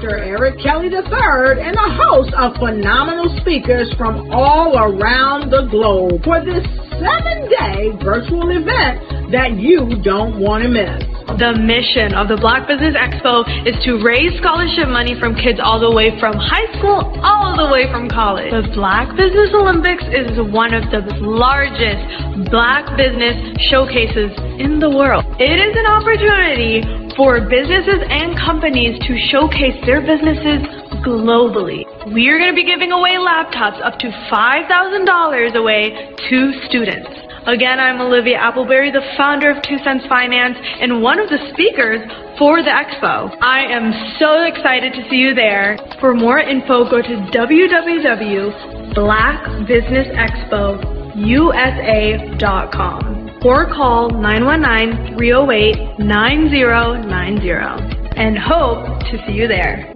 Dr. Eric Kelly III and a host of phenomenal speakers from all around the globe for this 7-day virtual event that you don't want to miss. The mission of the Black Business Expo is to raise scholarship money from kids all the way from high school all the way from college. The Black Business Olympics is one of the largest Black business showcases in the world. It is an opportunity for businesses and companies to showcase their businesses globally. We are going to be giving away laptops up to $5,000 away to students. Again, I'm Olivia Appleberry, the founder of 2 Cents Finance and one of the speakers for the expo. I am so excited to see you there. For more info, go to www.blackbusinessexpousa.com or call 919-308-9090 and hope to see you there.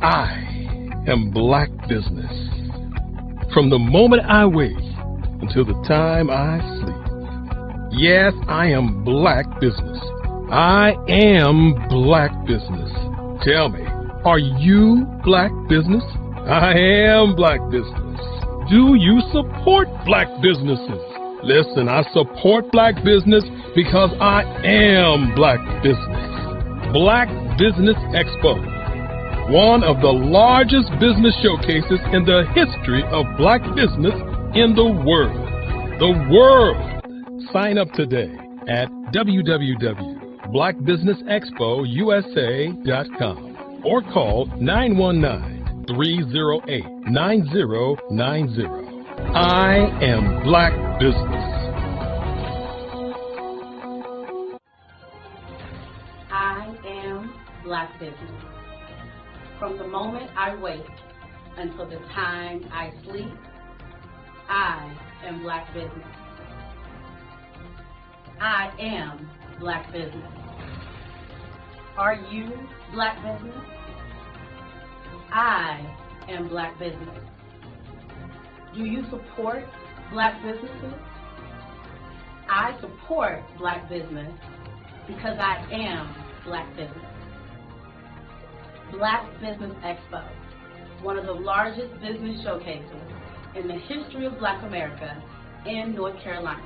I am Black Business. From the moment I wake until the time I sleep. Yes, I am Black Business. I am Black Business. Tell me, are you Black Business? I am Black Business. Do you support Black businesses? Listen, I support Black business because I am Black Business. Black Business Expo, one of the largest business showcases in the history of Black business in the world. The world! Sign up today at www.blackbusinessexpousa.com or call 919-308-9090. I am Black Business. I am Black Business. From the moment I wake until the time I sleep, I am Black Business. I am Black Business. Are you Black Business? I am Black Business. Do you support Black businesses? I support Black business because I am Black Business. Black Business Expo, one of the largest business showcases in the history of Black America in North Carolina.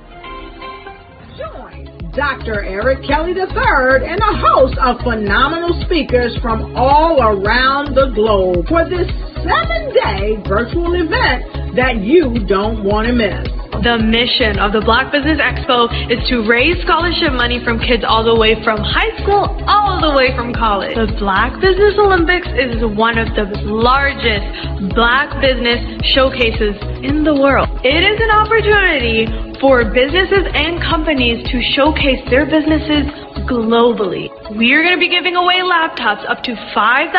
Join Dr. Eric Kelly III and a host of phenomenal speakers from all around the globe for this 7-day virtual event that you don't want to miss. The mission of the Black Business Expo is to raise scholarship money from kids all the way from high school all the way from college. The Black Business Olympics is one of the largest Black business showcases in the world. It is an opportunity for businesses and companies to showcase their businesses globally. We are going to be giving away laptops up to $5,000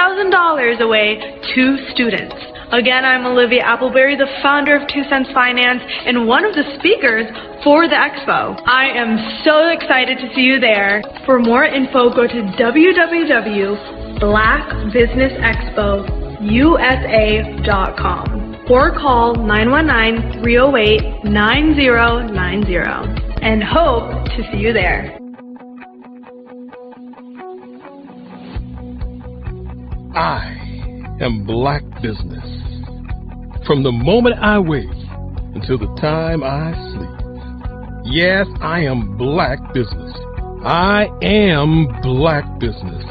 away to students. Again, I'm Olivia Appleberry, the founder of 2 Cents Finance and one of the speakers for the expo. I am so excited to see you there. For more info, go to www.blackbusinessexpousa.com or call 919-308-9090 and hope to see you there. I am Black Business. From the moment I wake until the time I sleep. Yes, I am Black Business. I am Black Business.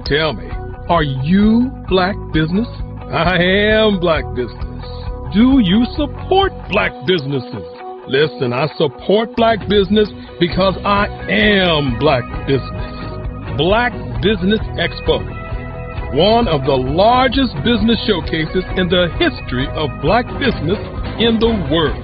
Tell me, are you Black Business? I am Black Business. Do you support Black businesses? Listen, I support Black business because I am Black Business. Black Business Expo, one of the largest business showcases in the history of Black business in the world.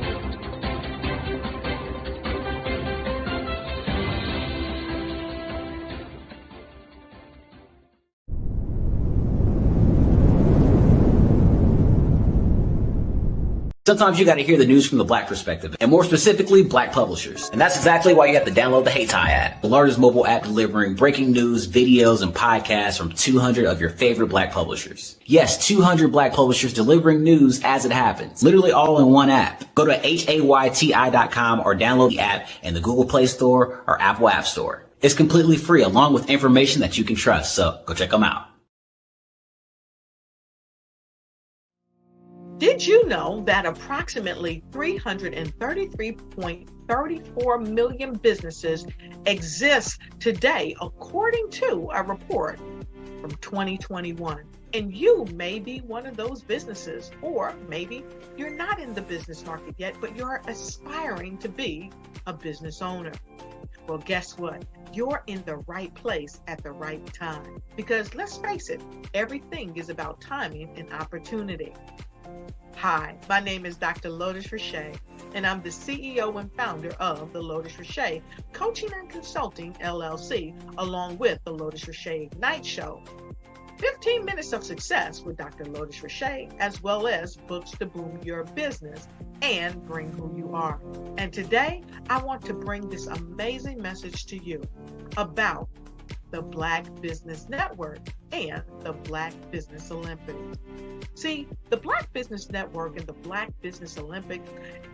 Sometimes you got to hear the news from the Black perspective, and more specifically, Black publishers. And that's exactly why you have to download the HeyTie app, the largest mobile app delivering breaking news, videos, and podcasts from 200 of your favorite Black publishers. Yes, 200 Black publishers delivering news as it happens, literally all in one app. Go to HAYTI.com or download the app in the Google Play Store or Apple App Store. It's completely free along with information that you can trust, so go check them out. Did you know that approximately 333.34 million businesses exist today, according to a report from 2021? And you may be one of those businesses, or maybe you're not in the business market yet, but you're aspiring to be a business owner. Well, guess what? You're in the right place at the right time. Because let's face it, everything is about timing and opportunity. Hi, my name is Dr. Lotus Richey, and I'm the CEO and founder of the Lotus Richey Coaching and Consulting LLC, along with the Lotus Richey Ignite Show. 15 minutes of success with Dr. Lotus Richey, as well as books to boom your business and bring who you are. And today, I want to bring this amazing message to you about the Black Business Network and the Black Business Olympics. See, the Black Business Network and the Black Business Olympics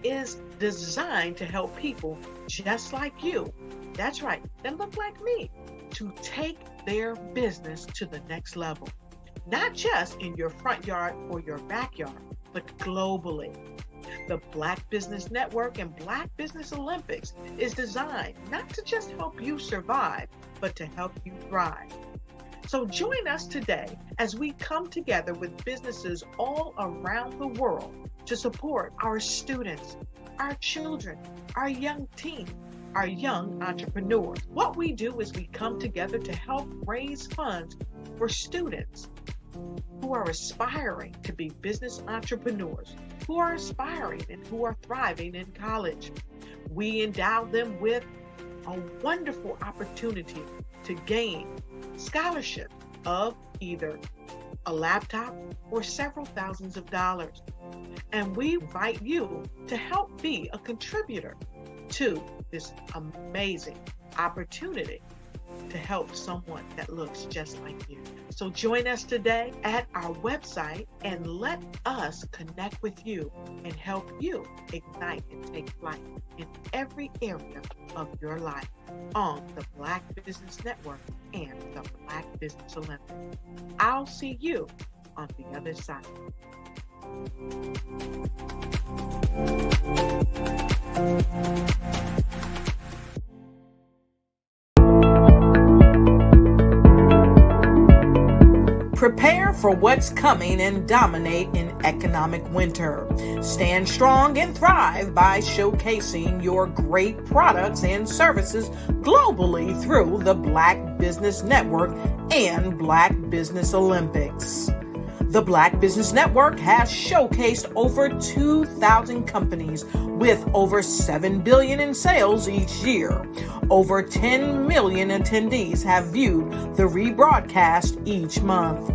is designed to help people just like you, that's right, that look like me, to take their business to the next level. Not just in your front yard or your backyard, but globally. The Black Business Network and Black Business Olympics is designed not to just help you survive, but to help you thrive. So join us today as we come together with businesses all around the world to support our students, our children, our young teens, our young entrepreneurs. What we do is we come together to help raise funds for students who are aspiring to be business entrepreneurs, who are aspiring and who are thriving in college. We endow them with a wonderful opportunity to gain scholarship of either a laptop or several thousands of dollars. And we invite you to help be a contributor to this amazing opportunity to help someone that looks just like you. So join us today at our website and let us connect with you and help you ignite and take flight in every area of your life on the Black Business Network and the Black Business Olympics. I'll see you on the other side. Prepare for what's coming and dominate in economic winter. Stand strong and thrive by showcasing your great products and services globally through the Black Business Network and Black Business Olympics. The Black Business Network has showcased over 2,000 companies with over $7 billion in sales each year. Over 10 million attendees have viewed the rebroadcast each month.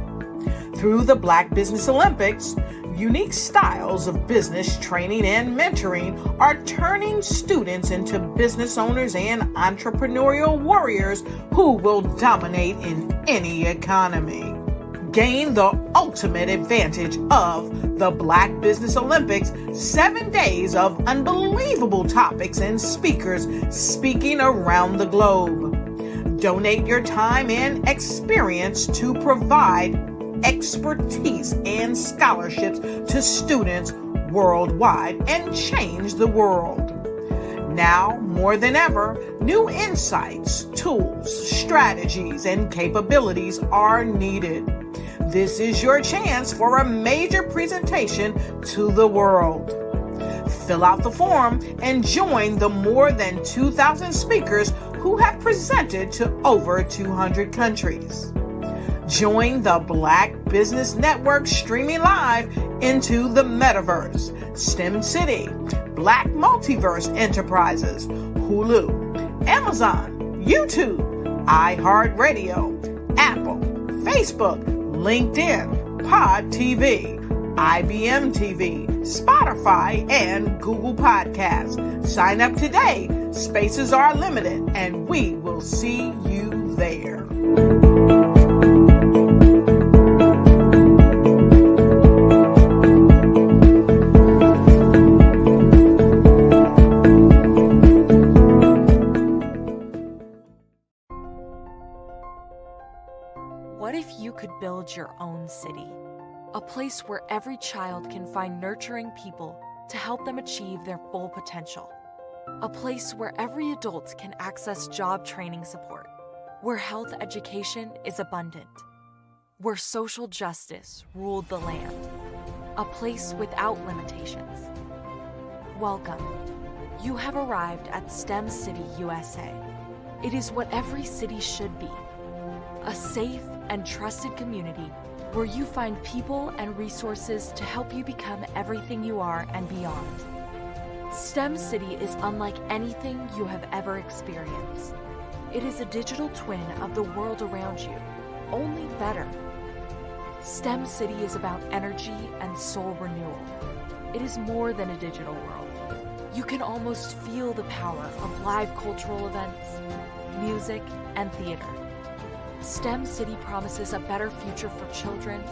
Through the Black Business Olympics, unique styles of business training and mentoring are turning students into business owners and entrepreneurial warriors who will dominate in any economy. Gain the ultimate advantage of the Black Business Olympics, 7 days of unbelievable topics and speakers speaking around the globe. Donate your time and experience to provide expertise and scholarships to students worldwide and change the world. Now, more than ever, new insights, tools, strategies, and capabilities are needed. This is your chance for a major presentation to the world. Fill out the form and join the more than 2,000 speakers who have presented to over 200 countries. Join the Black Business Network streaming live into the Metaverse, STEM City, Black Multiverse Enterprises, Hulu, Amazon, YouTube, iHeartRadio, Apple, Facebook, LinkedIn, Pod TV, IBM TV, Spotify, and Google Podcasts. Sign up today. Spaces are limited, and we will see you there. what if you could build your own city? A place where every child can find nurturing people to help them achieve their full potential. A place where every adult can access job training support, where health education is abundant, where social justice ruled the land. A place without limitations. Welcome. You have arrived at STEM City USA. It is what every city should be. A safe and trusted community where you find people and resources to help you become everything you are and beyond. STEM City is unlike anything you have ever experienced. It is a digital twin of the world around you, only better. STEM City is about energy and soul renewal. It is more than a digital world. You can almost feel the power of live cultural events, music, and theater. STEM City promises a better future for children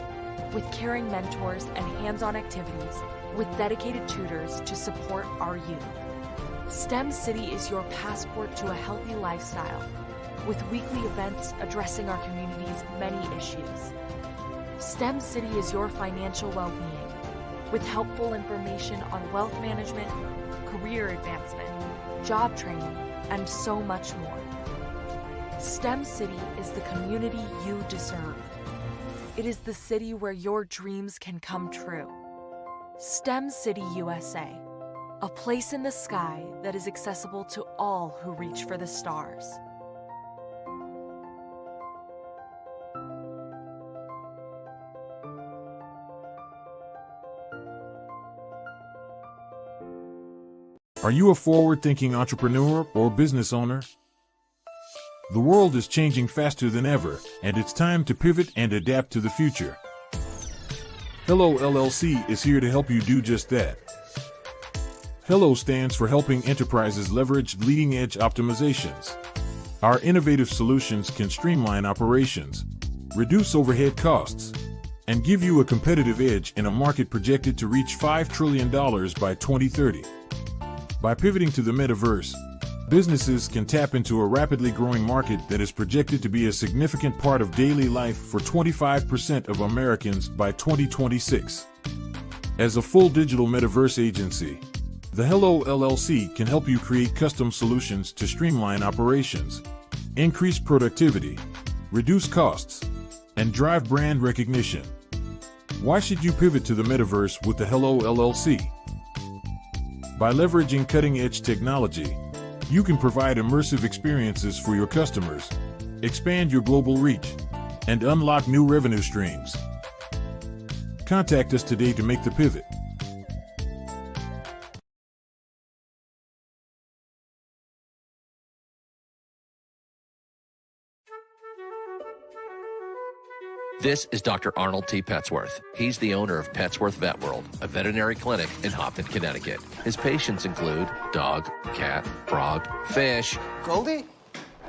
with caring mentors and hands-on activities with dedicated tutors to support our youth. STEM City is your passport to a healthy lifestyle with weekly events addressing our community's many issues. STEM City is your financial well-being with helpful information on wealth management, career advancement, job training, and so much more. STEM City is the community you deserve. It is the city where your dreams can come true. STEM City USA, a place in the sky that is accessible to all who reach for the stars. Are you a forward-thinking entrepreneur or business owner? The world is changing faster than ever, and it's time to pivot and adapt to the future. Hello LLC is here to help you do just that. Hello stands for helping enterprises leverage leading-edge optimizations. Our innovative solutions can streamline operations, reduce overhead costs, and give you a competitive edge in a market projected to reach $5 trillion by 2030. By pivoting to the metaverse, businesses can tap into a rapidly growing market that is projected to be a significant part of daily life for 25% of Americans by 2026. As a full digital metaverse agency, the Hello LLC can help you create custom solutions to streamline operations, increase productivity, reduce costs, and drive brand recognition. Why should you pivot to the metaverse with the Hello LLC? By leveraging cutting-edge technology, you can provide immersive experiences for your customers, expand your global reach, and unlock new revenue streams. Contact us today to make the pivot. This is Dr. Arnold T. Petsworth. He's the owner of Petsworth Vet World, a veterinary clinic in Hopton, Connecticut. His patients include dog, cat, frog, fish, Goldie,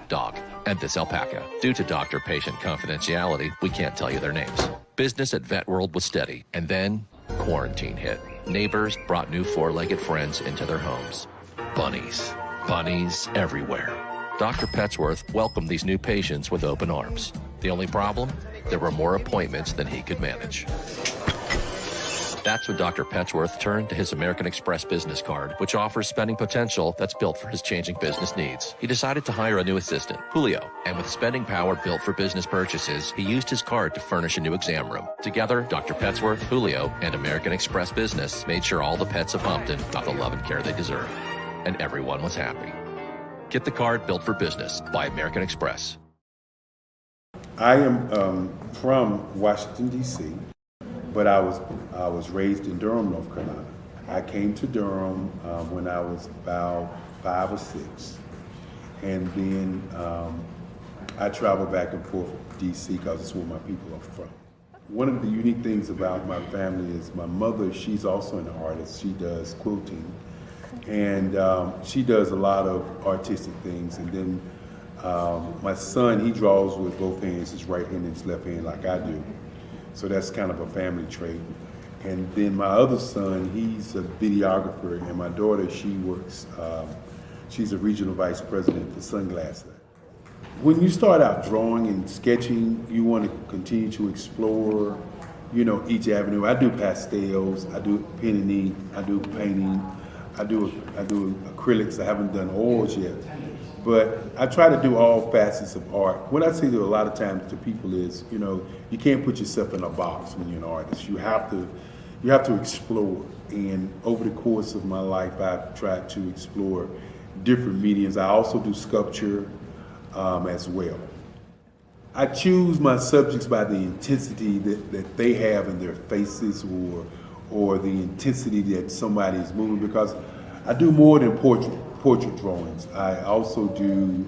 dog, and this alpaca. Due to doctor-patient confidentiality, we can't tell you their names. Business at Vet World was steady, and then quarantine hit. Neighbors brought new four-legged friends into their homes. Bunnies. Bunnies everywhere. Dr. Petsworth welcomed these new patients with open arms. The only problem? There were more appointments than he could manage. That's when Dr. Petsworth turned to his American Express business card, which offers spending potential that's built for his changing business needs. He decided to hire a new assistant, Julio, and with spending power built for business purchases, he used his card to furnish a new exam room. Together, Dr. Petsworth, Julio, and American Express Business made sure all the pets of Hopton got the love and care they deserve. And everyone was happy. Get the card built for business by American Express. I am from Washington, D.C., but I was raised in Durham, North Carolina. I came to Durham when I was about 5 or 6, and then I traveled back and forth to D.C. because it's where my people are from. One of the unique things about my family is my mother, she's also an artist. She does quilting, and she does a lot of artistic things, and then my son, he draws with both hands, his right hand and his left hand like I do. So that's kind of a family trait. And then my other son, he's a videographer, and my daughter, she works, she's a regional vice president for Sunglass Lab. when you start out drawing and sketching, you want to continue to explore, each avenue. I do pastels, I do pen and ink, I do painting, I do acrylics. I haven't done oils yet, but I try to do all facets of art. What I say to a lot of times to people is, you can't put yourself in a box when you're an artist. You have to explore. And over the course of my life, I've tried to explore different mediums. I also do sculpture as well. I choose my subjects by the intensity that they have in their faces, or the intensity that somebody is moving, because I do more than portrait drawings. I also do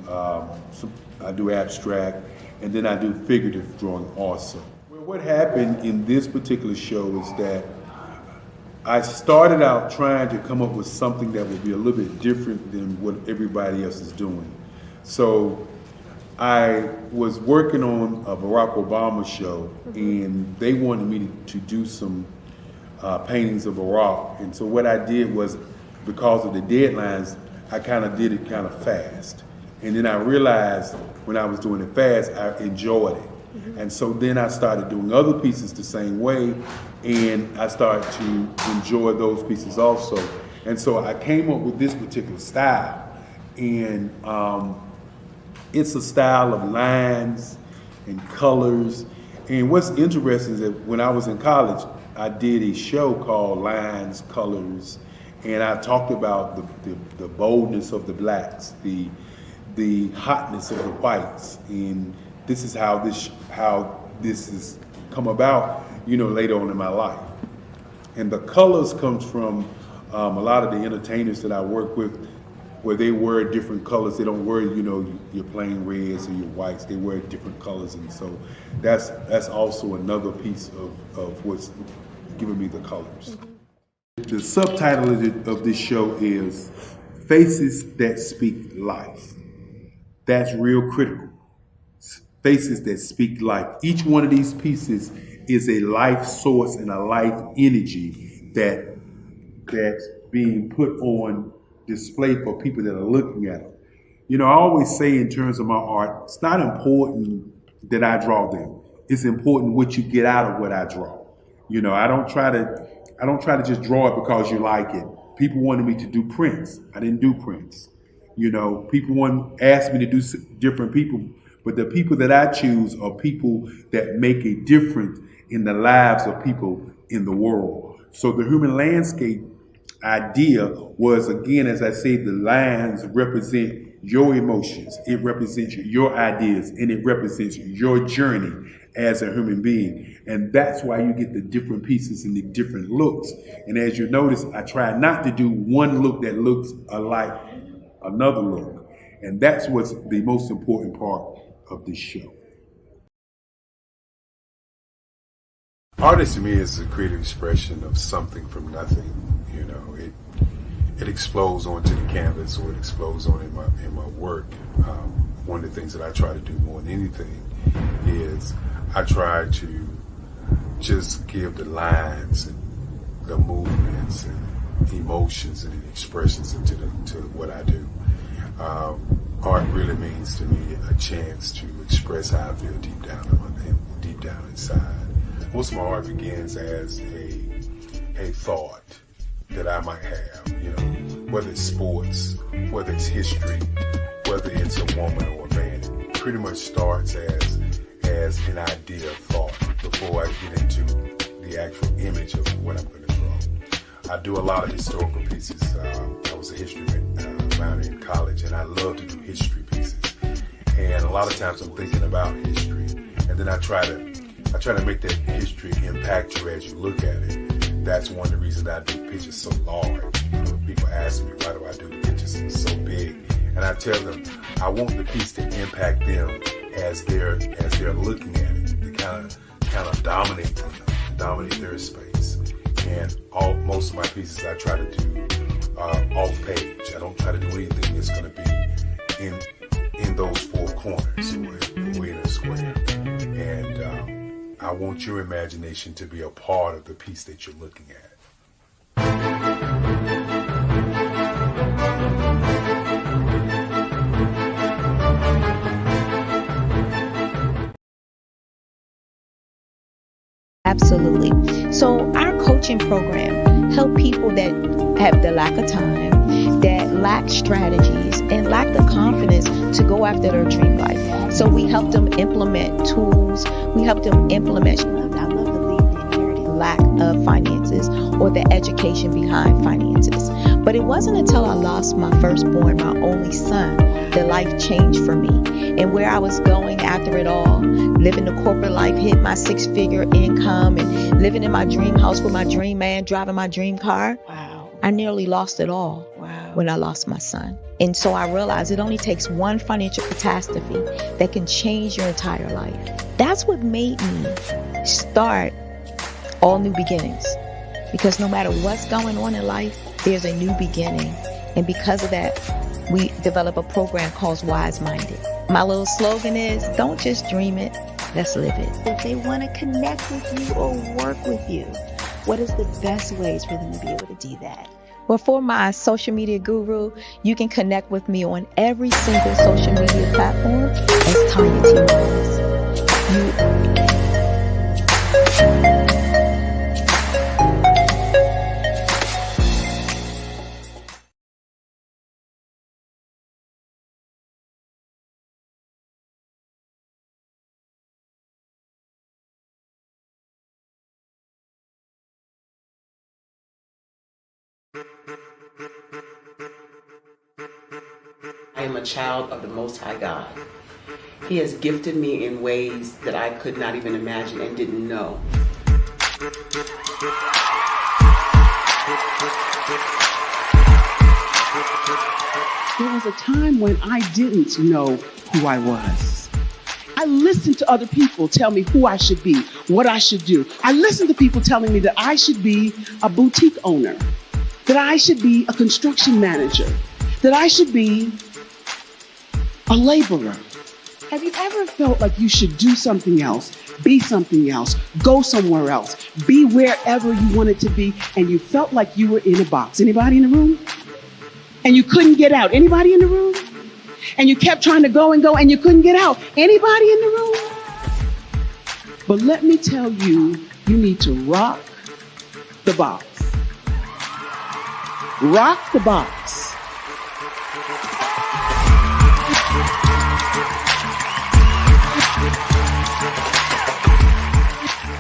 I do abstract, and then I do figurative drawing also. Well, what happened in this particular show is that I started out trying to come up with something that would be a little bit different than what everybody else is doing. So I was working on a Barack Obama show, and they wanted me to do some paintings of Barack. And so what I did was, because of the deadlines, I kind of did it kind of fast. And then I realized when I was doing it fast, I enjoyed it. And so then I started doing other pieces the same way, and I started to enjoy those pieces also. And so I came up with this particular style, and it's a style of lines and colors. And what's interesting is that when I was in college, I did a show called Lines, Colors, and I talked about the boldness of the blacks, the hotness of the whites, and this is how this has come about, later on in my life. And the colors comes from a lot of the entertainers that I work with, where they wear different colors. They don't wear, your plain reds or your whites. They wear different colors, and so that's also another piece of what's giving me the colors. The subtitle of this show is Faces That Speak Life. That's real critical. Faces that speak life. Each one of these pieces is a life source and a life energy that's being put on display for people that are looking at it. I always say in terms of my art, it's not important that I draw them. It's important what you get out of what I draw. I don't try to just draw it because you like it. People wanted me to do prints. I didn't do prints. People asked me to do different people, but the people that I choose are people that make a difference in the lives of people in the world. So the human landscape idea was, again, as I say, the lines represent your emotions, it represents your ideas, and it represents your journey as a human being. And that's why you get the different pieces and the different looks. And as you notice, I try not to do one look that looks alike another look. And that's what's the most important part of this show. Artist to me is a creative expression of something from nothing. It explodes onto the canvas, or it explodes on in my work. One of the things that I try to do more than anything is I try to just give the lines and the movements and emotions and expressions into what I do. Art really means to me a chance to express how I feel deep down inside. Most of my art begins as a thought that I might have, whether it's sports, whether it's history, whether it's a woman or a man. It pretty much starts as an idea of thought before I get into the actual image of what I'm going to draw. I do a lot of historical pieces. I was a history minor in college, and I love to do history pieces. And a lot of times I'm thinking about history, and then I try to make that history impact you as you look at it. That's one of the reasons I do pictures so large. People ask me, why do I do the pictures so big? And I tell them, I want the piece to impact them as they're looking at it, to kind of dominate them, dominate their space. And most of my pieces I try to do off page. I don't try to do anything that's going to be in those four corners, or in a square. And I want your imagination to be a part of the piece that you're looking at. Absolutely. So our coaching program help people that have the lack of time, that lack strategies, and lack the confidence to go after their dream life. So we help them implement tools. We help them implement, I love to leave the inherited lack of finances or the education behind finances. But it wasn't until I lost my firstborn, my only son, that life changed for me. And where I was going after it all, living the corporate life, hit my 6-figure income, and living in my dream house with my dream man, driving my dream car. Wow. I nearly lost it all when I lost my son. And so I realized it only takes one financial catastrophe that can change your entire life. That's what made me start All New Beginnings. Because no matter what's going on in life, there's a new beginning. And because of that, we develop a program called Wise Minded. My little slogan is, don't just dream it, let's live it. If they want to connect with you or work with you, what is the best ways for them to be able to do that? Well, for my social media guru, you can connect with me on every single social media platform as Tanya T. Wallace. I am a child of the Most High God. He has gifted me in ways that I could not even imagine and didn't know. There was a time when I didn't know who I was. I listened to other people tell me who I should be, what I should do. I listened to people telling me that I should be a boutique owner, that I should be a construction manager, that I should be a laborer. Have you ever felt like you should do something else, be something else, go somewhere else, be wherever you wanted to be, and you felt like you were in a box? Anybody in the room? And you couldn't get out? Anybody in the room? And you kept trying to go and you couldn't get out? Anybody in the room? But let me tell you, you need to rock the box. Rock the box.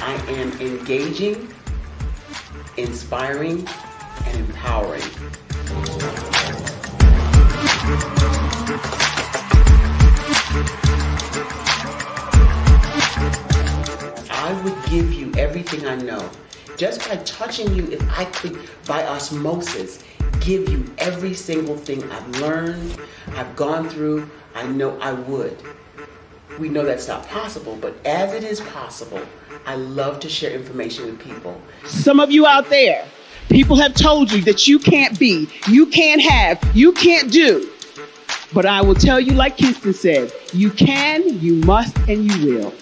I am engaging, inspiring, and empowering. I would give you everything I know. Just by touching you, if I could, by osmosis, give you every single thing I've learned, I've gone through, I know I would. We know that's not possible, but as it is possible, I love to share information with people. Some of you out there, people have told you that you can't be, you can't have, you can't do. But I will tell you, like Kinston said, you can, you must, and you will.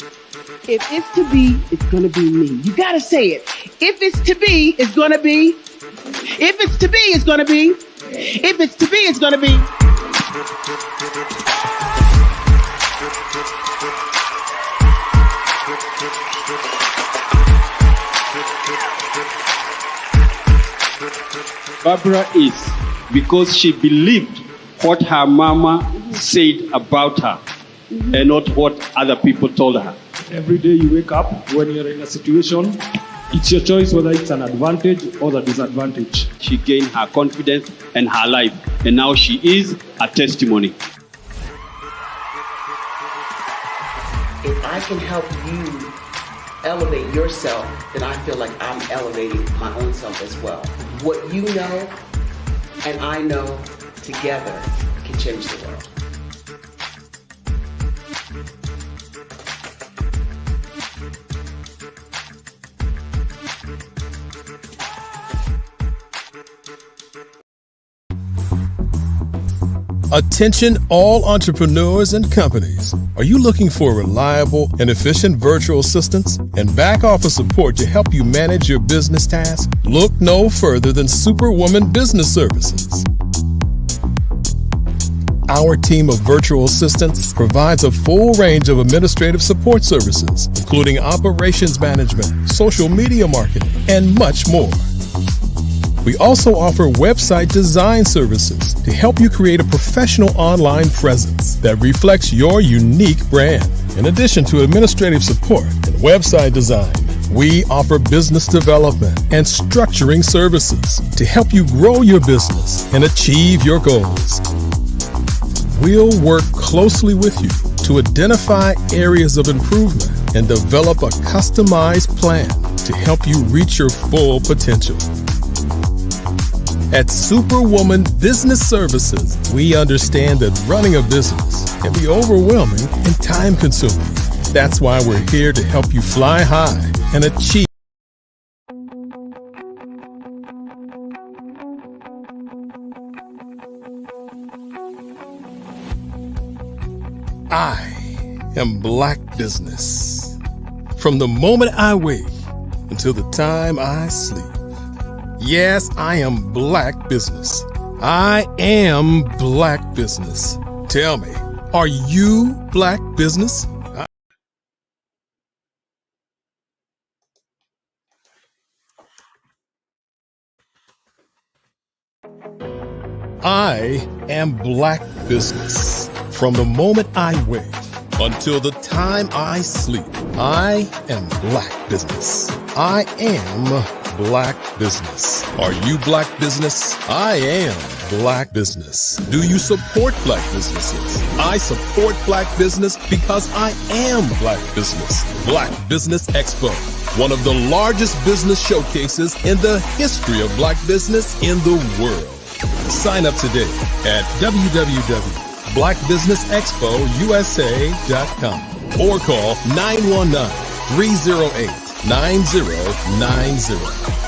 If it's to be, it's going to be me. You got to say it. If it's to be, it's going to be. If it's to be, it's going to be. If it's to be, it's going to be. Barbara is because she believed what her mama said about her and not what other people told her. Every day you wake up, when you're in a situation, it's your choice whether it's an advantage or the disadvantage. She gained her confidence and her life, and now she is a testimony. If I can help you elevate yourself, then I feel like I'm elevating my own self as well. What you know and I know together can change the world. Attention all entrepreneurs and companies. Are you looking for reliable and efficient virtual assistants and back office support to help you manage your business tasks? Look no further than Superwoman Business Services. Our team of virtual assistants provides a full range of administrative support services, including operations management, social media marketing, and much more. We also offer website design services to help you create a professional online presence that reflects your unique brand. In addition to administrative support and website design, we offer business development and structuring services to help you grow your business and achieve your goals. We'll work closely with you to identify areas of improvement and develop a customized plan to help you reach your full potential. At Superwoman Business Services, we understand that running a business can be overwhelming and time-consuming. That's why we're here to help you fly high and achieve. I am Black Business. From the moment I wake until the time I sleep. Yes, I am Black Business. I am Black Business. Tell me, are you Black Business? I am Black Business. From the moment I wake until the time I sleep, I am Black Business. I am Black Business. Are you Black Business? I am Black Business. Do you support Black businesses? I support Black business because I am Black Business. Black Business Expo, one of the largest business showcases in the history of Black business in the world. Sign up today at www.blackbusinessexpousa.com or call 919-308-9090.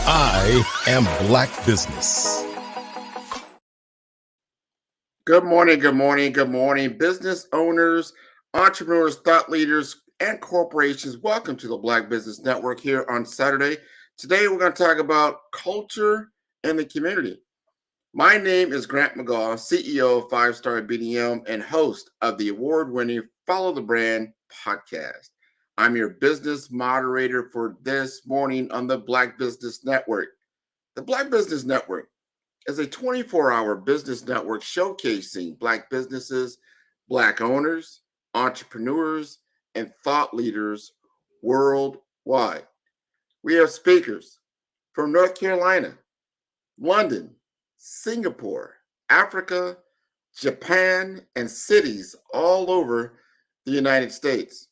I am Black Business. Good morning, good morning, good morning. Business owners, entrepreneurs, thought leaders, and corporations. Welcome to the Black Business Network here on Saturday. Today, we're going to talk about culture and the community. My name is Grant McGaugh, CEO of 5-Star BDM and host of the award-winning Follow the Brand podcast. I'm your business moderator for this morning on the Black Business Network. The Black Business Network is a 24-hour business network showcasing Black businesses, Black owners, entrepreneurs, and thought leaders worldwide. We have speakers from North Carolina, London, Singapore, Africa, Japan, and cities all over the United States.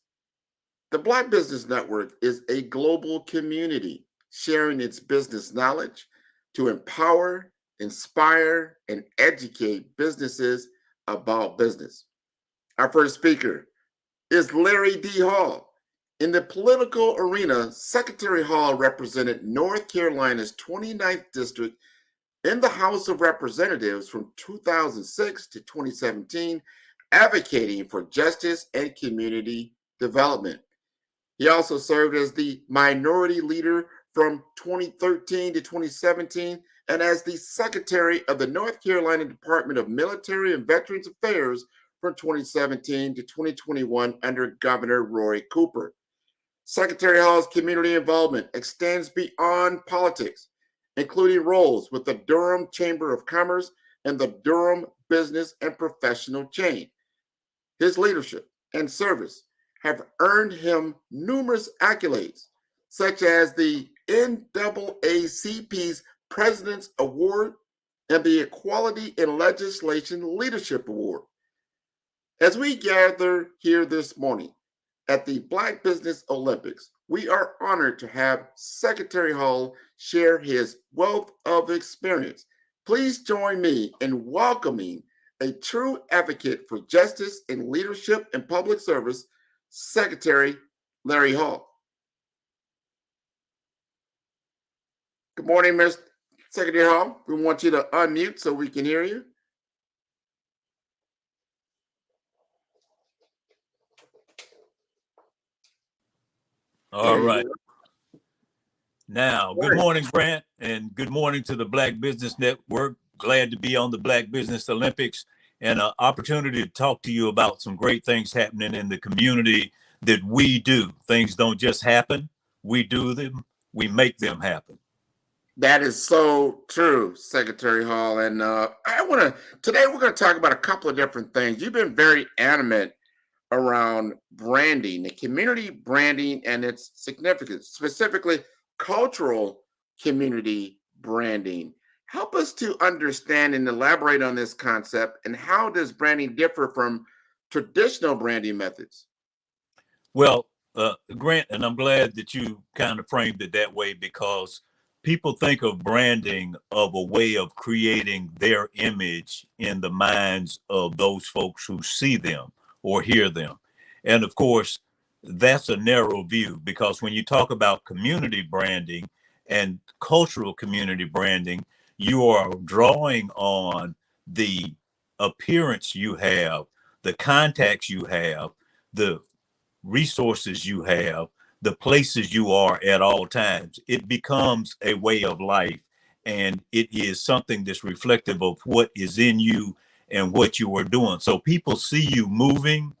The Black Business Network is a global community sharing its business knowledge to empower, inspire, and educate businesses about business. Our first speaker is Larry D. Hall. In the political arena, Secretary Hall represented North Carolina's 29th District in the House of Representatives from 2006 to 2017, advocating for justice and community development. He also served as the minority leader from 2013 to 2017 and as the Secretary of the North Carolina Department of Military and Veterans Affairs from 2017 to 2021 under Governor Roy Cooper. Secretary Hall's community involvement extends beyond politics, including roles with the Durham Chamber of Commerce and the Durham Business and Professional Chain. His leadership and service have earned him numerous accolades, such as the NAACP's President's Award and the Equality in Legislation Leadership Award. As we gather here this morning at the Black Business Olympics, we are honored to have Secretary Hall share his wealth of experience. Please join me in welcoming a true advocate for justice and leadership in public service, Secretary Larry Hall. Good morning, Mr. Secretary Hall. We want you to unmute so we can hear you. All right. Now, good morning, Grant, and good morning to the Black Business Network. Glad to be on the Black Business Olympics. and an opportunity to talk to you about some great things happening in the community that we do. Things don't just happen, we do them, we make them happen. That is so true, Secretary Hall. And today we're going to talk about a couple of different things. You've been very animate around branding, the community branding and its significance, specifically cultural community branding. Help us to understand and elaborate on this concept, and how does branding differ from traditional branding methods? Well, Grant, and I'm glad that you kind of framed it that way, because people think of branding of a way of creating their image in the minds of those folks who see them or hear them. And of course, that's a narrow view, because when you talk about community branding and cultural community branding, you are drawing on the appearance you have, the contacts you have, the resources you have, the places you are at all times. It becomes a way of life, and it is something that's reflective of what is in you and what you are doing. So people see you moving,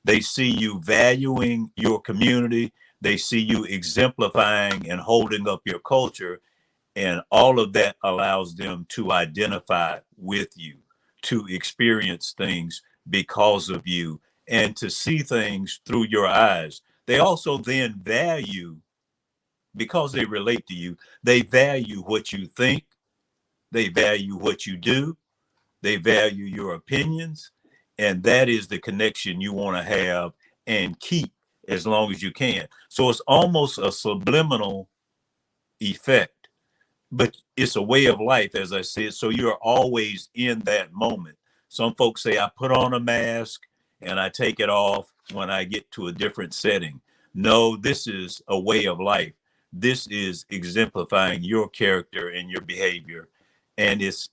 they see you valuing your community, they see you exemplifying and holding up your culture, and all of that allows them to identify with you, to experience things because of you, and to see things through your eyes. They also then value, because they relate to you, they value what you think, they value what you do, they value your opinions, and that is the connection you want to have and keep as long as you can. So it's almost a subliminal effect, but it's a way of life, as I said. So you're always in that moment. Some folks say, I put on a mask and I take it off when I get to a different setting. No, this is a way of life. This is exemplifying your character and your behavior. And it's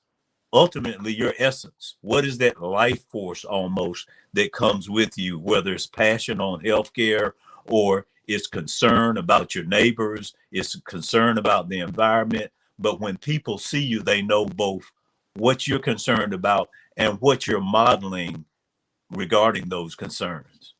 ultimately your essence. What is that life force almost that comes with you, whether it's passion on healthcare, or it's concern about your neighbors, it's concern about the environment. But when people see you, they know both what you're concerned about and what you're modeling regarding those concerns.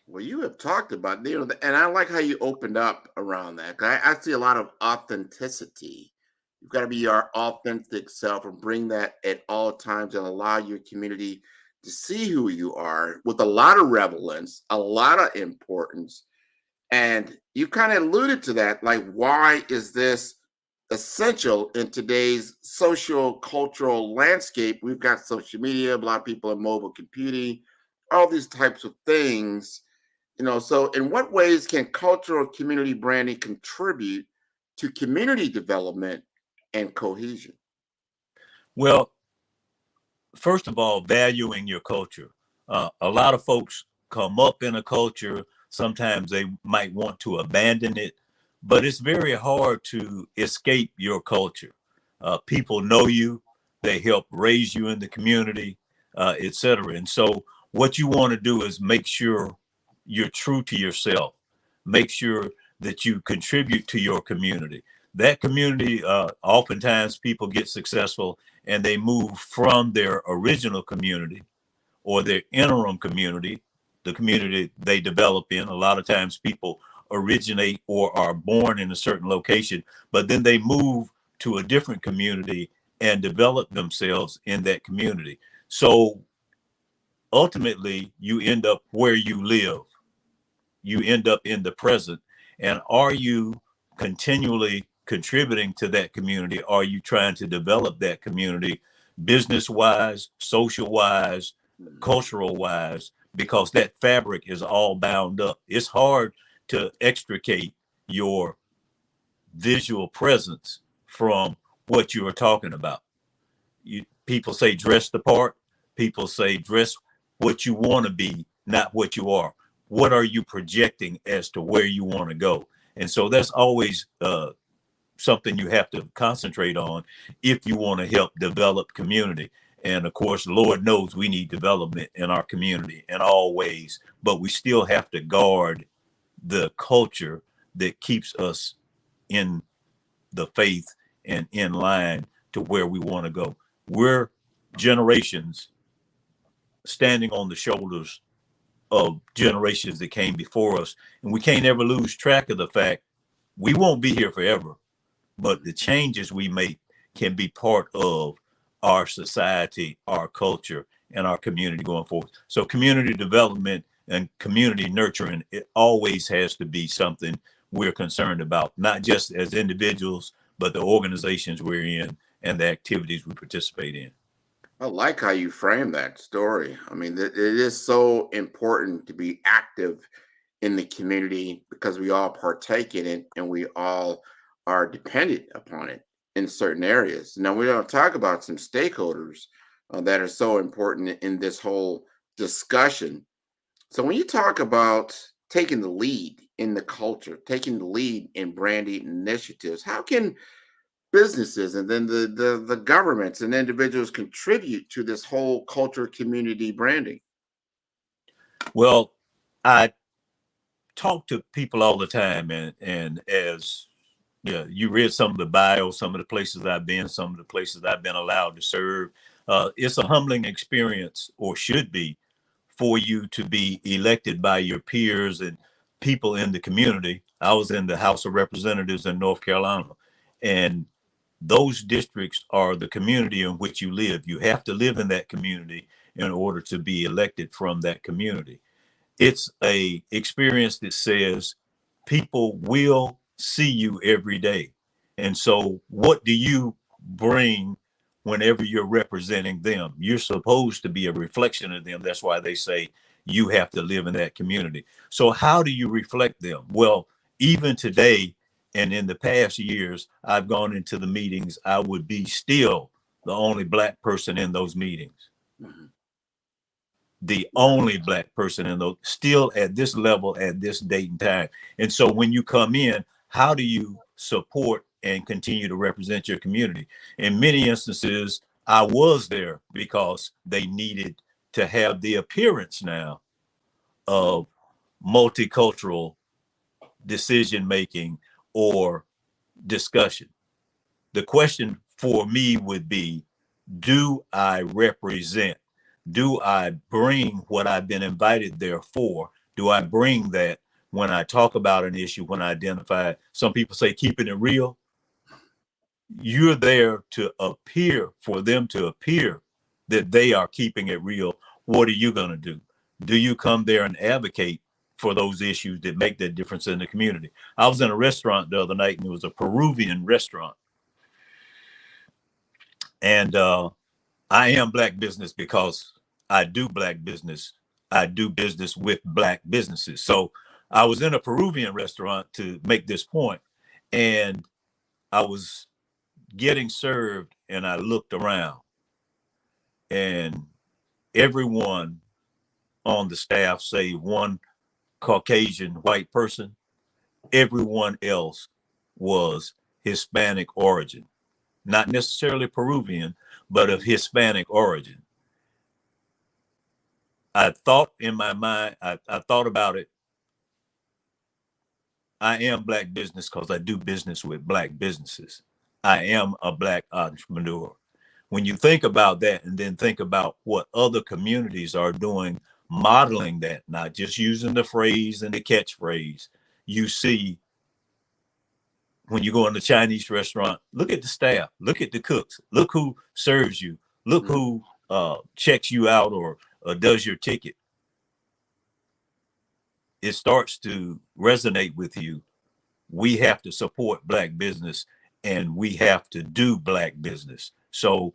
Well, you have talked about, and I like how you opened up around that. I see a lot of authenticity. You've got to be your authentic self and bring that at all times, and allow your community to see who you are with a lot of relevance, a lot of importance. And you kind of alluded to that, like, why is this essential in today's social cultural landscape? We've got social media, a lot of people in mobile computing, all these types of things. So in what ways can cultural community branding contribute to community development and cohesion? Well, first of all, valuing your culture. A lot of folks come up in a culture, sometimes they might want to abandon it, but it's very hard to escape your culture. People know you, they help raise you in the community, etc. And so what you want to do is make sure you're true to yourself. Make sure that you contribute to your community. That community, oftentimes people get successful and they move from their original community or their interim community, the community they develop in. A lot of times people originate or are born in a certain location, but then they move to a different community and develop themselves in that community. So ultimately, you end up where you live. You end up in the present. And are you continually contributing to that community? Are you trying to develop that community business-wise, social-wise, cultural-wise? Because that fabric is all bound up. It's hard to extricate your visual presence from what you are talking about. People say dress the part. People say dress what you want to be, not what you are. What are you projecting as to where you want to go? And so that's always something you have to concentrate on if you want to help develop community. And of course, Lord knows we need development in our community in all ways, but we still have to guard the culture that keeps us in the faith and in line to where we want to go. We're generations standing on the shoulders of generations that came before us. And we can't ever lose track of the fact we won't be here forever, but the changes we make can be part of our society, our culture, and our community going forward. So community development and community nurturing, it always has to be something we're concerned about, not just as individuals, but the organizations we're in and the activities we participate in. I like how you frame that story. I mean, it is so important to be active in the community because we all partake in it and we all are dependent upon it in certain areas. Now, we're going to talk about some stakeholders that are so important in this whole discussion. So when you talk about taking the lead in the culture, taking the lead in branding initiatives, how can businesses and then the governments and individuals contribute to this whole culture community branding? Well, I talk to people all the time, and as you read some of the bio, some of the places I've been, some of the places I've been allowed to serve. It's a humbling experience, or should be, for you to be elected by your peers and people in the community. I was in the House of Representatives in North Carolina, and those districts are the community in which you live. You have to live in that community in order to be elected from that community. It's a experience that says people will see you every day. And so what do you bring whenever you're representing them? You're supposed to be a reflection of them. That's why they say you have to live in that community. So how do you reflect them? Well, even today, and in the past years, I've gone into the meetings, I would be still the only Black person in those meetings. Mm-hmm. The only Black person in those, still at this level, at this date and time. And so when you come in, how do you support and continue to represent your community? In many instances, I was there because they needed to have the appearance now of multicultural decision-making or discussion. The question for me would be, do I represent? Do I bring what I've been invited there for? Do I bring that when I talk about an issue, when I identify it? Some people say keeping it real. You're there to appear, for them to appear that they are keeping it real. What are you going to do? Do you come there and advocate for those issues that make that difference in the community? I was in a restaurant the other night, and it was a Peruvian restaurant. And I am Black business because I do Black business. I do business with Black businesses. So I was in a Peruvian restaurant to make this point, and I was getting served, and I looked around, and everyone on the staff, save one Caucasian white person, everyone else was Hispanic origin, not necessarily Peruvian, but of Hispanic origin. I thought in my mind, I thought about it. I am Black business because I do business with Black businesses. I am a Black entrepreneur. When you think about that and then think about what other communities are doing, modeling that, not just using the phrase and the catchphrase, you see when you go in the Chinese restaurant, look at the staff, look at the cooks, look who serves you, look who checks you out or does your ticket. It starts to resonate with you. We have to support Black business, and we have to do Black business. So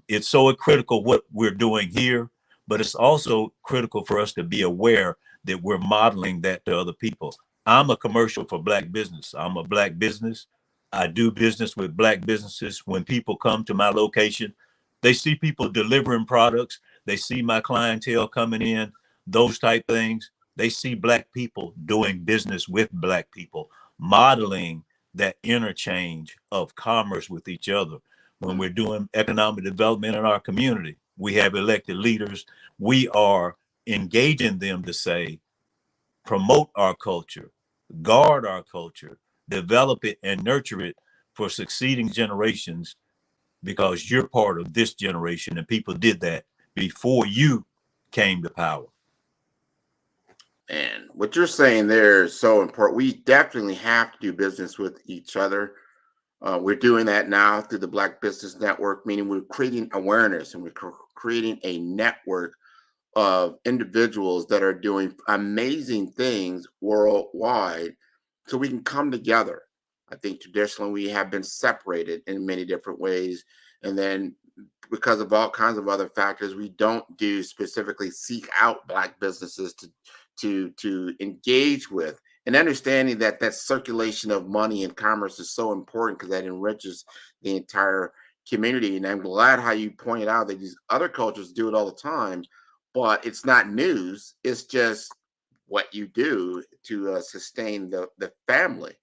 it's so critical what we're doing here, but it's also critical for us to be aware that we're modeling that to other people. I'm a commercial for Black business. I'm a Black business. I do business with Black businesses. When people come to my location, they see people delivering products. They see my clientele coming in, those type things. They see Black people doing business with Black people, modeling that interchange of commerce with each other. When we're doing economic development in our community, we have elected leaders. We are engaging them to say, promote our culture, guard our culture, develop it and nurture it for succeeding generations, because you're part of this generation and people did that before you came to power. And what you're saying there is so important. We definitely have to do business with each other. We're doing that now through the Black Business Network, meaning we're creating awareness and we're creating a network of individuals that are doing amazing things worldwide so we can come together. I think traditionally we have been separated in many different ways. And then because of all kinds of other factors, we don't do specifically seek out Black businesses to engage with, and understanding that that circulation of money and commerce is so important because that enriches the entire community. And I'm glad how you pointed out that these other cultures do it all the time, but it's not news. It's just what you do to sustain the family.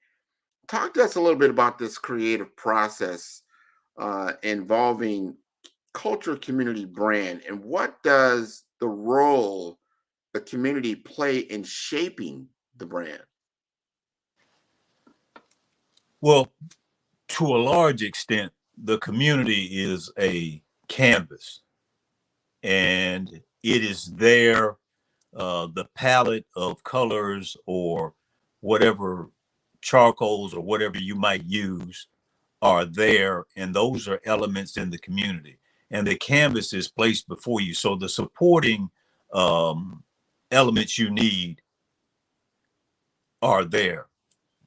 Talk to us a little bit about this creative process involving culture, community, brand, and what does the role the community play in shaping the brand? Well, to a large extent, the community is a canvas, and it is there. The palette of colors or whatever charcoals or whatever you might use are there, and those are elements in the community. And the canvas is placed before you. So the supporting elements you need are there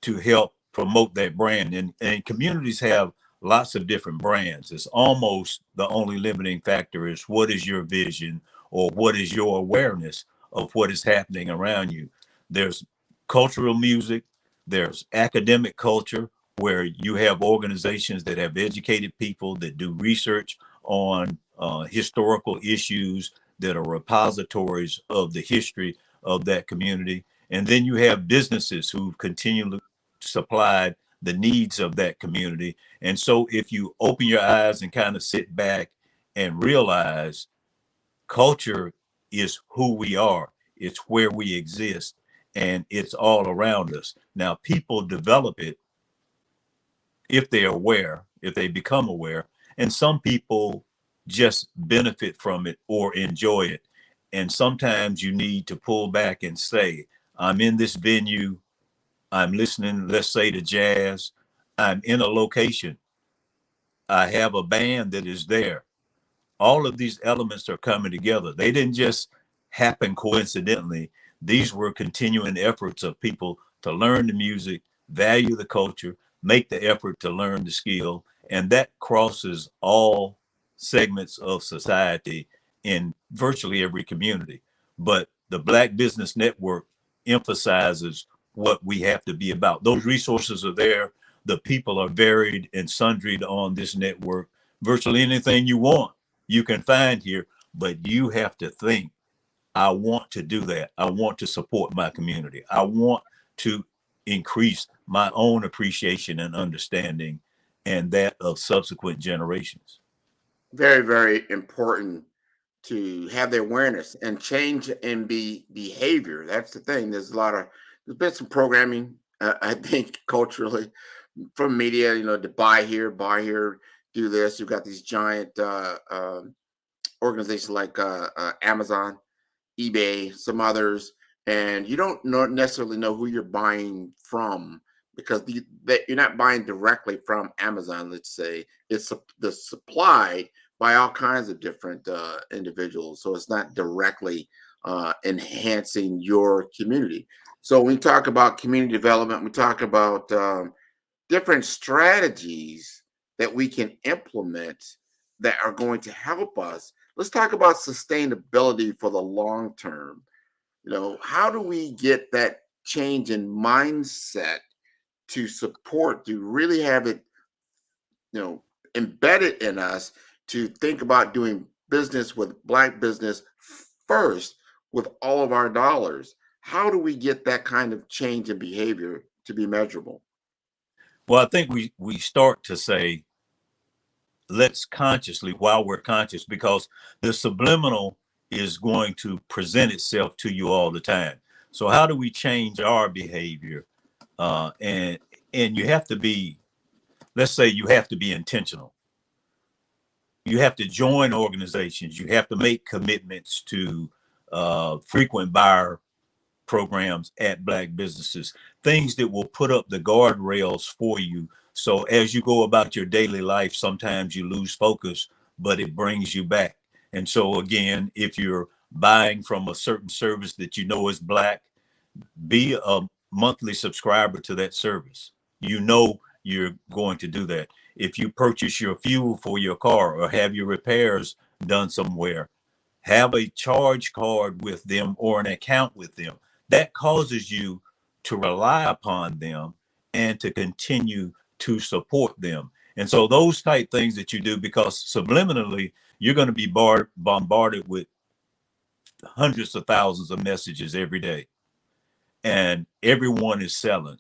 to help promote that brand. And communities have lots of different brands. It's almost the only limiting factor is what is your vision or what is your awareness of what is happening around you. There's cultural music, there's academic culture, where you have organizations that have educated people that do research on historical issues that are repositories of the history of that community. And then you have businesses who've continually supplied the needs of that community. And so if you open your eyes and kind of sit back and realize culture is who we are, it's where we exist, and it's all around us. Now, people develop it if they're aware, if they become aware, and some people just benefit from it or enjoy it. And sometimes you need to pull back and say, I'm in this venue, I'm listening, let's say, to jazz, I'm in a location, I have a band that is there. All of these elements are coming together. They didn't just happen coincidentally. These were continuing efforts of people to learn the music, value the culture, make the effort to learn the skill, and that crosses all segments of society in virtually every community. But the Black Business Network emphasizes what we have to be about. Those resources are there. The people are varied and sundried on this network. Virtually anything you want, you can find here, but you have to think, I want to do that. I want to support my community. I want to increase my own appreciation and understanding and that of subsequent generations. Very, very important to have the awareness and change in behavior. That's the thing. There's been some programming, I think, culturally from media, to buy here, do this. You've got these giant organizations like Amazon, eBay, some others, and you don't necessarily know who you're buying from because you're not buying directly from Amazon. Let's say it's the supplied by all kinds of different individuals, so it's not directly enhancing your community. So when we talk about community development, we talk about different strategies that we can implement that are going to help us. Let's talk about sustainability for the long term. How do we get that change in mindset to support, to really have it, embedded in us to think about doing business with Black business first with all of our dollars? How do we get that kind of change in behavior to be measurable? Well, I think we start to say, let's consciously, while we're conscious, because the subliminal is going to present itself to you all the time. So how do we change our behavior? And you have to be, let's say you have to be intentional. You have to join organizations. You have to make commitments to frequent buyer programs at Black businesses, things that will put up the guardrails for you. So as you go about your daily life, sometimes you lose focus, but it brings you back. And so again, if you're buying from a certain service that you know is Black, be a monthly subscriber to that service. You know you're going to do that. If you purchase your fuel for your car or have your repairs done somewhere, have a charge card with them or an account with them. That causes you to rely upon them and to continue to support them. And so those type things that you do, because subliminally, you're going to be bombarded with hundreds of thousands of messages every day. And everyone is selling.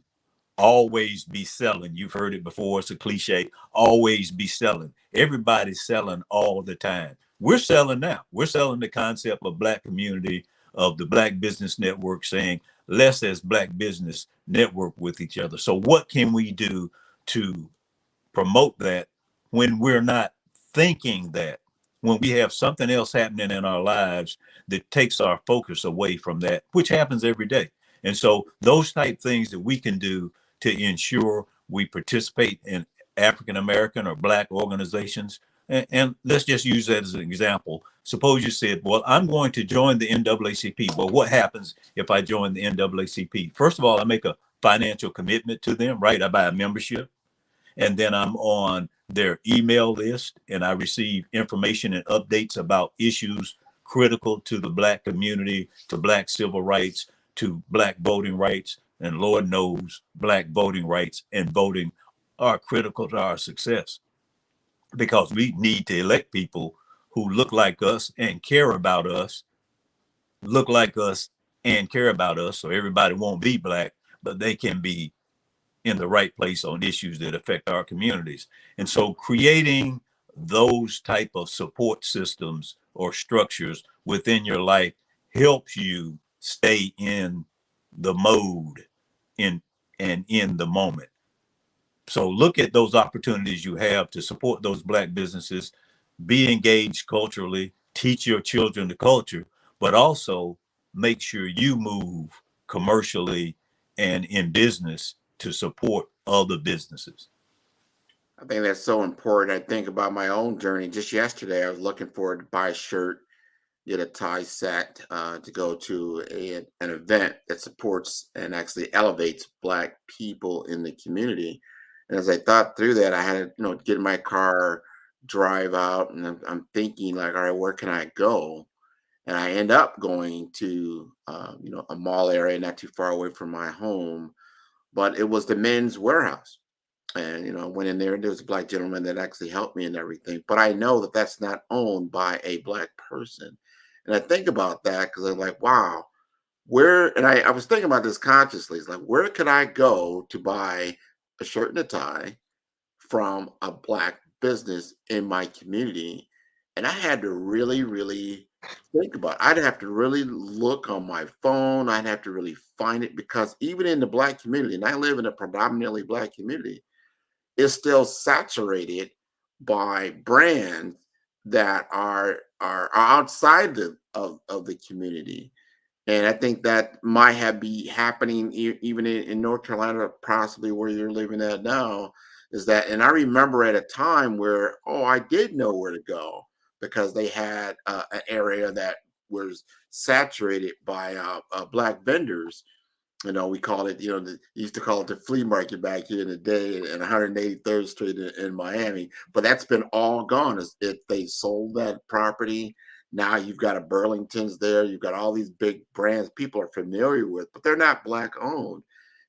Always be selling. You've heard it before. It's a cliche. Always be selling. Everybody's selling all the time. We're selling now. We're selling the concept of Black community, of the Black Business Network, saying let's as Black business network with each other. So what can we do to promote that when we're not thinking that, when we have something else happening in our lives that takes our focus away from that, which happens every day. And so those type things that we can do to ensure we participate in African American or Black organizations. And let's just use that as an example. Suppose you said, well, I'm going to join the NAACP. Well, what happens if I join the NAACP? First of all, I make a financial commitment to them, right? I buy a membership, and then I'm on their email list, and I receive information and updates about issues critical to the Black community, to Black civil rights, to Black voting rights. And Lord knows Black voting rights and voting are critical to our success, because we need to elect people who look like us and care about us, look like us and care about us. So everybody won't be Black, but they can be in the right place on issues that affect our communities. And so creating those type of support systems or structures within your life helps you stay in the mode and in the moment. So look at those opportunities you have to support those Black businesses, be engaged culturally, teach your children the culture, but also make sure you move commercially and in business to support other businesses. I think that's so important. I think about my own journey. Just yesterday, I was looking for to buy a shirt, get a tie set to go to an event that supports and actually elevates Black people in the community. And as I thought through that, I had to, get in my car, drive out, and I'm thinking like, all right, where can I go? And I end up going to, a mall area not too far away from my home, but it was the Men's Warehouse. And, I went in there and there was a Black gentleman that actually helped me and everything. But I know that that's not owned by a Black person. And I think about that because I'm like, wow, and I was thinking about this consciously. It's like, where could I go to buy a shirt and a tie from a Black business in my community? And I had to really, really think about it. I'd have to really look on my phone. I'd have to really find it, because even in the Black community, and I live in a predominantly Black community, it's still saturated by brands that are outside of the community. And I think that might be happening even in North Carolina, possibly where you're living at now, is that, and I remember at a time where, I did know where to go because they had an area that was saturated by Black vendors. We call it, used to call it the flea market back here in the day in 183rd Street in Miami. But that's been all gone. If they sold that property, now you've got a Burlington's there. You've got all these big brands people are familiar with, but they're not Black owned.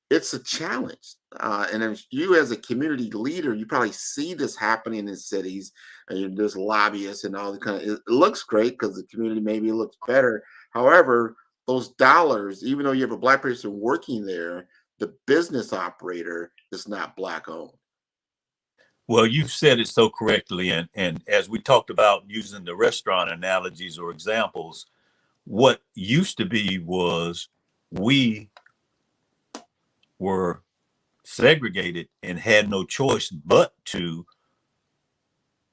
It's a challenge. And if you as a community leader, you probably see this happening in cities, and there's lobbyists and all the kind of, it looks great because the community maybe looks better. However, those dollars, even though you have a Black person working there, the business operator is not Black owned. Well, you've said it so correctly. And as we talked about using the restaurant analogies or examples, what used to be was we were segregated and had no choice but to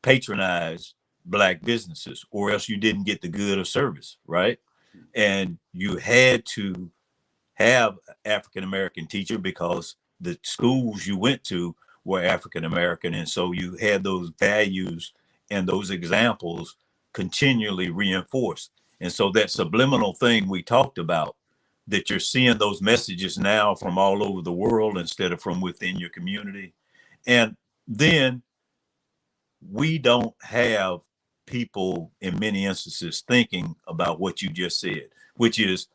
patronize Black businesses, or else you didn't get the good or service, right? And you had to have African American teacher because the schools you went to were African American, and so you had those values and those examples continually reinforced. And so that subliminal thing we talked about, that you're seeing those messages now from all over the world instead of from within your community. And then we don't have people in many instances thinking about what you just said, which is,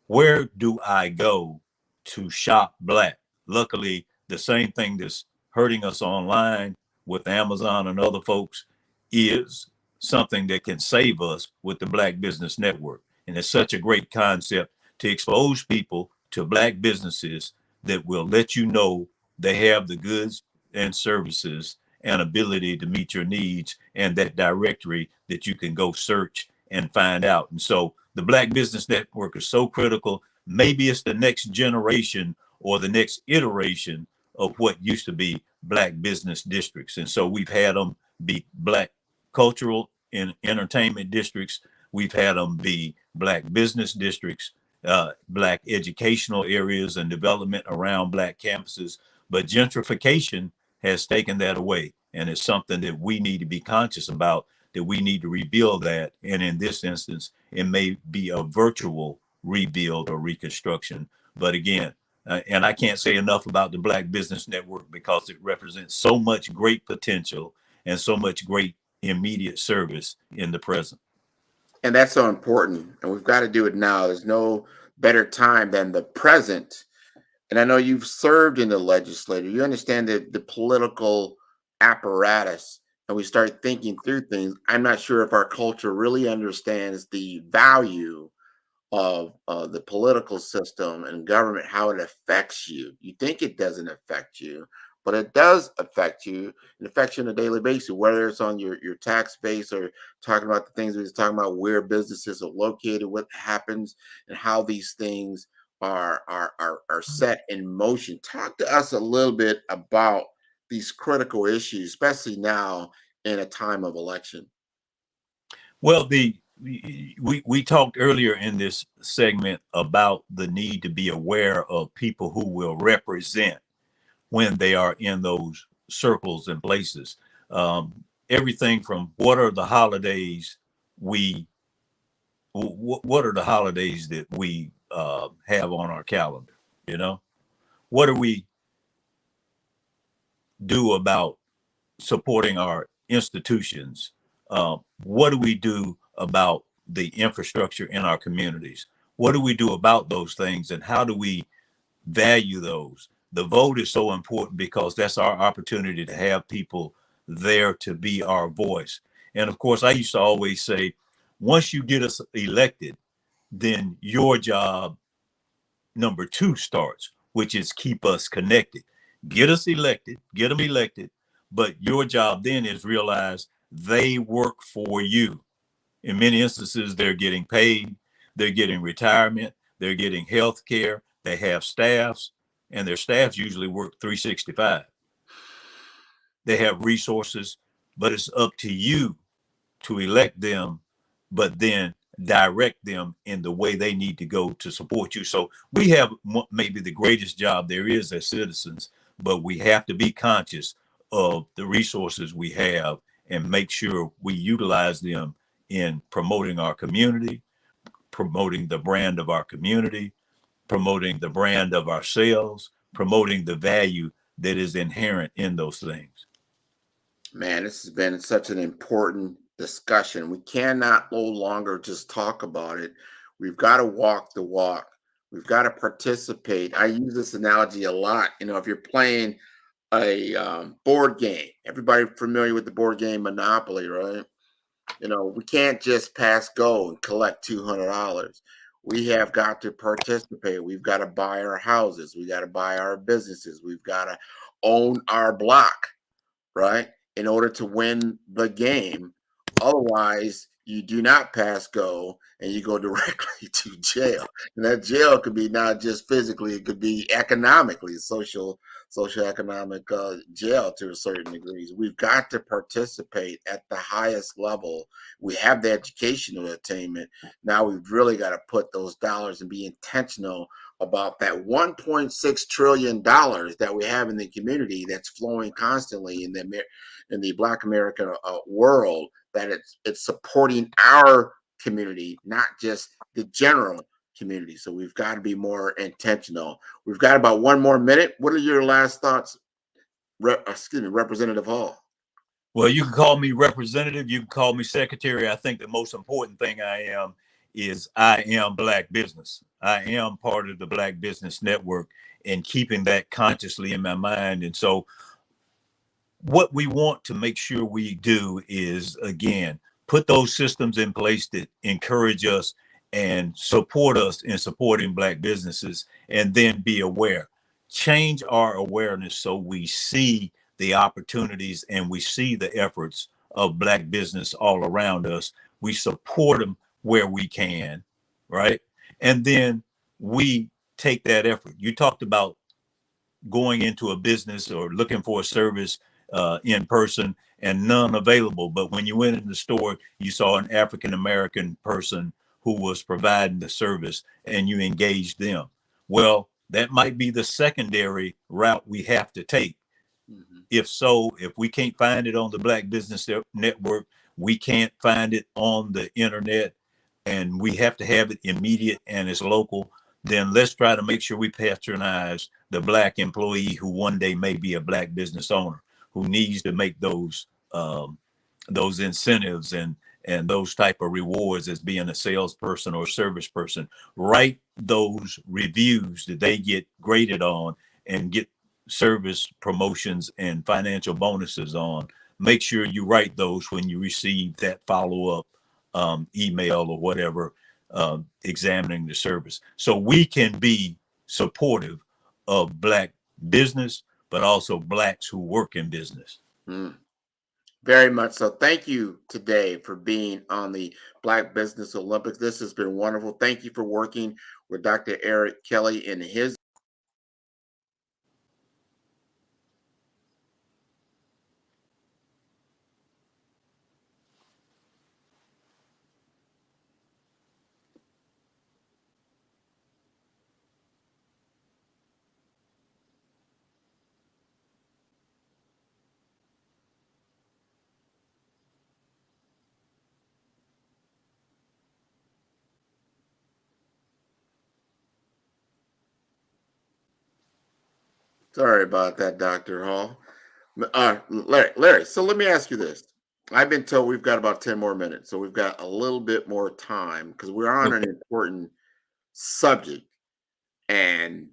where do I go to shop Black? Luckily, the same thing that's hurting us online with Amazon and other folks is something that can save us with the Black Business Network. And it's such a great concept to expose people to Black businesses that will let you know they have the goods and services and ability to meet your needs, and that directory that you can go search and find out. And so the Black Business Network is so critical. Maybe it's the next generation or the next iteration of what used to be Black business districts. And so we've had them be Black cultural and entertainment districts. We've had them be Black business districts, Black educational areas and development around Black campuses. But gentrification has taken that away. And it's something that we need to be conscious about, that we need to rebuild that. And in this instance, it may be a virtual rebuild or reconstruction. But again, and I can't say enough about the Black Business Network because it represents so much great potential and so much great immediate service in the present. And that's so important. And we've got to do it now. There's no better time than the present. And I know you've served in the legislature. You understand the political apparatus, and we start thinking through things. I'm not sure if our culture really understands the value of the political system and government, how it affects you. You think it doesn't affect you, but it does affect you. It affects you on a daily basis, whether it's on your tax base or talking about the things we was talking about, where businesses are located, what happens, and how these things are set in motion. Talk to us a little bit about these critical issues, especially now in a time of election. Well, we talked earlier in this segment about the need to be aware of people who will represent when they are in those circles and places. Everything from what are the holidays what are the holidays that we have on our calendar? You know, what do we do about supporting our institutions? What do we do about the infrastructure in our communities? What do we do about those things, and how do we value those? The vote is so important because that's our opportunity to have people there to be our voice. And of course, I used to always say, once you get us elected, then your job number 2 starts, which is keep us connected. Get us elected, get them elected, but your job then is realize they work for you. In many instances, they're getting paid, they're getting retirement, they're getting health care, they have staffs, and their staffs usually work 365. They have resources, but it's up to you to elect them, but then direct them in the way they need to go to support you. So we have maybe the greatest job there is as citizens, but we have to be conscious of the resources we have and make sure we utilize them in promoting our community, promoting the brand of our community, promoting the brand of ourselves, promoting the value that is inherent in those things. Man, this has been such an important discussion. We cannot no longer just talk about it. We've got to walk the walk. We've got to participate. I use this analogy a lot. You know, if you're playing a board game, everybody familiar with the board game Monopoly, right? You know, we can't just pass go and collect $200. We have got to participate. We've got to buy our houses. We got to buy our businesses. We've got to own our block, right? In order to win the game. Otherwise, you do not pass go and you go directly to jail. And that jail could be not just physically, it could be economically, social economic jail to a certain degree. We've got to participate at the highest level. We have the educational attainment. Now we've really got to put those dollars and be intentional about that $1.6 trillion that we have in the community that's flowing constantly in the Black American world, that it's supporting our community, not just the general community. So we've got to be more intentional. We've got about 1 more minute. What are your last thoughts, Representative Hall? Well, you can call me representative. You can call me secretary. I think the most important thing I am is I am Black business. I am part of the Black Business Network, and keeping that consciously in my mind. And so what we want to make sure we do is, again, put those systems in place that encourage us and support us in supporting Black businesses, and then be aware. Change our awareness so we see the opportunities and we see the efforts of Black business all around us. We support them where we can, right? And then we take that effort. You talked about going into a business or looking for a service in person and none available. But when you went in the store, you saw an African-American person who was providing the service and you engaged them. Well, that might be the secondary route we have to take. If so, if we can't find it on the Black Business Network, we can't find it on the internet, and we have to have it immediate and it's local, then let's try to make sure we patronize the Black employee who one day may be a Black business owner, who needs to make those incentives and those type of rewards as being a salesperson or service person. Write those reviews that they get graded on and get service promotions and financial bonuses on. Make sure you write those when you receive that follow-up email or whatever, examining the service, so we can be supportive of Black business, but also Blacks who work in business. Very much so. Thank you today for being on the Black Business Olympics. This has been wonderful. Thank you for working with Dr. Eric Kelly in his Sorry about that, Dr. Hall. Larry, so let me ask you this. I've been told we've got about 10 more minutes, so we've got a little bit more time because we're on an important subject, and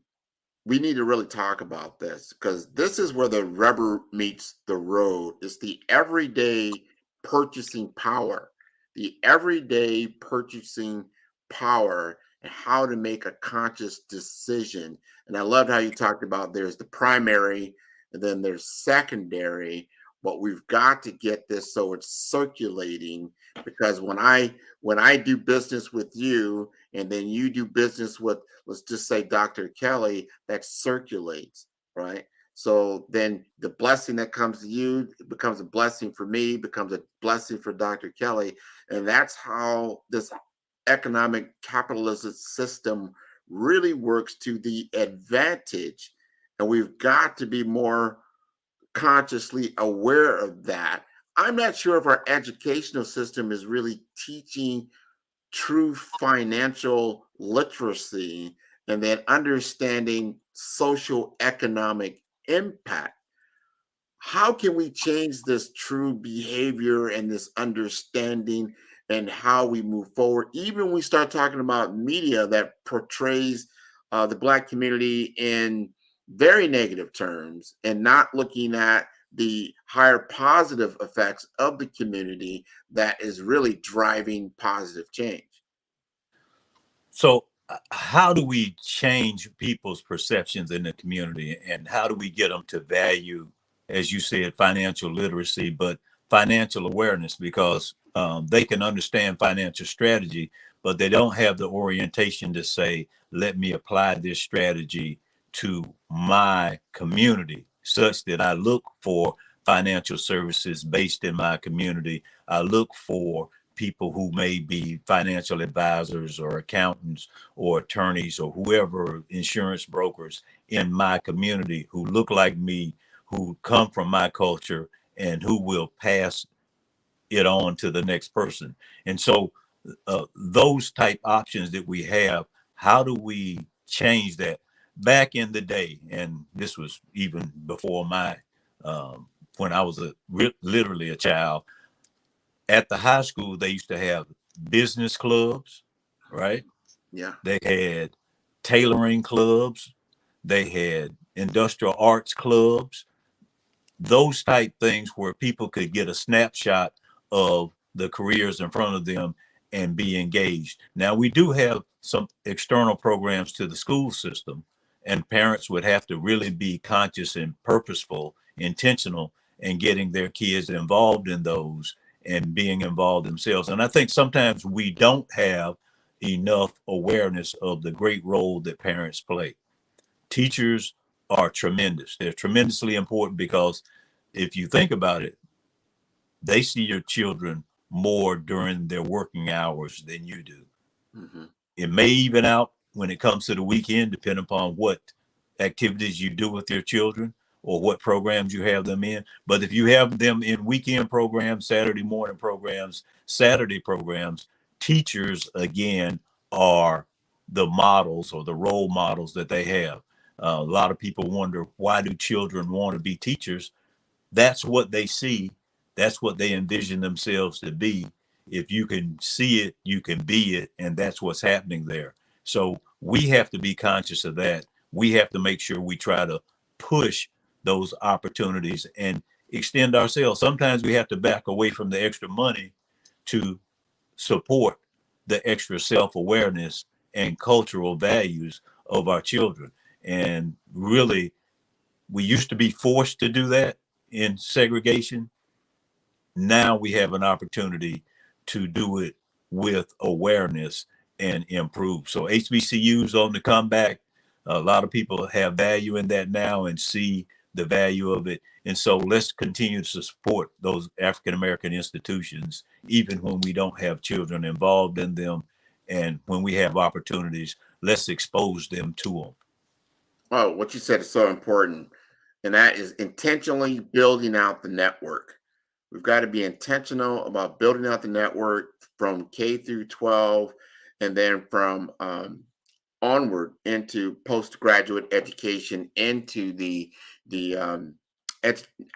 we need to really talk about this because this is where the rubber meets the road. It's the everyday purchasing power, and how to make a conscious decision. And I loved how you talked about there's the primary and then there's secondary, but we've got to get this so it's circulating, because when I do business with you and then you do business with, let's just say, Dr. Kelly, that circulates, right? So then the blessing that comes to you becomes a blessing for me, becomes a blessing for Dr. Kelly. And that's how this economic capitalist system really works to the advantage. And we've got to be more consciously aware of that. I'm not sure if our educational system is really teaching true financial literacy and then understanding social economic impact. How can we change this true behavior and this understanding and how we move forward? Even when we start talking about media that portrays the Black community in very negative terms and not looking at the higher positive effects of the community that is really driving positive change. So how do we change people's perceptions in the community, and how do we get them to value, as you said, financial literacy, but financial awareness? Because They can understand financial strategy, but they don't have the orientation to say, let me apply this strategy to my community such that I look for financial services based in my community. I look for people who may be financial advisors or accountants or attorneys or whoever, insurance brokers in my community who look like me, who come from my culture, and who will pass it on to the next person. And so those type options that we have, how do we change that? Back in the day, and this was even before my when I was literally a child, at the high school they used to have business clubs, right? Yeah. They had tailoring clubs, they had industrial arts clubs, those type things where people could get a snapshot of the careers in front of them and be engaged. Now, we do have some external programs to the school system, and parents would have to really be conscious and purposeful, intentional in getting their kids involved in those and being involved themselves. And I think sometimes we don't have enough awareness of the great role that parents play. Teachers are tremendous. They're tremendously important because if you think about it, they see your children more during their working hours than you do. Mm-hmm. It may even out when it comes to the weekend, depending upon what activities you do with your children or what programs you have them in. But if you have them in weekend programs, Saturday morning programs, Saturday programs, teachers, again, are the models or the role models that they have. A lot of people wonder, why do children want to be teachers? That's what they see. That's what they envision themselves to be. If you can see it, you can be it. And that's what's happening there. So we have to be conscious of that. We have to make sure we try to push those opportunities and extend ourselves. Sometimes we have to back away from the extra money to support the extra self-awareness and cultural values of our children. And really, we used to be forced to do that in segregation. Now we have an opportunity to do it with awareness and improve. So HBCUs on the comeback. A lot of people have value in that now and see the value of it. And so let's continue to support those African American institutions, even when we don't have children involved in them. And when we have opportunities, let's expose them to them. Oh, what you said is so important. And that is intentionally building out the network. We've got to be intentional about building out the network from K through 12, and then from onward into postgraduate education, into I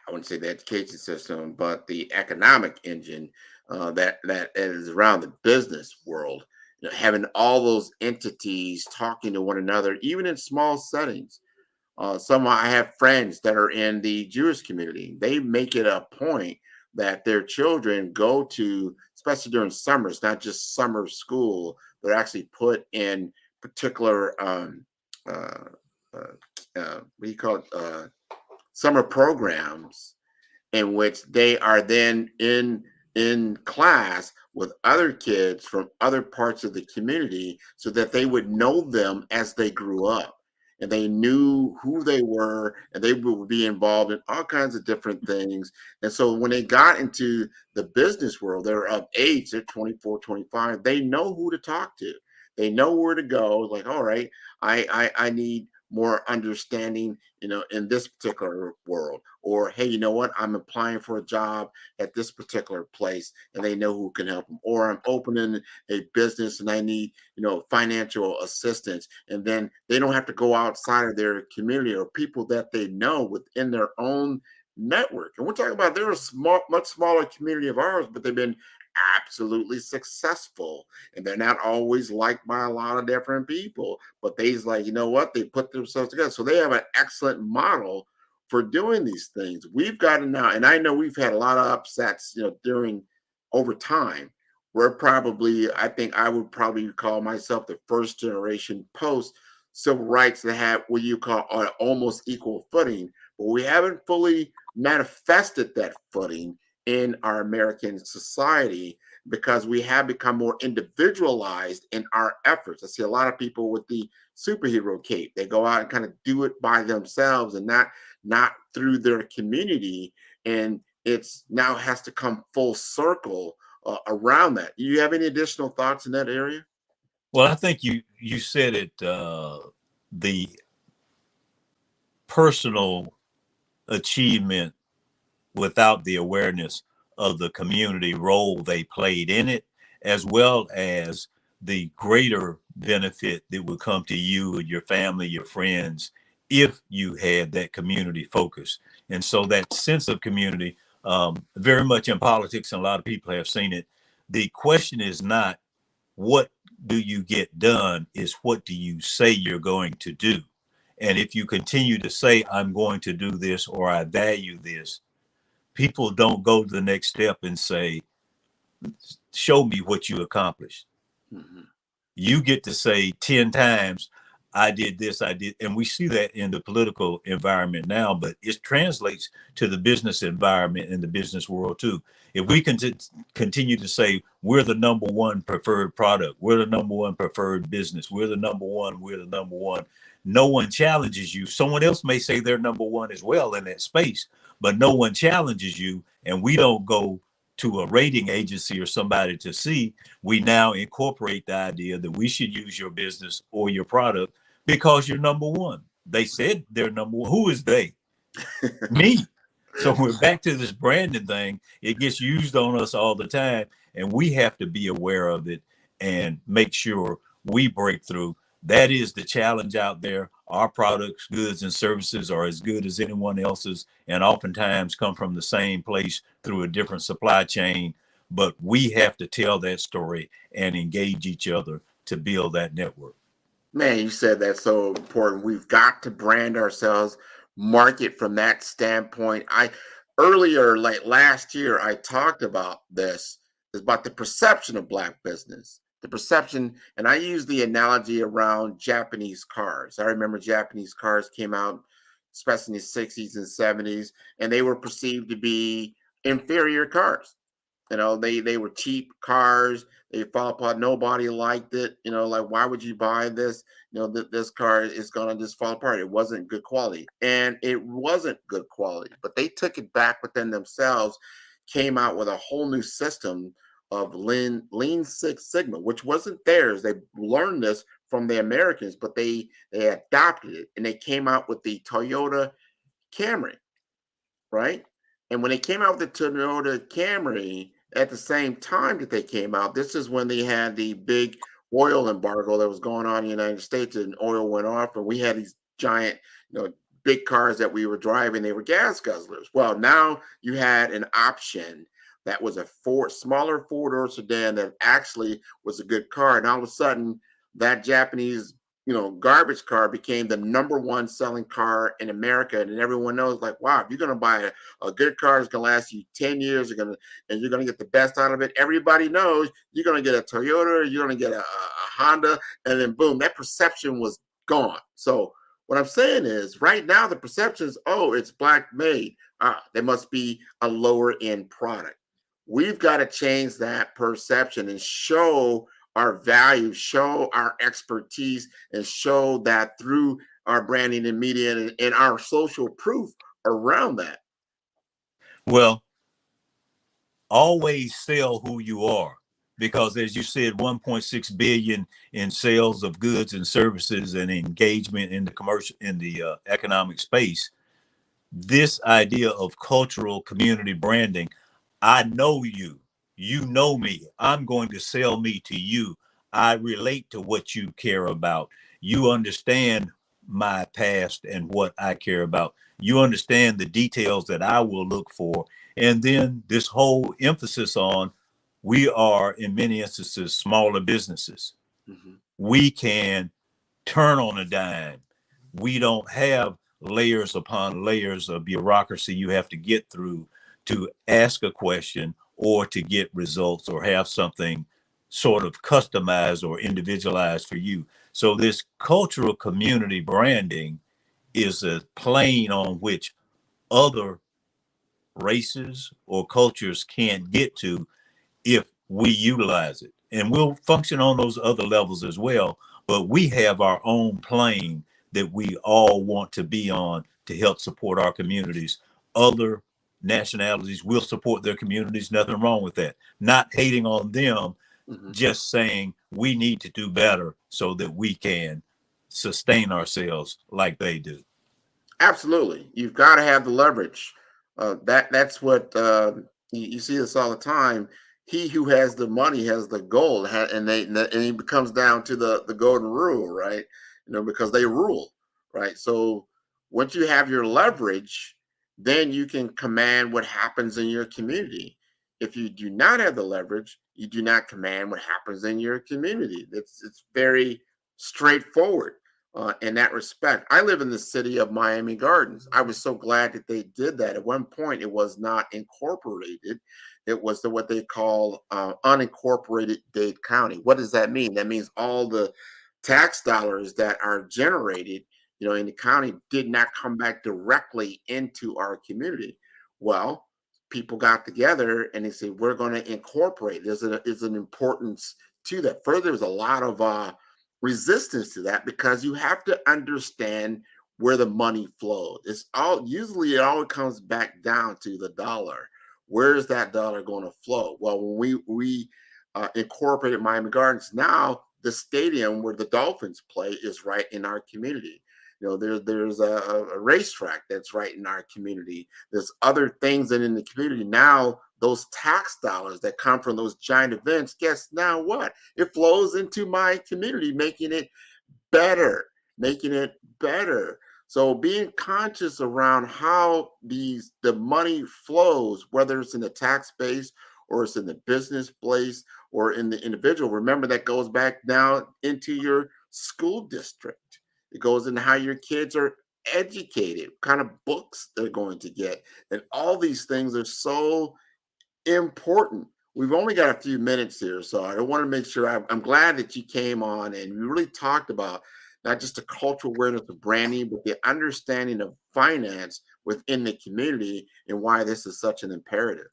wouldn't say the education system, but the economic engine that is around the business world. You know, having all those entities talking to one another, even in small settings. I have friends that are in the Jewish community. They make it a point that their children go to, especially during summers, not just summer school. They're actually put in particular what do you call it? Summer programs in which they are then in class with other kids from other parts of the community, so that they would know them as they grew up. And they knew who they were, and they would be involved in all kinds of different things. And so when they got into the business world, they're of age, they're 24, 25, they know who to talk to. They know where to go. Like, all right, I need more understanding, in this particular world. Or, hey, you know what? I'm applying for a job at this particular place, and they know who can help them. Or I'm opening a business and I need, financial assistance. And then they don't have to go outside of their community or people that they know within their own network. And we're talking about, they're a much smaller community of ours, but they've been absolutely successful, and they're not always liked by a lot of different people, but they's like, you know what, they put themselves together. So they have an excellent model for doing these things. We've got to now, and I know we've had a lot of upsets, during over time. I think I would probably call myself the first generation post civil rights that have what you call an almost equal footing, but we haven't fully manifested that footing in our American society. because we have become more individualized in our efforts. I see a lot of people with the superhero cape. They go out and kind of do it by themselves and not through their community. And it's now has to come full circle around that. Do you have any additional thoughts in that area? Well, I think you said it, the personal achievement without the awareness of the community role they played in it, as well as the greater benefit that would come to you and your family, your friends, if you had that community focus. And so that sense of community, very much in politics, and a lot of people have seen it. The question is not what do you get done, is what do you say you're going to do? And if you continue to say, I'm going to do this, or I value this, people don't go to the next step and say, show me what you accomplished. Mm-hmm. You get to say 10 times, I did this, I did. And we see that in the political environment now, but it translates to the business environment and the business world too. If we continue to say, we're the number one preferred product, we're the number one preferred business, we're the number one, no one challenges you. Someone else may say they're number one as well in that space, but no one challenges you. And we don't go to a rating agency or somebody to see. We now incorporate the idea that we should use your business or your product because you're number one. They said they're number one. Who is they? Me. So we're back to this branding thing. It gets used on us all the time, and we have to be aware of it and make sure we break through. That is the challenge out there. Our products, goods, and services are as good as anyone else's, and oftentimes come from the same place through a different supply chain. But we have to tell that story and engage each other to build that network. Man, you said that's so important. We've got to brand ourselves, market from that standpoint. Earlier, like last year, I talked about this. It's about the perception of Black business. The perception, and I use the analogy around Japanese cars. I remember Japanese cars came out, especially in the 60s and 70s, and they were perceived to be inferior cars. You know, they were cheap cars. They fall apart. Nobody liked it. You know, like, why would you buy this? You know, this car is going to just fall apart. It wasn't good quality. And it wasn't good quality. But they took it back within themselves, came out with a whole new system of Lean Six Sigma, which wasn't theirs. They learned this from the Americans, but they adopted it. And they came out with the Toyota Camry, right? And when they came out with the Toyota Camry, at the same time that they came out, this is when they had the big oil embargo that was going on in the United States, and oil went off, and we had these giant, big cars that we were driving. They were gas guzzlers. Well, now you had an option that was a smaller four-door sedan that actually was a good car, and all of a sudden, that Japanese garbage car became the number one selling car in America. And everyone knows, like, wow, if you're going to buy a good car, it's going to last you 10 years, and you're going to get the best out of it. Everybody knows you're going to get a Toyota, you're going to get a Honda, and then boom, that perception was gone. So what I'm saying is right now, the perception is, oh, it's Black made. There must be a lower end product. We've got to change that perception and show our value, show our expertise, and show that through our branding and media and our social proof around that. Well, always sell who you are, because as you said, 1.6 billion in sales of goods and services and engagement in the economic space. This idea of cultural community branding, I know you. You know me. I'm going to sell me to you. I relate to what you care about. You understand my past and what I care about. You understand the details that I will look for. And then this whole emphasis on, we are in many instances smaller businesses. Mm-hmm. We can turn on a dime. We don't have layers upon layers of bureaucracy you have to get through to ask a question or to get results or have something sort of customized or individualized for you. So this cultural community branding is a plane on which other races or cultures can't get to if we utilize it. And we'll function on those other levels as well. But we have our own plane that we all want to be on to help support our communities. Other nationalities will support their communities. Nothing wrong with that. Not hating on them, just saying we need to do better so that we can sustain ourselves like they do. Absolutely, you've got to have the leverage. That's what you see this all the time. He who has the money has the gold, and it comes down to the golden rule, right? Because they rule, right? So once you have your leverage, then you can command what happens in your community. If you do not have the leverage, you do not command what happens in your community. It's very straightforward. In that respect. I live in the city of Miami Gardens. I was so glad that they did that. At one point, it was not incorporated. It was what they call unincorporated Dade County. What does that mean? That means all the tax dollars that are generated, in the county did not come back directly into our community. Well, people got together and they said, we're going to incorporate. There's an importance to that. Further, there's a lot of resistance to that because you have to understand where the money flows. It always comes back down to the dollar. Where is that dollar going to flow? Well, when we incorporated Miami Gardens, now the stadium where the Dolphins play is right in our community. There's a racetrack that's right in our community. There's other things that in the community now. Those tax dollars that come from those giant events, guess now what? It flows into my community, making it better. So being conscious around how the money flows, whether it's in the tax base or it's in the business place or in the individual, remember that goes back now into your school district. It goes into how your kids are educated, what kind of books they're going to get. And all these things are so important. We've only got a few minutes here, so I want to make sure I'm glad that you came on and we really talked about not just the cultural awareness of branding, but the understanding of finance within the community and why this is such an imperative.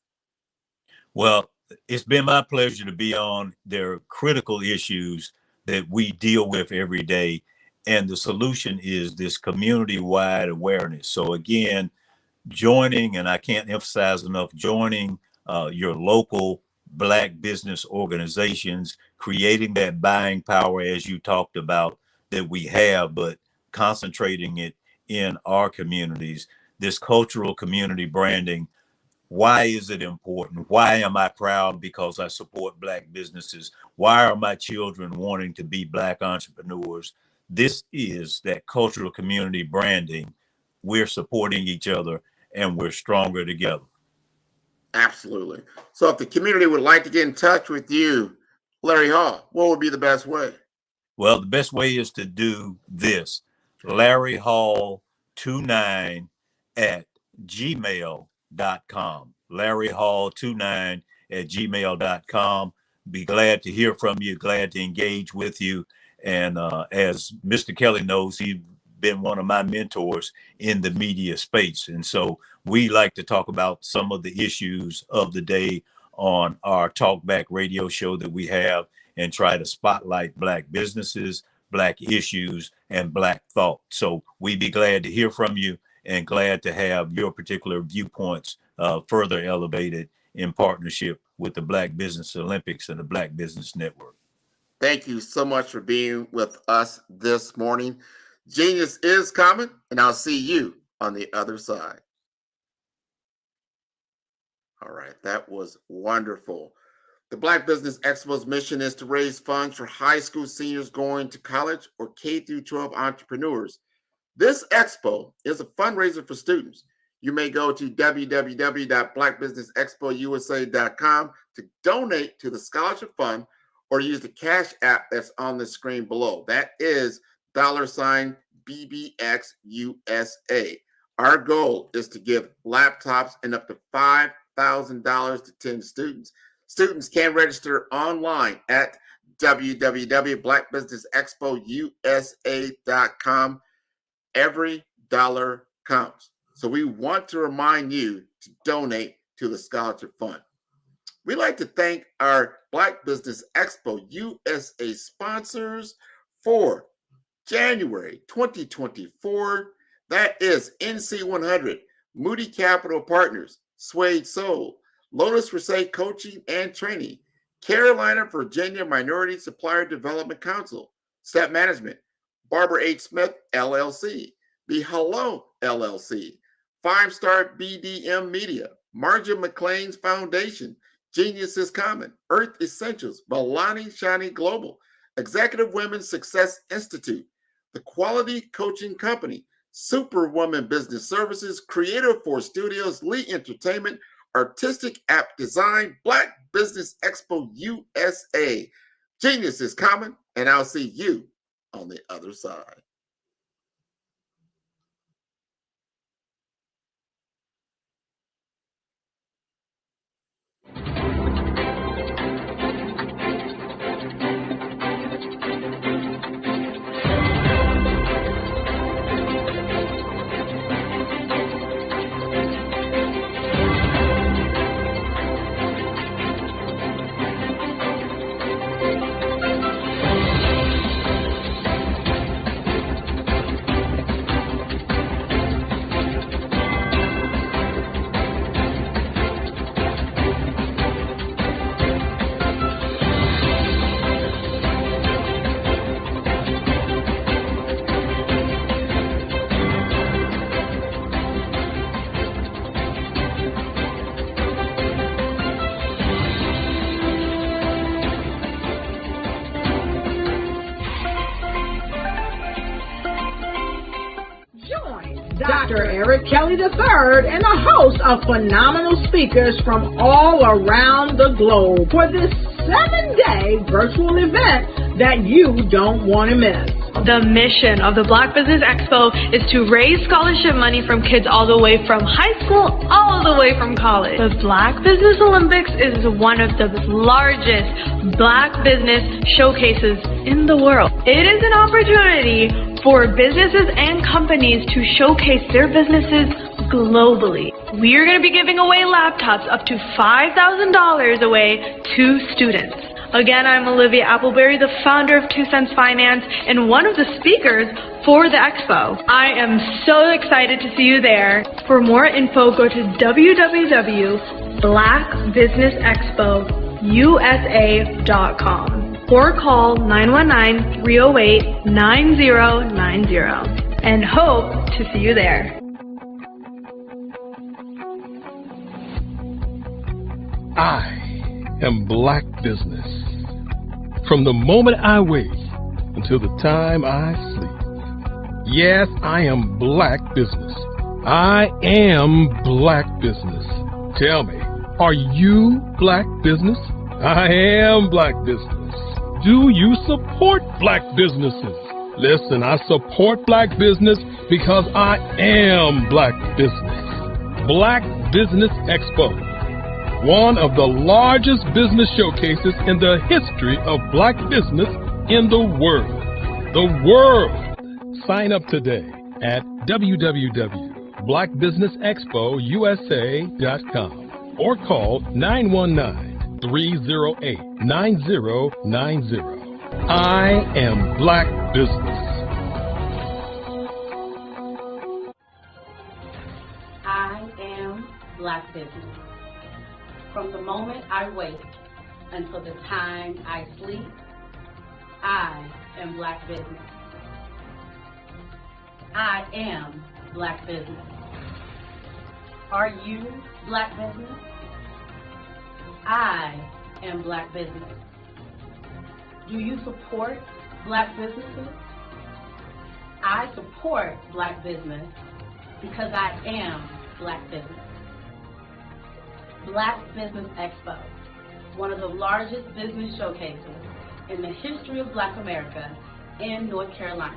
Well, it's been my pleasure to be on. There are critical issues that we deal with every day, and the solution is this community-wide awareness. So again, joining, and I can't emphasize enough, joining your local Black business organizations, creating that buying power as you talked about that we have, but concentrating it in our communities, this cultural community branding. Why is it important? Why am I proud? Because I support Black businesses. Why are my children wanting to be Black entrepreneurs? This is that cultural community branding. We're supporting each other and we're stronger together. Absolutely. So if the community would like to get in touch with you, Larry Hall, what would be the best way? Well, the best way is to do this. Larry Hall 29 at gmail.com. Larry Hall 29 at gmail.com. Be glad to hear from you, glad to engage with you. And as Mr. Kelly knows, he's been one of my mentors in the media space. And so we like to talk about some of the issues of the day on our Talkback radio show that we have and try to spotlight Black businesses, Black issues, and Black thought. So we'd be glad to hear from you and glad to have your particular viewpoints further elevated in partnership with the Black Business Olympics and the Black Business Network. Thank you so much for being with us this morning. Genius is coming, and I'll see you on the other side. All right, that was wonderful. The Black Business Expo's mission is to raise funds for high school seniors going to college or K-12 entrepreneurs. This expo is a fundraiser for students. You may go to www.blackbusinessexpousa.com to donate to the scholarship fund or use the Cash app that's on the screen below. That is $BBXUSA. Our goal is to give laptops and up to $5,000 to 10 students. Students can register online at www.blackbusinessexpousa.com. Every dollar counts. So we want to remind you to donate to the scholarship fund. We'd like to thank our Black Business Expo USA sponsors for January 2024. That is NC100, Moody Capital Partners, Suede Soul, Lotus Versailles Coaching and Training, Carolina, Virginia Minority Supplier Development Council, Step Management, Barbara H. Smith, LLC, The Hello, LLC, 5-Star BDM Media, Marja McLean's Foundation, Genius is Common, Earth Essentials, Balani Shani Global, Executive Women's Success Institute, The Quality Coaching Company, Superwoman Business Services, Creative Force Studios, Lee Entertainment, Artistic App Design, Black Business Expo USA. Genius is Common, and I'll see you on the other side. Dr. Eric Kelly III and a host of phenomenal speakers from all around the globe for this 7-day virtual event that you don't want to miss. The mission of the Black Business Expo is to raise scholarship money from kids all the way from high school, all the way from college. The Black Business Olympics is one of the largest Black business showcases in the world. It is an opportunity for businesses and companies to showcase their businesses globally. We are going to be giving away laptops up to $5,000 away to students. Again, I'm Olivia Appleberry, the founder of 2 Cents Finance and one of the speakers for the expo. I am so excited to see you there. For more info, go to www.blackbusinessexpousa.com or call 919-308-9090 and hope to see you there. I am Black Business. From the moment I wake until the time I sleep. Yes, I am Black Business. I am Black Business. Tell me, are you Black Business? I am Black Business. Do you support Black businesses? Listen, I support Black business because I am Black Business. Black Business Expo, one of the largest business showcases in the history of Black business in the world. The world! Sign up today at www.blackbusinessexpousa.com or call 919-308-9090. I am Black Business. I am Black Business. From the moment I wake until the time I sleep, I am Black Business. I am Black Business. Are you Black Business? I am Black Business. Do you support Black businesses? I support Black business because I am Black business. Black Business Expo, one of the largest business showcases in the history of Black America in North Carolina.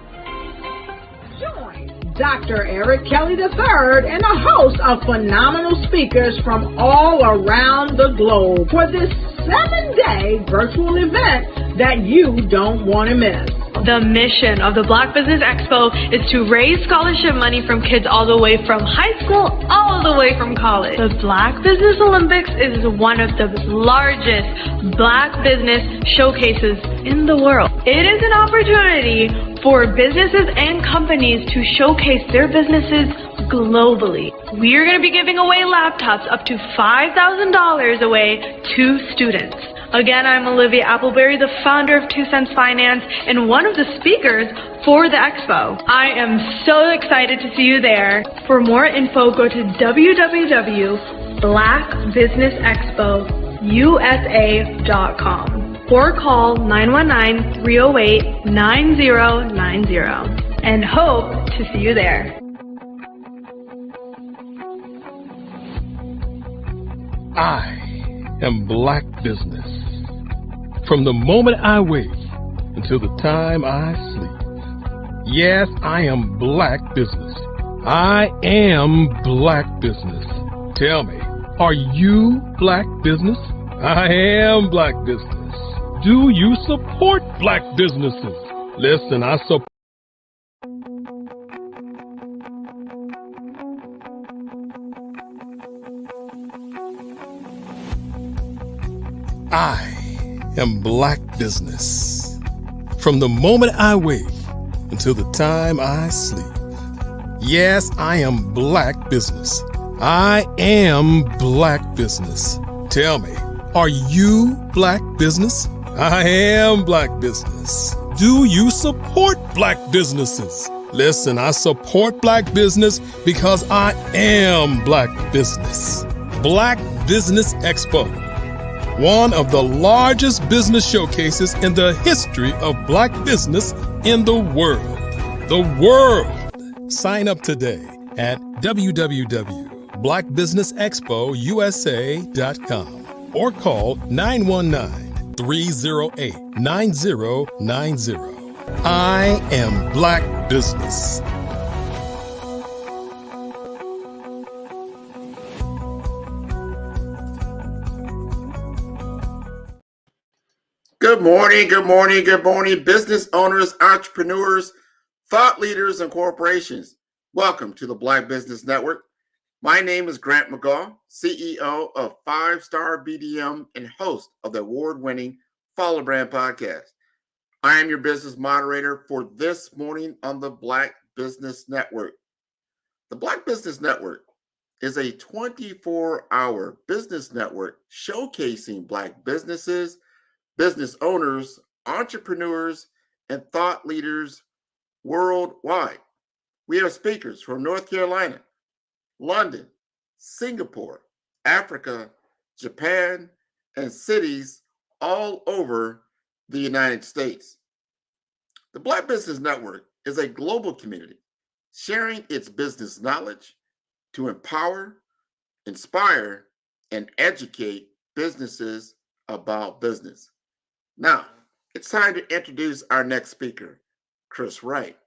Join Dr. Eric Kelly III and a host of phenomenal speakers from all around the globe for this 7-day virtual event that you don't want to miss. The mission of the Black Business Expo is to raise scholarship money from kids all the way from high school, all the way from college. The Black Business Olympics is one of the largest Black business showcases in the world. It is an opportunity for businesses and companies to showcase their businesses globally. We are going to be giving away laptops up to $5,000 away to students. Again, I'm Olivia Appleberry, the founder of 2 Cents Finance and one of the speakers for the expo. I am so excited to see you there. For more info, go to www.blackbusinessexpousa.com or call 919-308-9090 and hope to see you there. I am Black Business. From the moment I wake until the time I sleep. Yes, I am Black Business. I am Black Business. Tell me, are you Black Business? I am Black Business. Do you support Black businesses? Listen, I support. I am Black Business. From the moment I wake until the time I sleep. Yes, I am Black Business. I am Black Business. Tell me, are you Black Business? I am Black Business. Do you support Black businesses? Listen, I support Black business because I am Black Business. Black Business Expo. One of the largest business showcases in the history of Black business in the world. The world! Sign up today at www.blackbusinessexpousa.com or call 919-308-9090. I am Black Business. Good morning, good morning, good morning, business owners, entrepreneurs, thought leaders, and corporations. Welcome to the Black Business Network. My name is Grant McGaugh, CEO of 5 Star BDM and host of the award-winning Follow Brand podcast. I am your business moderator for this morning on the Black Business Network. The Black Business Network is a 24-hour business network showcasing Black businesses, business owners, entrepreneurs, and thought leaders worldwide. We have speakers from North Carolina, London, Singapore, Africa, Japan, and cities all over the United States. The Black Business Network is a global community sharing its business knowledge to empower, inspire, and educate businesses about business. Now, it's time to introduce our next speaker, Chris Wright.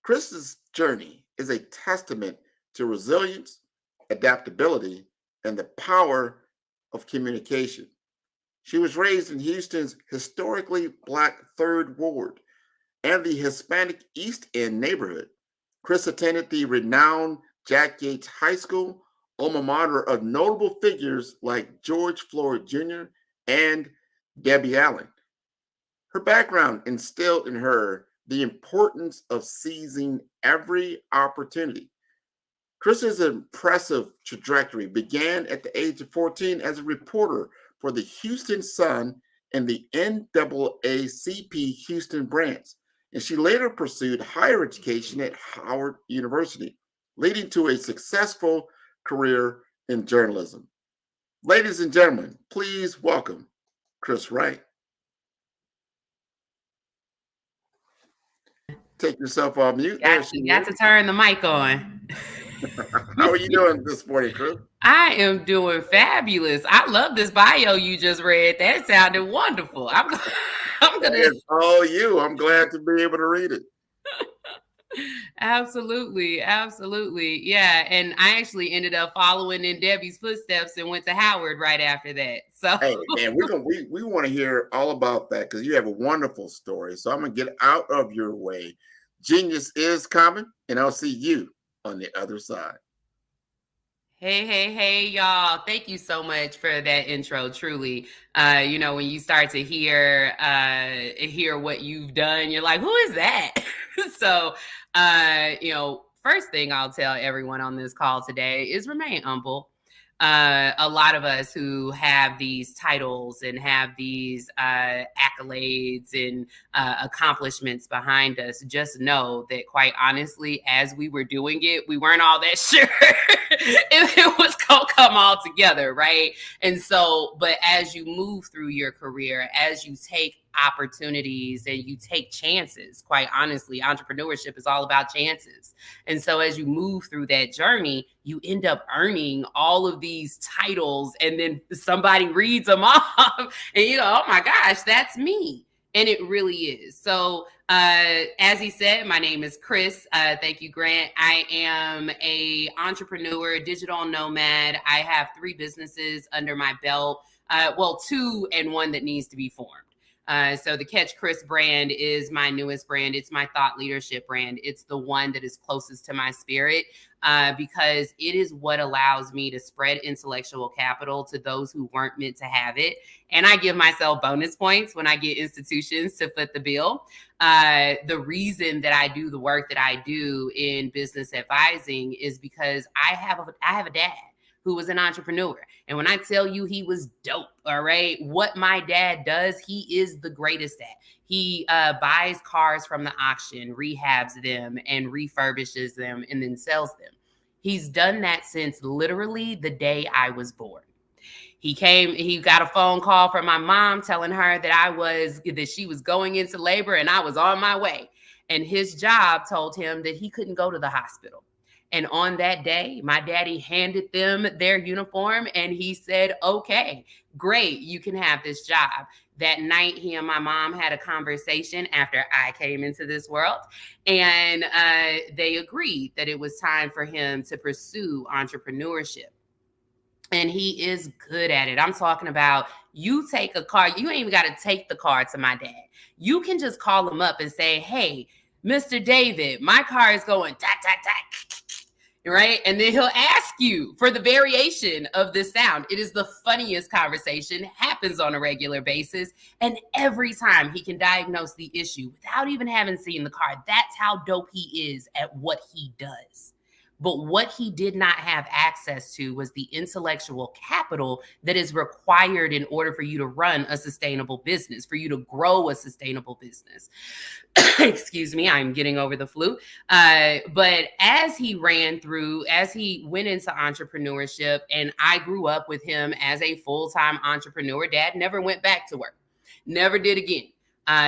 Chris's journey is a testament to resilience, adaptability, and the power of communication. She was raised in Houston's historically Black 3rd Ward and the Hispanic East End neighborhood. Chris attended the renowned Jack Yates High School, alma mater of notable figures like George Floyd Jr. and Debbie Allen. Her background instilled in her the importance of seizing every opportunity. Chris's impressive trajectory began at the age of 14 as a reporter for the Houston Sun and the NAACP Houston branch, and she later pursued higher education at Howard University, leading to a successful career in journalism. Ladies and gentlemen, please welcome Chris Wright. Take yourself off mute. You got to turn the mic on. How are you doing this morning, Chris? I am doing fabulous. I love this bio you just read. That sounded wonderful. I'm gonna. It's all you. I'm glad to be able to read it. Absolutely. Absolutely. Yeah. And I actually ended up following in Debbie's footsteps and went to Howard right after that. So Hey, man, we want to hear all about that because you have a wonderful story. So I'm gonna get out of your way. Genius is coming, and I'll see you on the other side. hey, y'all. Thank you so much for that intro. Truly. When you start to hear what you've done, you're like, who is that? So first thing I'll tell everyone on this call today is remain humble. A lot of us who have these titles and have these accolades and accomplishments behind us just know that, quite honestly, as we were doing it, we weren't all that sure if it was going to come all together, right? And so, but as you move through your career, as you take opportunities and you take chances, quite honestly, entrepreneurship is all about chances. And so as you move through that journey, you end up earning all of these titles, and then somebody reads them off and you go, oh my gosh, that's me. And it really is. So as he said, my name is Chris. Thank you, Grant. I am a entrepreneur, digital nomad. I have 3 businesses under my belt. 2 and 1 that needs to be formed. So the Catch Chris brand is my newest brand. It's my thought leadership brand. It's the one that is closest to my spirit because it is what allows me to spread intellectual capital to those who weren't meant to have it. And I give myself bonus points when I get institutions to foot the bill. The reason that I do the work that I do in business advising is because I have a dad who was an entrepreneur. And when I tell you he was dope, all right, what my dad does, he is the greatest at. He buys cars from the auction, rehabs them, and refurbishes them, and then sells them. He's done that since literally the day I was born. He got a phone call from my mom telling her that she was going into labor and I was on my way. And his job told him that he couldn't go to the hospital. And on that day, my daddy handed them their uniform and he said, okay, great, you can have this job. That night, he and my mom had a conversation after I came into this world. And they agreed that it was time for him to pursue entrepreneurship. And he is good at it. I'm talking about you take a car. You ain't even got to take the car to my dad. You can just call him up and say, hey, Mr. David, my car is going ta, ta, ta. Right? And then he'll ask you for the variation of this sound. It is the funniest conversation, happens on a regular basis. And every time he can diagnose the issue without even having seen the car. That's how dope he is at what he does. But what he did not have access to was the intellectual capital that is required in order for you to run a sustainable business, for you to grow a sustainable business. Excuse me, I'm getting over the flu. But as he went into entrepreneurship, and I grew up with him as a full-time entrepreneur, Dad never went back to work, never did again.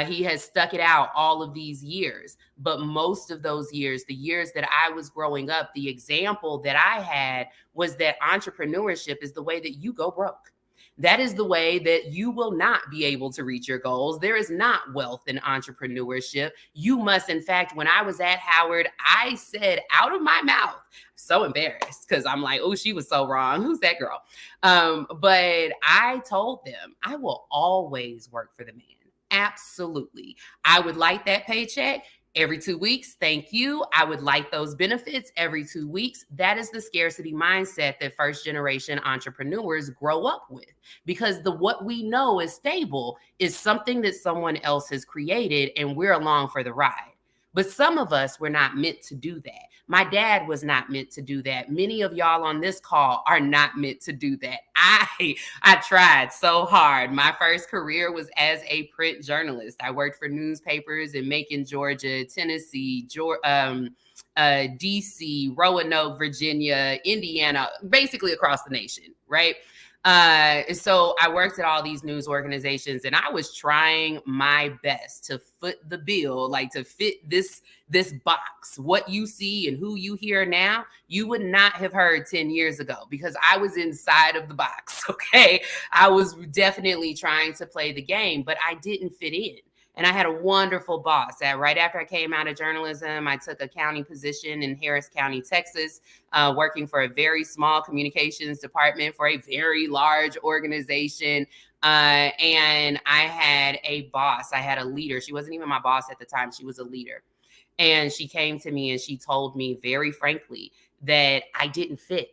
He has stuck it out all of these years, but most of those years, the years that I was growing up, the example that I had was that entrepreneurship is the way that you go broke. That is the way that you will not be able to reach your goals. There is not wealth in entrepreneurship. You must, in fact, when I was at Howard, I said out of my mouth, so embarrassed because I'm like, oh, she was so wrong. Who's that girl? But I told them I will always work for the man. Absolutely. I would like that paycheck every 2 weeks. Thank you. I would like those benefits every 2 weeks. That is the scarcity mindset that first generation entrepreneurs grow up with, because what we know is stable is something that someone else has created and we're along for the ride. But some of us were not meant to do that. My dad was not meant to do that. Many of y'all on this call are not meant to do that. I tried so hard. My first career was as a print journalist. I worked for newspapers in Macon, Georgia, Tennessee, DC, Roanoke, Virginia, Indiana, basically across the nation, right? So I worked at all these news organizations and I was trying my best to foot the bill, like to fit this box. What you see and who you hear now, you would not have heard 10 years ago because I was inside of the box. Okay. I was definitely trying to play the game, but I didn't fit in. And I had a wonderful boss. Right after I came out of journalism, I took a county position in Harris County, Texas, working for a very small communications department for a very large organization. And I had a boss. I had a leader. She wasn't even my boss at the time. She was a leader. And she came to me and she told me very frankly that I didn't fit.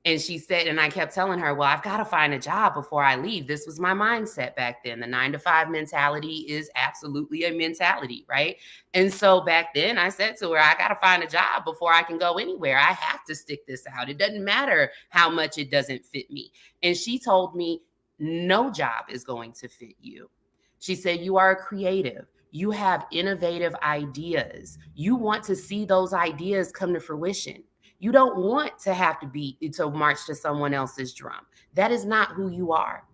And she said, and I kept telling her, well, I've got to find a job before I leave. This was my mindset back then. The 9-to-5 mentality is absolutely a mentality, right? And so back then I said to her, I got to find a job before I can go anywhere. I have to stick this out. It doesn't matter how much it doesn't fit me. And she told me, no job is going to fit you. She said, you are a creative. You have innovative ideas. You want to see those ideas come to fruition. You don't want to have to march to someone else's drum. That is not who you are.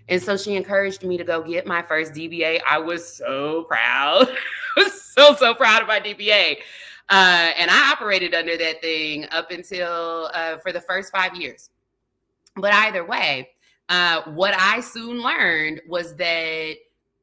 And so she encouraged me to go get my first DBA. I was so proud. I was so proud of my DBA. And I operated under that thing up until for the first 5 years. But either way, what I soon learned was that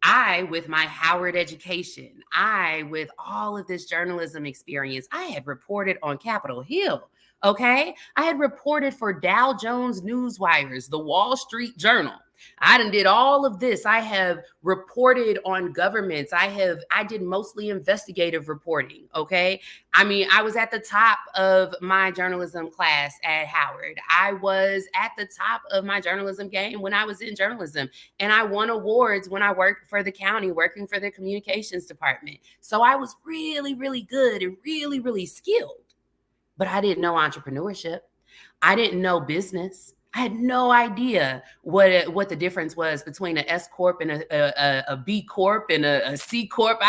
I, with my Howard education, I, with all of this journalism experience, I had reported on Capitol Hill. Okay. I had reported for Dow Jones Newswires, the Wall Street Journal. I done did all of this. I have reported on governments. I did mostly investigative reporting. Okay. I mean, I was at the top of my journalism class at Howard. I was at the top of my journalism game when I was in journalism, and I won awards when I worked for the county, working for the communications department. So I was really, really good and really, really skilled. But I didn't know entrepreneurship. I didn't know business. I had no idea what the difference was between an S Corp and a B Corp and a C Corp.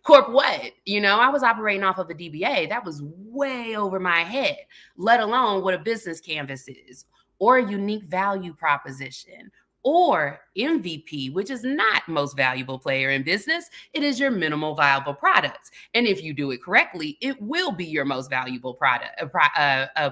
Corp what? You know, I was operating off of a DBA. That was way over my head, let alone what a business canvas is, or a unique value proposition, or MVP, which is not most valuable player in business. It is your minimal viable product. And if you do it correctly, it will be your most valuable product,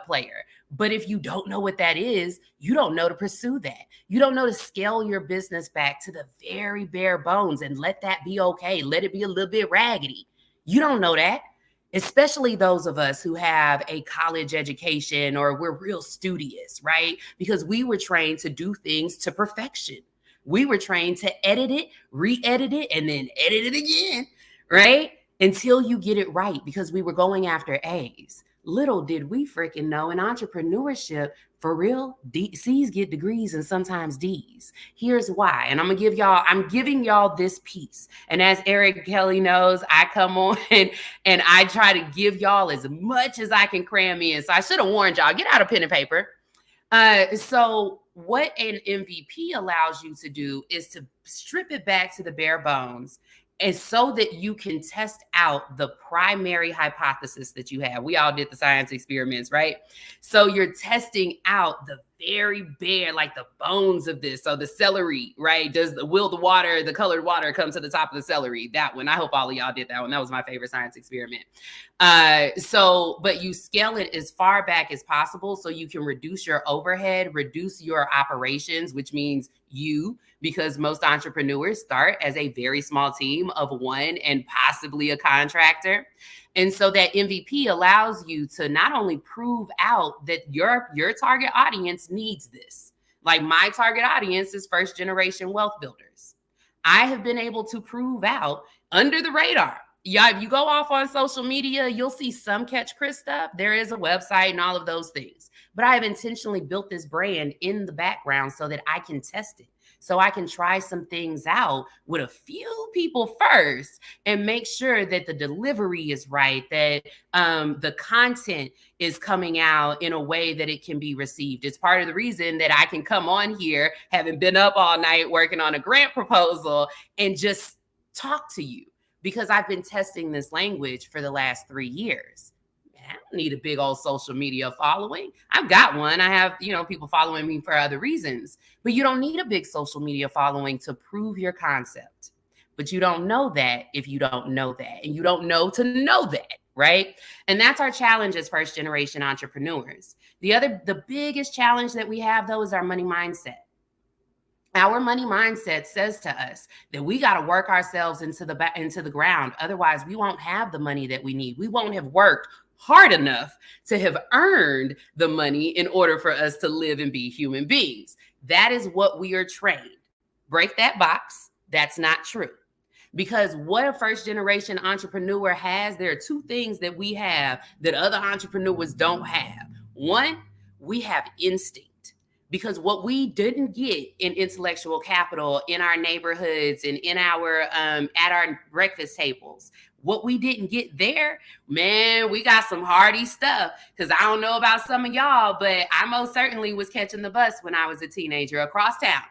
player. But if you don't know what that is, you don't know to pursue that. You don't know to scale your business back to the very bare bones and let that be okay. Let it be a little bit raggedy. You don't know that. Especially those of us who have a college education or we're real studious, right? Because we were trained to do things to perfection. We were trained to edit it, re-edit it, and then edit it again, right? Until you get it right, because we were going after A's. Little did we freaking know in entrepreneurship, for real, C's get degrees and sometimes D's. Here's why. And I'm giving y'all this piece. And as Eric Kelly knows, I come on and I try to give y'all as much as I can cram in. So I should have warned y'all, get out a pen and paper. So what an MVP allows you to do is to strip it back to the bare bones, and so that you can test out the primary hypothesis that you have. We all did the science experiments, right? So you're testing out the very bare, like the bones of this. So the celery, right? Will the colored water come to the top of the celery? That one. I hope all of y'all did that one. That was my favorite science experiment. But you scale it as far back as possible so you can reduce your overhead, reduce your operations, which means because most entrepreneurs start as a very small team of one and possibly a contractor. And so that MVP allows you to not only prove out that your target audience needs this. Like my target audience is first generation wealth builders. I have been able to prove out under the radar. Yeah, if you go off on social media, you'll see some Catch Chris stuff. There is a website and all of those things. But I have intentionally built this brand in the background so that I can test it. So I can try some things out with a few people first and make sure that the delivery is right, that the content is coming out in a way that it can be received. It's part of the reason that I can come on here, having been up all night working on a grant proposal, and just talk to you, because I've been testing this language for the last 3 years. I don't need a big old social media following. I've got one. I have, people following me for other reasons, but you don't need a big social media following to prove your concept. But you don't know that if you don't know that, and you don't know to know that, right? And that's our challenge as first generation entrepreneurs. The biggest challenge that we have though is our money mindset. Our money mindset says to us that we got to work ourselves into the ground. Otherwise, we won't have the money that we need. We won't have worked hard enough to have earned the money in order for us to live and be human beings. That is what we are trained. Break that box. That's not true. Because what a first generation entrepreneur has, there are two things that we have that other entrepreneurs don't have. One, we have instinct. Because what we didn't get in intellectual capital in our neighborhoods and in our at our breakfast tables, what we didn't get there, man, we got some hardy stuff. Because I don't know about some of y'all, but I most certainly was catching the bus when I was a teenager across town.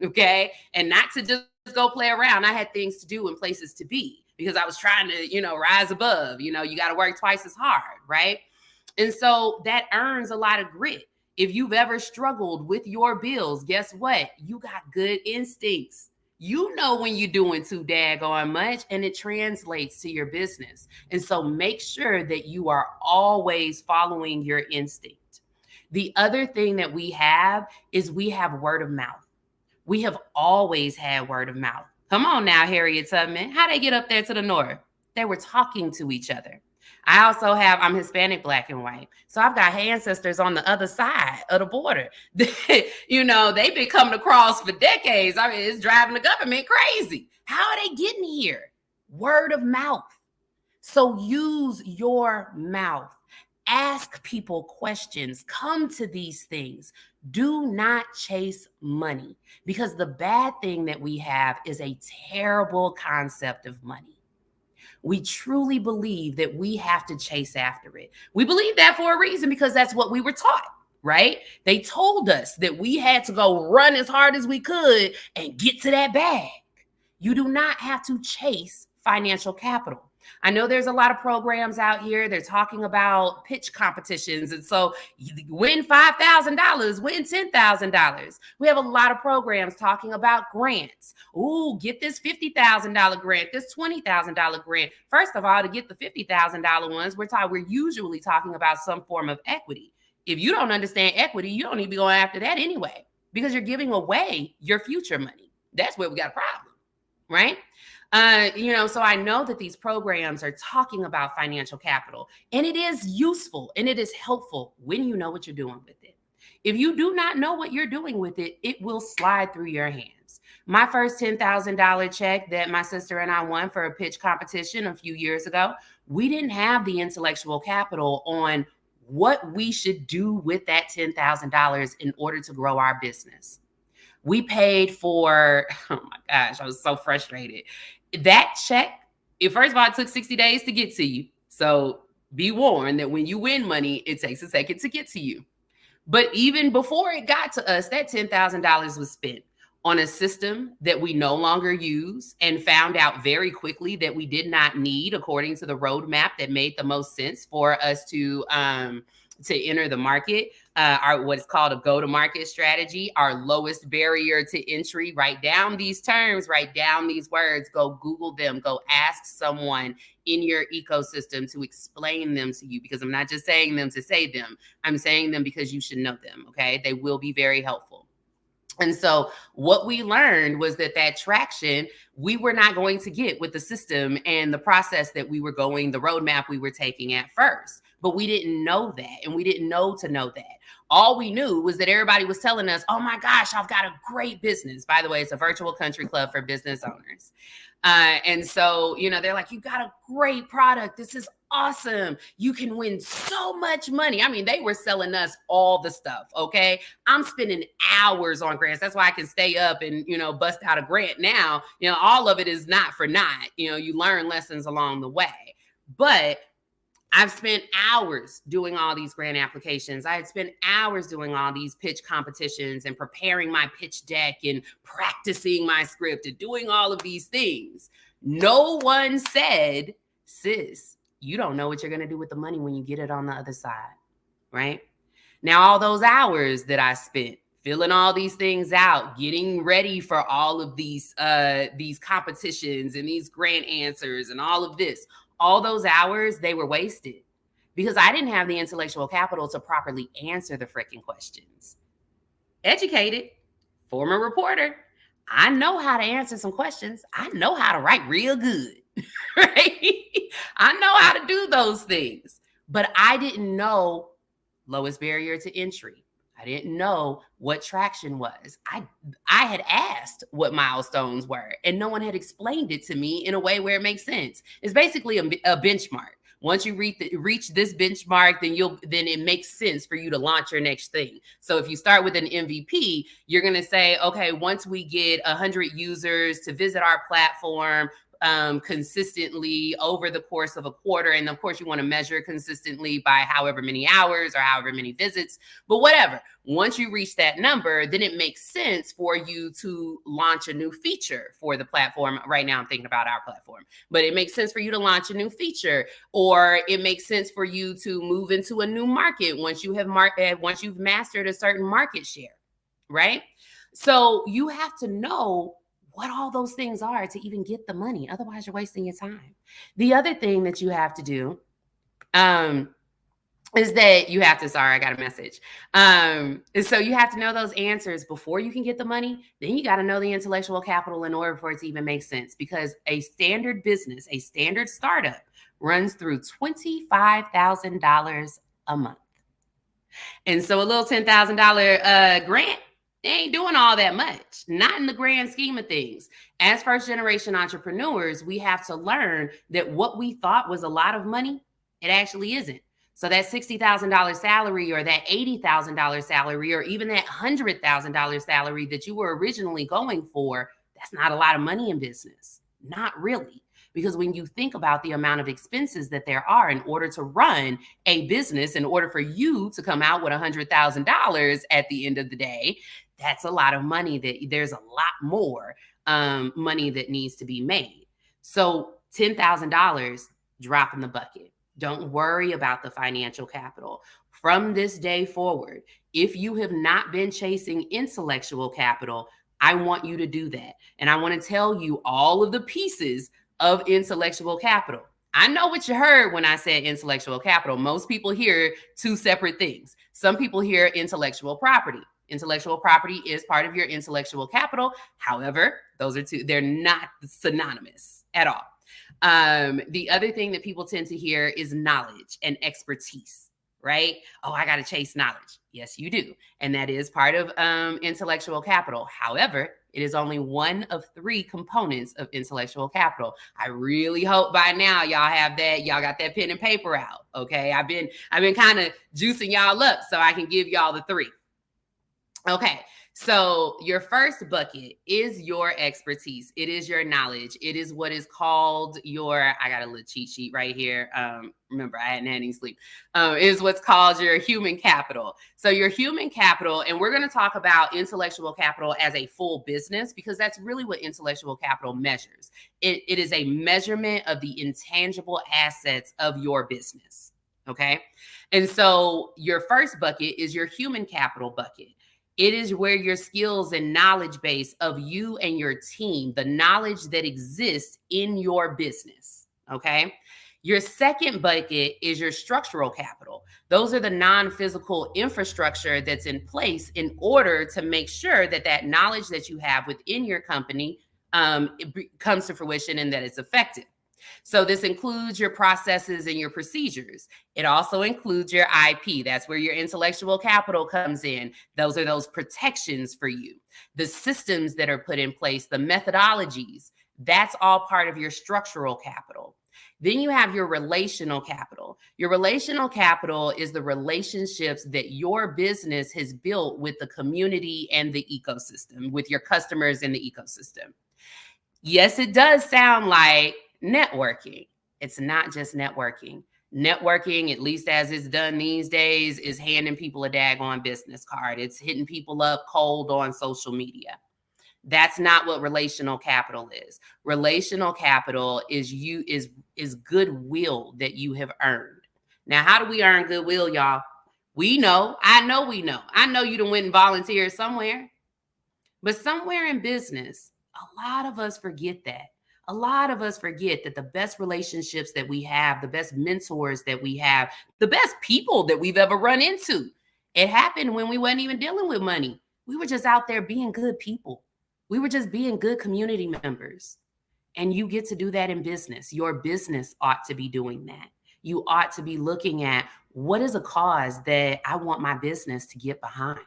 Okay. And not to just go play around. I had things to do and places to be because I was trying to, rise above. You got to work twice as hard. Right. And so that earns a lot of grit. If you've ever struggled with your bills, guess what? You got good instincts. You know when you're doing too daggone much, and it translates to your business. And so make sure that you are always following your instinct. The other thing that we have is we have word of mouth. We have always had word of mouth. Come on now, Harriet Tubman. How'd they get up there to the north? They were talking to each other. I'm Hispanic, Black, and white. So I've got ancestors on the other side of the border. They've been coming across for decades. I mean, it's driving the government crazy. How are they getting here? Word of mouth. So use your mouth. Ask people questions. Come to these things. Do not chase money, because the bad thing that we have is a terrible concept of money. We truly believe that we have to chase after it. We believe that for a reason, because that's what we were taught, right? They told us that we had to go run as hard as we could and get to that bag. You do not have to chase financial capital. I know there's a lot of programs out here. They're talking about pitch competitions. And so you win $5,000, win $10,000. We have a lot of programs talking about grants. Ooh, get this $50,000 grant, this $20,000 grant. First of all, to get the $50,000 ones, we're usually talking about some form of equity. If you don't understand equity, you don't need to be going after that anyway, because you're giving away your future money. That's where we got a problem, right? So I know that these programs are talking about financial capital, and it is useful and it is helpful when you know what you're doing with it. If you do not know what you're doing with it, it will slide through your hands. My first $10,000 check that my sister and I won for a pitch competition a few years ago, we didn't have the intellectual capital on what we should do with that $10,000 in order to grow our business. We paid for, oh my gosh, I was so frustrated. That check, first of all, it took 60 days to get to you. So be warned that when you win money, it takes a second to get to you. But even before it got to us, that $10,000 was spent on a system that we no longer use, and found out very quickly that we did not need, according to the roadmap that made the most sense for us to enter the market. Our what's called a go-to-market strategy, our lowest barrier to entry. Write down these terms, write down these words, go Google them, go ask someone in your ecosystem to explain them to you, because I'm not just saying them to say them. I'm saying them because you should know them, okay? They will be very helpful. And so what we learned was that traction we were not going to get with the system and the process that we were going, the roadmap we were taking at first. But we didn't know that, and we didn't know to know that. All we knew was that everybody was telling us, oh my gosh, I've got a great business. By the way, it's a virtual country club for business owners. And so, they're like, you got a great product. This is awesome. You can win so much money. I mean, they were selling us all the stuff. Okay. I'm spending hours on grants. That's why I can stay up and, bust out a grant now. All of it is not for naught. You learn lessons along the way. But I've spent hours doing all these grant applications. I had spent hours doing all these pitch competitions and preparing my pitch deck and practicing my script and doing all of these things. No one said, sis, you don't know what you're going to do with the money when you get it on the other side, right? Now, all those hours that I spent filling all these things out, getting ready for all of these competitions and these grant answers and all of this, all those hours, they were wasted because I didn't have the intellectual capital to properly answer the freaking questions. Educated, former reporter, I know how to answer some questions. I know how to write real good, right? I know how to do those things, but I didn't know lowest barrier to entry. I didn't know what traction was. I had asked what milestones were, and no one had explained it to me in a way where it makes sense. It's basically a benchmark. Once you reach this benchmark, then it makes sense for you to launch your next thing. So if you start with an MVP, you're going to say, okay, once we get 100 users to visit our platform consistently over the course of a quarter, and of course you want to measure consistently by however many hours or however many visits, but whatever. Once you reach that number, then it makes sense for you to launch a new feature for the platform. Right now I'm thinking about our platform, but it makes sense for you to launch a new feature, or it makes sense for you to move into a new market once you have once you've mastered a certain market share, right? So you have to know what all those things are to even get the money. Otherwise, you're wasting your time. The other thing that you have to do is that you have to, sorry, I got a message. So you have to know those answers before you can get the money. Then you got to know the intellectual capital in order for it to even make sense, because a standard business, a standard startup runs through $25,000 a month. And so a little $10,000 grant, they ain't doing all that much, not in the grand scheme of things. As first generation entrepreneurs, we have to learn that what we thought was a lot of money, it actually isn't. So that $60,000 salary, or that $80,000 salary, or even that $100,000 salary that you were originally going for, that's not a lot of money in business. Not really. Because when you think about the amount of expenses that there are in order to run a business, in order for you to come out with $100,000 at the end of the day, that's a lot of money. That there's a lot more money that needs to be made. So $10,000, drop in the bucket. Don't worry about the financial capital. From this day forward, if you have not been chasing intellectual capital, I want you to do that. And I want to tell you all of the pieces of intellectual capital. I know what you heard when I said intellectual capital. Most people hear two separate things. Some people hear intellectual property. Intellectual property is part of your intellectual capital. However, those are two, they're not synonymous at all. The other thing that people tend to hear is knowledge and expertise, right? Oh, I got to chase knowledge. Yes, you do. And that is part of intellectual capital. However, it is only one of three components of intellectual capital. I really hope by now y'all have that. Y'all got that pen and paper out. Okay. I've been kind of juicing y'all up so I can give y'all the three. Okay. So your first bucket is your expertise. It is your knowledge. It is what is called your, I got a little cheat sheet right here. Remember, I hadn't had any sleep. Is what's called your human capital. So your human capital, and we're going to talk about intellectual capital as a full business, because that's really what intellectual capital measures. It is a measurement of the intangible assets of your business. Okay. And so your first bucket is your human capital bucket. It is where your skills and knowledge base of you and your team, the knowledge that exists in your business, okay? Your second bucket is your structural capital. Those are the non-physical infrastructure that's in place in order to make sure that that knowledge that you have within your company comes to fruition and that it's effective. So this includes your processes and your procedures. It also includes your IP. That's where your intellectual capital comes in. Those are those protections for you. The systems that are put in place, the methodologies, that's all part of your structural capital. Then you have your relational capital. Your relational capital is the relationships that your business has built with the community and the ecosystem, with your customers in the ecosystem. Yes, it does sound like networking. It's not just networking. Networking, at least as it's done these days, is handing people a daggone business card. It's hitting people up cold on social media. That's not what relational capital is. Relational capital is goodwill that you have earned. Now, how do we earn goodwill, y'all? We know. I know we know. I know you done went and volunteered somewhere. But somewhere in business, a lot of us forget that. A lot of us forget that the best relationships that we have, the best mentors that we have, the best people that we've ever run into, it happened when we weren't even dealing with money. We were just out there being good people. We were just being good community members. And you get to do that in business. Your business ought to be doing that. You ought to be looking at, what is a cause that I want my business to get behind?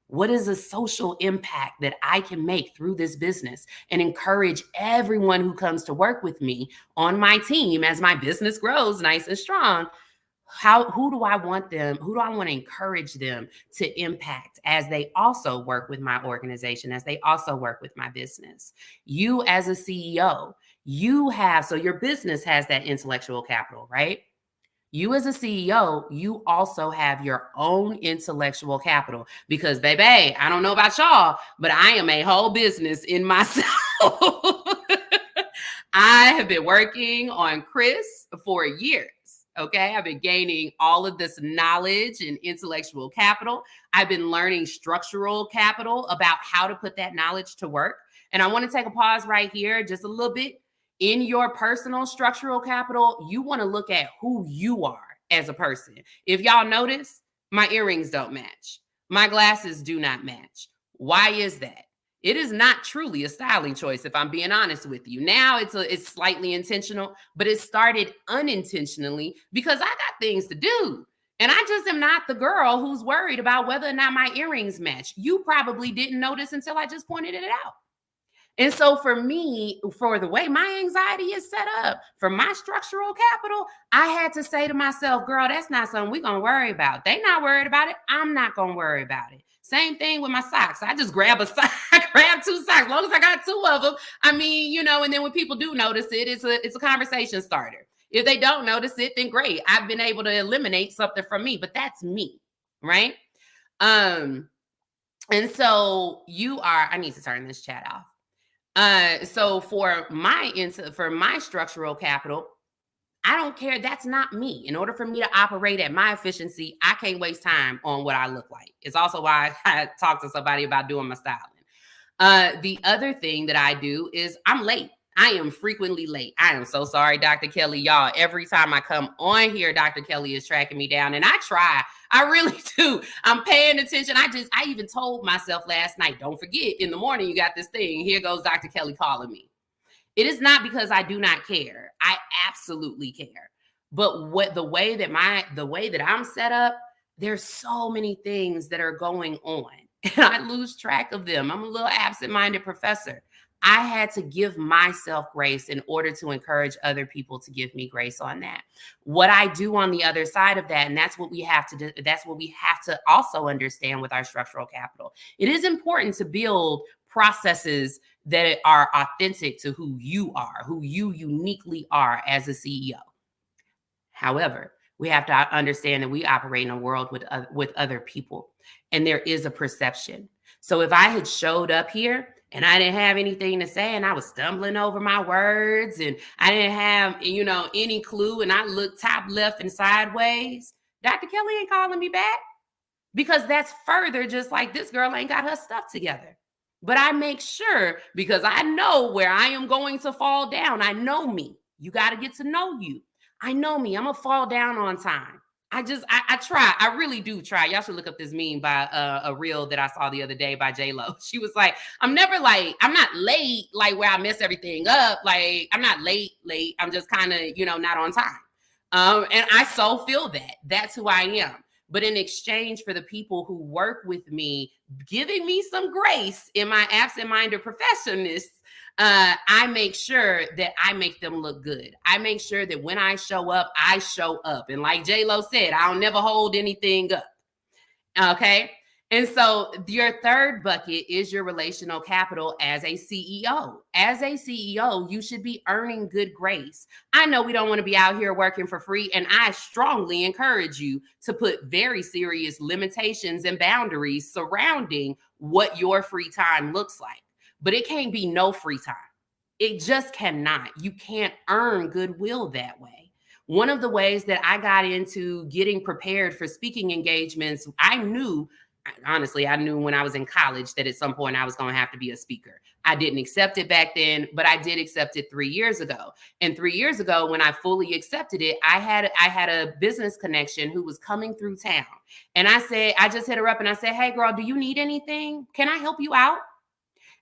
What is a social impact that I can make through this business and encourage everyone who comes to work with me on my team as my business grows nice and strong? Who do I want to encourage them to impact as they also work with my organization, as they also work with my business? You as a CEO, so your business has that intellectual capital, right? You as a CEO, you also have your own intellectual capital because, baby, I don't know about y'all, but I am a whole business in myself. I have been working on Chris for years. Okay, I've been gaining all of this knowledge and intellectual capital. I've been learning structural capital about how to put that knowledge to work. And I want to take a pause right here just a little bit. In your personal structural capital, you want to look at who you are as a person. If y'all notice, my earrings don't match. My glasses do not match. Why is that? It is not truly a styling choice, if I'm being honest with you. Now it's slightly intentional, but it started unintentionally because I got things to do. And I just am not the girl who's worried about whether or not my earrings match. You probably didn't notice until I just pointed it out. And so for me, for the way my anxiety is set up, for my structural capital, I had to say to myself, girl, that's not something we're going to worry about. They not worried about it. I'm not going to worry about it. Same thing with my socks. I just grab a sock, I grab 2 socks. As long as I got 2 of them, I mean, and then when people do notice it, it's a conversation starter. If they don't notice it, then great. I've been able to eliminate something from me, but that's me, right? And so I need to turn this chat off. So for my structural capital, I don't care. That's not me. In order for me to operate at my efficiency, I can't waste time on what I look like. It's also why I talk to somebody about doing my styling. The other thing that I do is I'm late. I am frequently late. I am so sorry, Dr. Kelly. Y'all, every time I come on here, Dr. Kelly is tracking me down. And I try. I really do. I'm paying attention. I even told myself last night, don't forget, in the morning, you got this thing. Here goes Dr. Kelly calling me. It is not because I do not care. I absolutely care. But the way that I'm set up, there's so many things that are going on. And I lose track of them. I'm a little absent-minded professor. I had to give myself grace in order to encourage other people to give me grace on that. What I do on the other side of that, and that's what we have to do, that's what we have to also understand with our structural capital. It is important to build processes that are authentic to who you are, who you uniquely are as a CEO. However, we have to understand that we operate in a world with other people, and there is a perception. So if I had showed up here and I didn't have anything to say and I was stumbling over my words and I didn't have, any clue and I looked top left and sideways, Dr. Kelly ain't calling me back because that's further just like this girl ain't got her stuff together. But I make sure because I know where I am going to fall down. I know me. You got to get to know you. I know me. I'm going to fall down on time. I try. I really do try. Y'all should look up this meme by a reel that I saw the other day by J-Lo. She was like, I'm not late, like where I mess everything up. Like I'm not late. I'm just kind of, not on time. And I so feel that. That's who I am. But in exchange for the people who work with me, giving me some grace in my absent-minded professionalness, I make sure that I make them look good. I make sure that when I show up, I show up. And like J-Lo said, I'll never hold anything up. Okay? And so your third bucket is your relational capital as a CEO. As a CEO, you should be earning good grace. I know we don't want to be out here working for free, and I strongly encourage you to put very serious limitations and boundaries surrounding what your free time looks like. But it can't be no free time. It just cannot. You can't earn goodwill that way. One of the ways that I got into getting prepared for speaking engagements, I knew when I was in college that at some point I was going to have to be a speaker. I didn't accept it back then, but I did accept it 3 years ago. And 3 years ago, when I fully accepted it, I had a business connection who was coming through town. And I just hit her up and I said, hey girl, do you need anything? Can I help you out?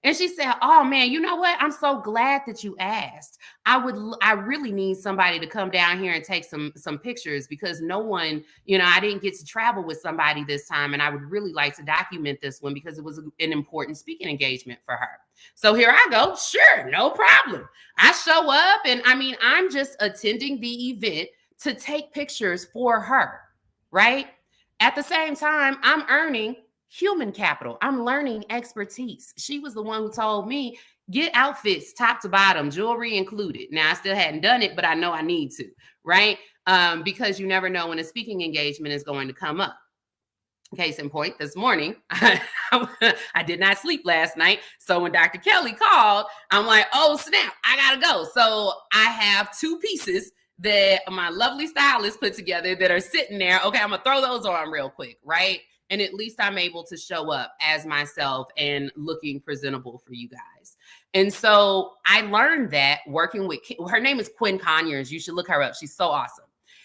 And she said, oh man, you know what? I'm so glad that you asked. I really need somebody to come down here and take some pictures because no one, I didn't get to travel with somebody this time. And I would really like to document this one because it was an important speaking engagement for her. So here I go. Sure, no problem. I show up and I'm just attending the event to take pictures for her, right? At the same time, I'm earning human capital. I'm learning expertise. She was the one who told me, get outfits top to bottom, jewelry included. Now, I still hadn't done it, but I know I need to, right? Because you never know when a speaking engagement is going to come up. Case in point, this morning, I did not sleep last night. So when Dr. Kelly called, I'm like, oh, snap, I gotta go. So I have 2 pieces that my lovely stylist put together that are sitting there. Okay, I'm gonna throw those on real quick, right? And at least I'm able to show up as myself and looking presentable for you guys. And so I learned that working with, her name is Quinn Conyers. You should look her up. She's so awesome.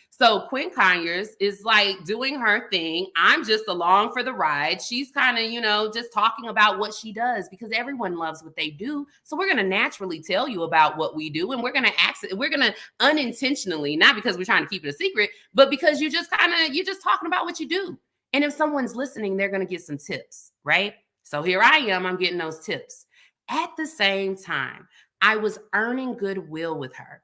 So Quinn Conyers is like doing her thing. I'm just along for the ride. She's kind of, just talking about what she does because everyone loves what they do. So we're going to naturally tell you about what we do. And we're going to unintentionally, not because we're trying to keep it a secret, but because you're just talking about what you do. And if someone's listening, they're going to get some tips, right? So here I am, I'm getting those tips. At the same time, I was earning goodwill with her.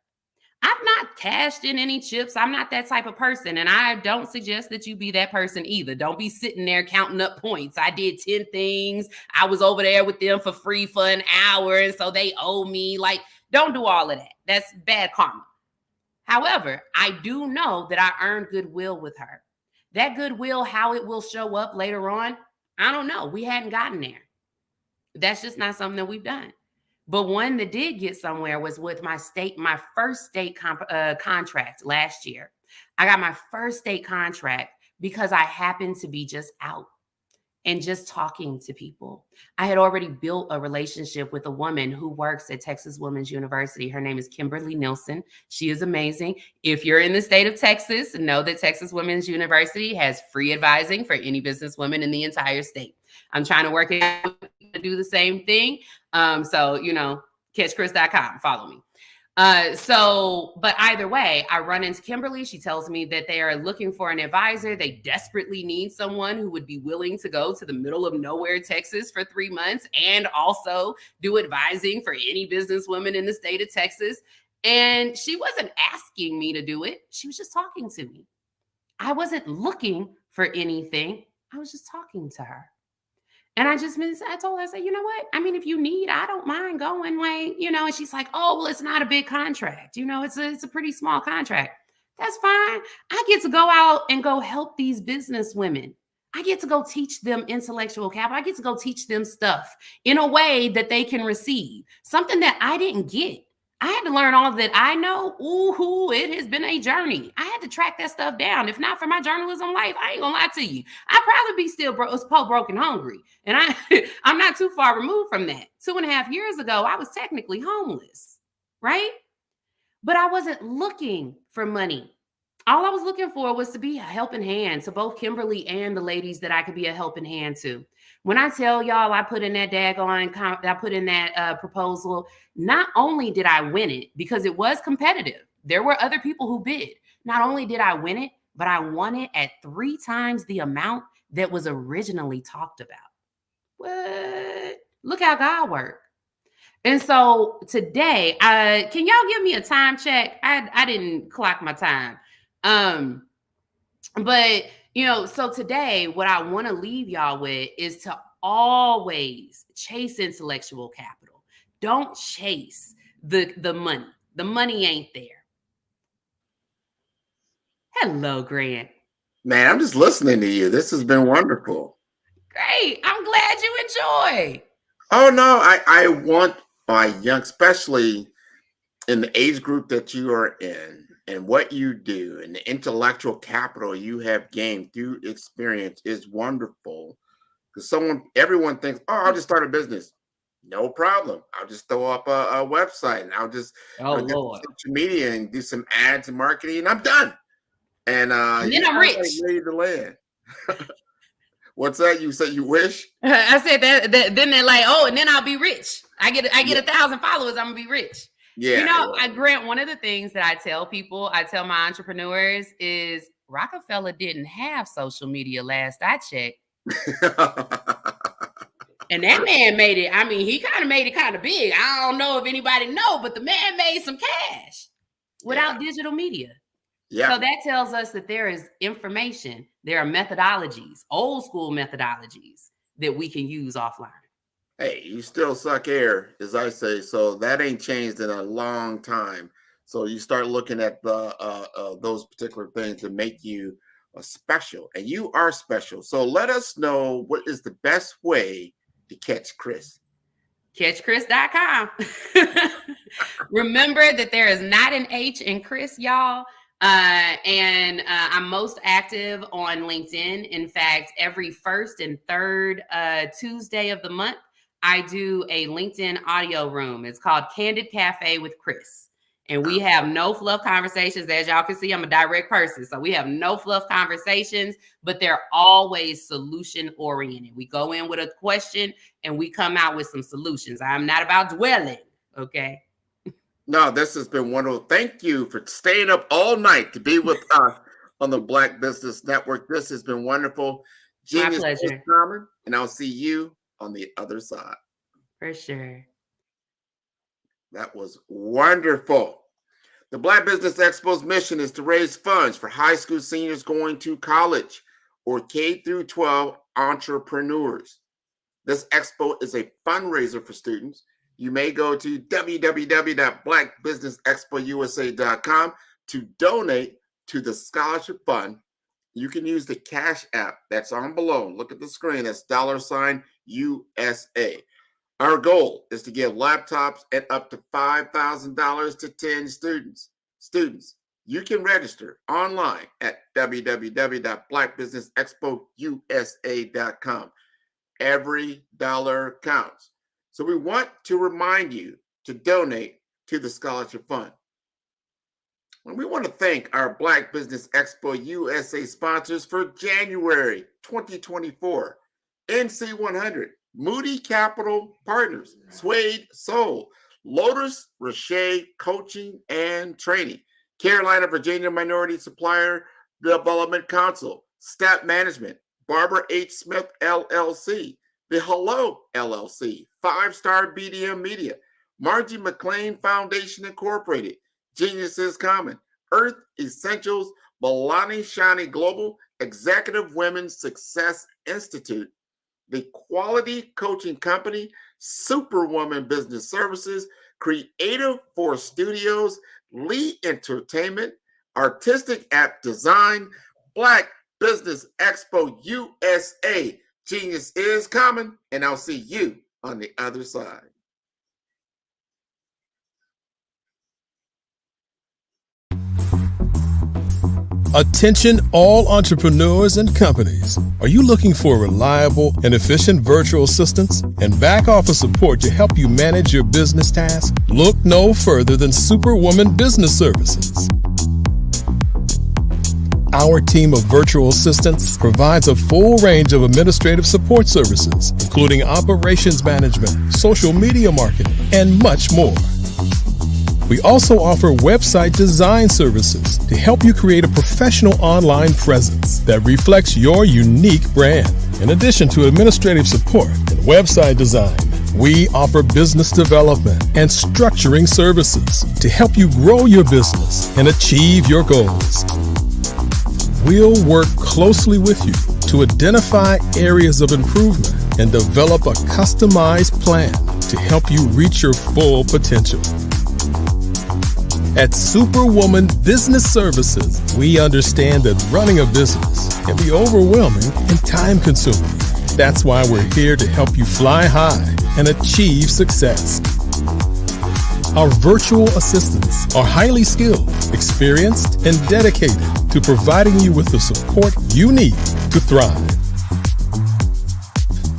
I've not cashed in any chips. I'm not that type of person. And I don't suggest that you be that person either. Don't be sitting there counting up points. I did 10 things. I was over there with them for free for an hour. And so they owe me. Like, don't do all of that. That's bad karma. However, I do know that I earned goodwill with her. That goodwill, how it will show up later on, I don't know. We hadn't gotten there. That's just not something that we've done. But one that did get somewhere was with my first state contract last year. I got my first state contract because I happened to be just out and just talking to people. I had already built a relationship with a woman who works at Texas Women's University. Her name is Kimberly Nielsen. She is amazing. If you're in the state of Texas, know that Texas Women's University has free advising for any business women in the entire state. I'm trying to work it out to do the same thing. So, catchchris.com, follow me. But either way, I run into Kimberly. She tells me that they are looking for an advisor. They desperately need someone who would be willing to go to the middle of nowhere, Texas for 3 months and also do advising for any businesswoman in the state of Texas. And she wasn't asking me to do it. She was just talking to me. I wasn't looking for anything. I was just talking to her. And I told her, I said, you know what? If you need, I don't mind going, and she's like, oh, well, it's not a big contract. It's a pretty small contract. That's fine. I get to go out and go help these business women. I get to go teach them intellectual capital. I get to go teach them stuff in a way that they can receive, something that I didn't get. I had to learn all that I know. Ooh, it has been a journey. I had to track that stuff down. If not for my journalism life, I ain't gonna lie to you. I'd probably be still broke and hungry. And I'm not too far removed from that. 2.5 years ago, I was technically homeless, right? But I wasn't looking for money. All I was looking for was to be a helping hand to both Kimberly and the ladies that I could be a helping hand to. When I tell y'all I put in that proposal, not only did I win it because it was competitive, there were other people who bid. Not only did I win it, but I won it at 3 times the amount that was originally talked about. What? Look how God worked. And so today, can y'all give me a time check? I didn't clock my time. So today, what I want to leave y'all with is to always chase intellectual capital. Don't chase the money. The money ain't there. Hello, Grant. Man, I'm just listening to you. This has been wonderful. Great. I'm glad you enjoy. Oh, no, I want my young, especially in the age group that you are in, and what you do and the intellectual capital you have gained through experience is wonderful. Because everyone thinks, oh, I'll just start a business. No problem. I'll just throw up a website and I'll get social media and do some ads and marketing and I'm done. And then I'm rich. Ready to land. What's that? You said you wish? I said that then they're like, oh, and then I'll be rich. I get 1,000 followers, I'm gonna be rich. Yeah. Grant, one of the things that I tell my entrepreneurs is Rockefeller didn't have social media last I checked. And that man made it. I mean, he kind of made it kind of big. I don't know if anybody know, but the man made some cash without digital media. Yeah. So that tells us that there is information. There are methodologies, old school methodologies that we can use offline. Hey, you still suck air, as I say. So that ain't changed in a long time. So you start looking at those particular things that make you special, and you are special. So let us know what is the best way to catch Chris. CatchChris.com. Remember that there is not an H in Chris, y'all. And I'm most active on LinkedIn. In fact, every first and third Tuesday of the month, I do a LinkedIn audio room. It's called Candid Cafe with Chris. And we have no fluff conversations. As y'all can see, I'm a direct person. So we have no fluff conversations, but they're always solution oriented. We go in with a question and we come out with some solutions. I'm not about dwelling. Okay. No, this has been wonderful. Thank you for staying up all night to be with us on the Black Business Network. This has been wonderful. My pleasure. Common, and I'll see you on the other side. For sure. That was wonderful. The Black Business Expo's mission is to raise funds for high school seniors going to college or K through 12 entrepreneurs. This expo is a fundraiser for students. You may go to www.blackbusinessexpousa.com to donate to the scholarship fund. You can use the Cash App that's on below. Look at the screen. That's $USA. Our goal is to give laptops and up to $5,000 to 10 students. You can register online at www.blackbusinessexpousa.com. Every dollar counts. So we want to remind you to donate to the scholarship fund. And we want to thank our Black Business Expo USA sponsors for January 2024. NC100, Moody Capital Partners, Suede Soul, Lotus Rocher Coaching and Training, Carolina, Virginia Minority Supplier Development Council, Stat Management, Barbara H. Smith, LLC, The Hello, LLC, 5-Star BDM Media, Margie McLean Foundation Incorporated, Geniuses Common, Earth Essentials, Milani Shani Global, Executive Women's Success Institute, The Quality Coaching Company, Superwoman Business Services, Creative Force Studios, Lee Entertainment, Artistic App Design, Black Business Expo USA. Genius is common, and I'll see you on the other side. Attention all entrepreneurs and companies. Are you looking for reliable and efficient virtual assistants and back office support to help you manage your business tasks? Look no further than Superwoman Business Services. Our team of virtual assistants provides a full range of administrative support services, including operations management, social media marketing, and much more. We also offer website design services to help you create a professional online presence that reflects your unique brand. In addition to administrative support and website design, we offer business development and structuring services to help you grow your business and achieve your goals. We'll work closely with you to identify areas of improvement and develop a customized plan to help you reach your full potential. At Superwoman Business Services, we understand that running a business can be overwhelming and time-consuming. That's why we're here to help you fly high and achieve success. Our virtual assistants are highly skilled, experienced, and dedicated to providing you with the support you need to thrive.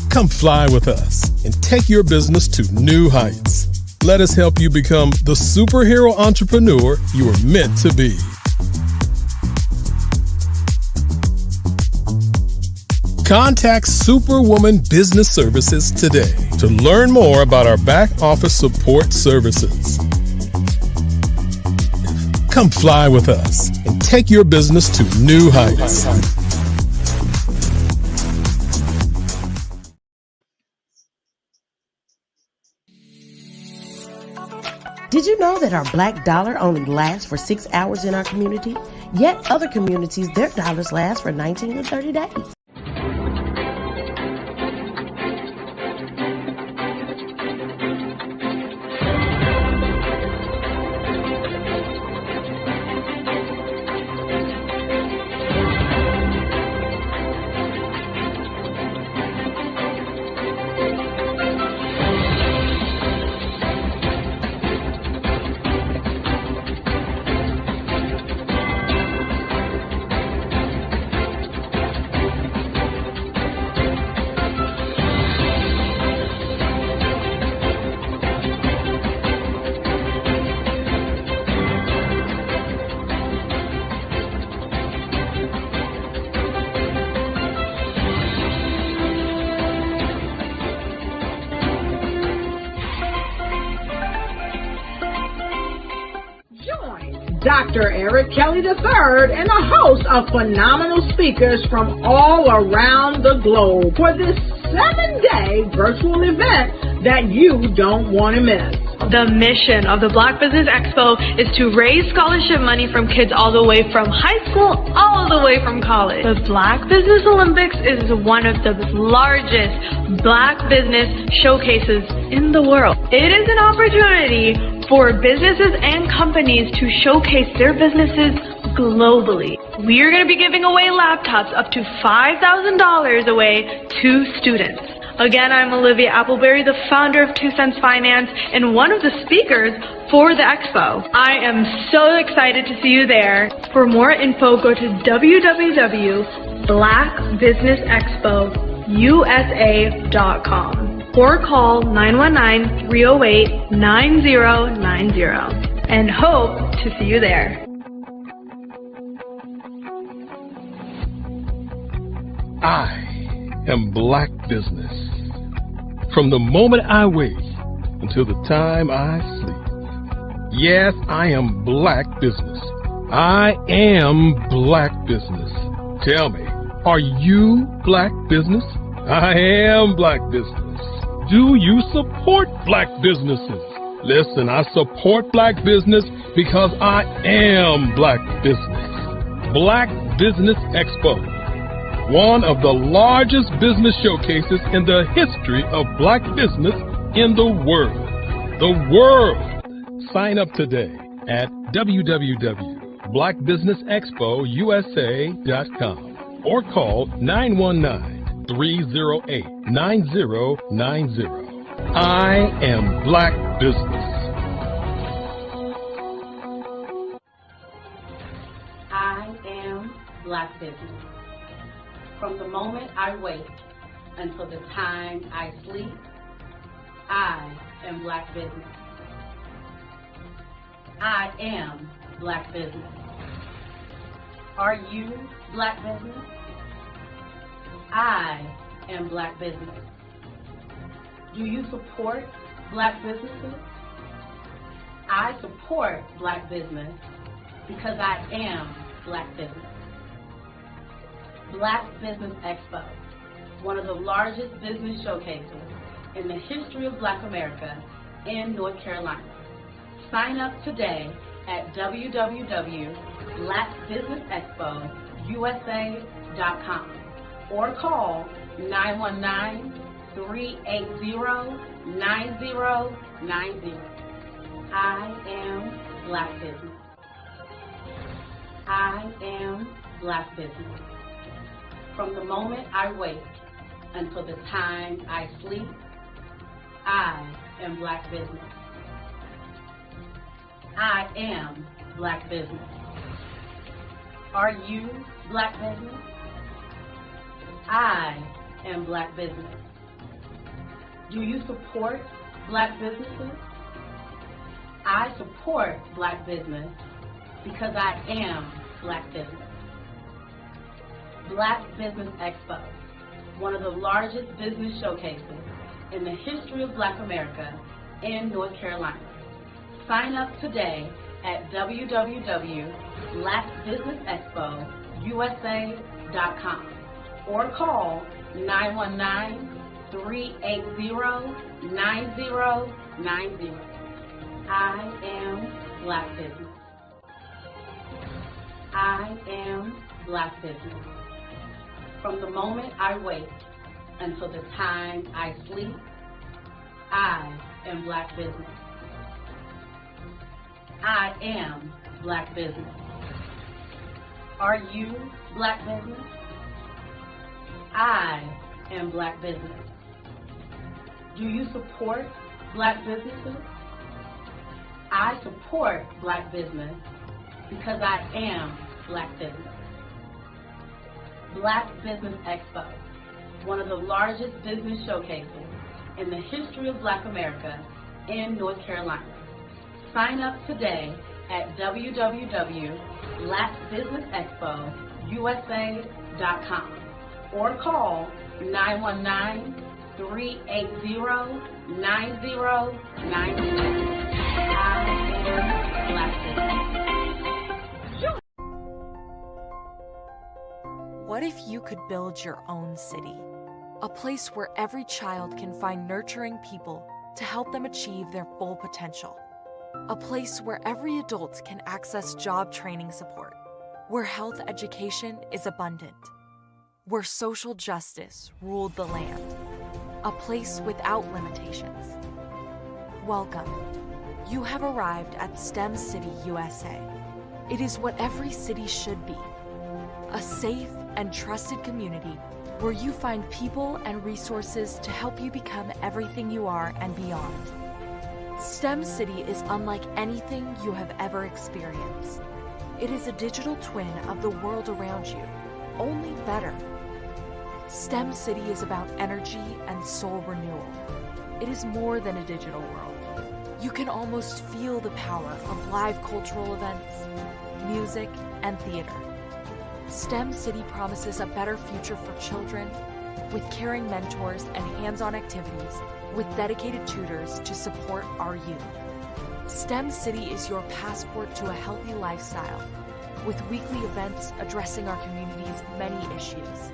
Come fly with us and take your business to new heights. Let us help you become the superhero entrepreneur you are meant to be. Contact Superwoman Business Services today to learn more about our back office support services. Come fly with us and take your business to new heights. Did you know that our black dollar only lasts for 6 hours in our community? Yet other communities, their dollars last for 19 to 30 days. Dr. Eric Kelly III and a host of phenomenal speakers from all around the globe for this 7-day virtual event that you don't want to miss. The mission of the Black Business Expo is to raise scholarship money from kids all the way from high school all the way from college. The Black Business Olympics is one of the largest Black business showcases in the world. It is an opportunity for businesses and companies to showcase their businesses globally. We are going to be giving away laptops up to $5,000 away to students. Again, I'm Olivia Appleberry, the founder of 2 Cents Finance and one of the speakers for the expo. I am so excited to see you there. For more info, go to www.blackbusinessexpousa.com or call 919-308-9090 and hope to see you there. I am Black Business. From the moment I wake until the time I sleep. Yes, I am Black Business. I am Black Business. Tell me, are you Black Business? I am Black Business. Do you support Black businesses? Listen, I support Black business because I am Black Business. Black Business Expo, one of the largest business showcases in the history of Black business in the world. The world! Sign up today at www.blackbusinessexpousa.com or call 919-308-9090. I am Black Business. I am Black Business. From the moment I wake until the time I sleep, I am Black Business. I am Black Business. Are you Black Business? I am Black Business. Do you support Black businesses? I support Black business because I am Black business. Black Business Expo, one of the largest business showcases in the history of Black America in North Carolina. Sign up today at www.blackbusinessexpousa.com or call 919-380-9090. I am Black Business. I am Black Business. From the moment I wake until the time I sleep, I am Black Business. I am Black Business. Are you Black Business? I am Black Business. Do you support Black businesses? I support Black business because I am Black business. Black Business Expo, one of the largest business showcases in the history of Black America in North Carolina. Sign up today at www.blackbusinessexpousa.com or call 919-380-9090. I am Black Business. I am Black Business. From the moment I wake until the time I sleep, I am Black Business. I am Black Business. Are you Black Business? I am Black Business. Do you support Black businesses? I support Black business because I am Black Business. Black Business Expo, one of the largest business showcases in the history of Black America in North Carolina. Sign up today at www.blackbusinessexpousa.com or call 919-380-9090. I am Black Business. What if you could build your own city? A place where every child can find nurturing people to help them achieve their full potential. A place where every adult can access job training support. Where health education is abundant. Where social justice ruled the land. A place without limitations. Welcome. You have arrived at STEM City USA. It is what every city should be. A safe and trusted community where you find people and resources to help you become everything you are and beyond. STEM City is unlike anything you have ever experienced. It is a digital twin of the world around you, only better. STEM City is about energy and soul renewal. It is more than a digital world. You can almost feel the power of live cultural events, music, and theater. STEM City promises a better future for children with caring mentors and hands-on activities with dedicated tutors to support our youth. STEM City is your passport to a healthy lifestyle with weekly events addressing our community's many issues.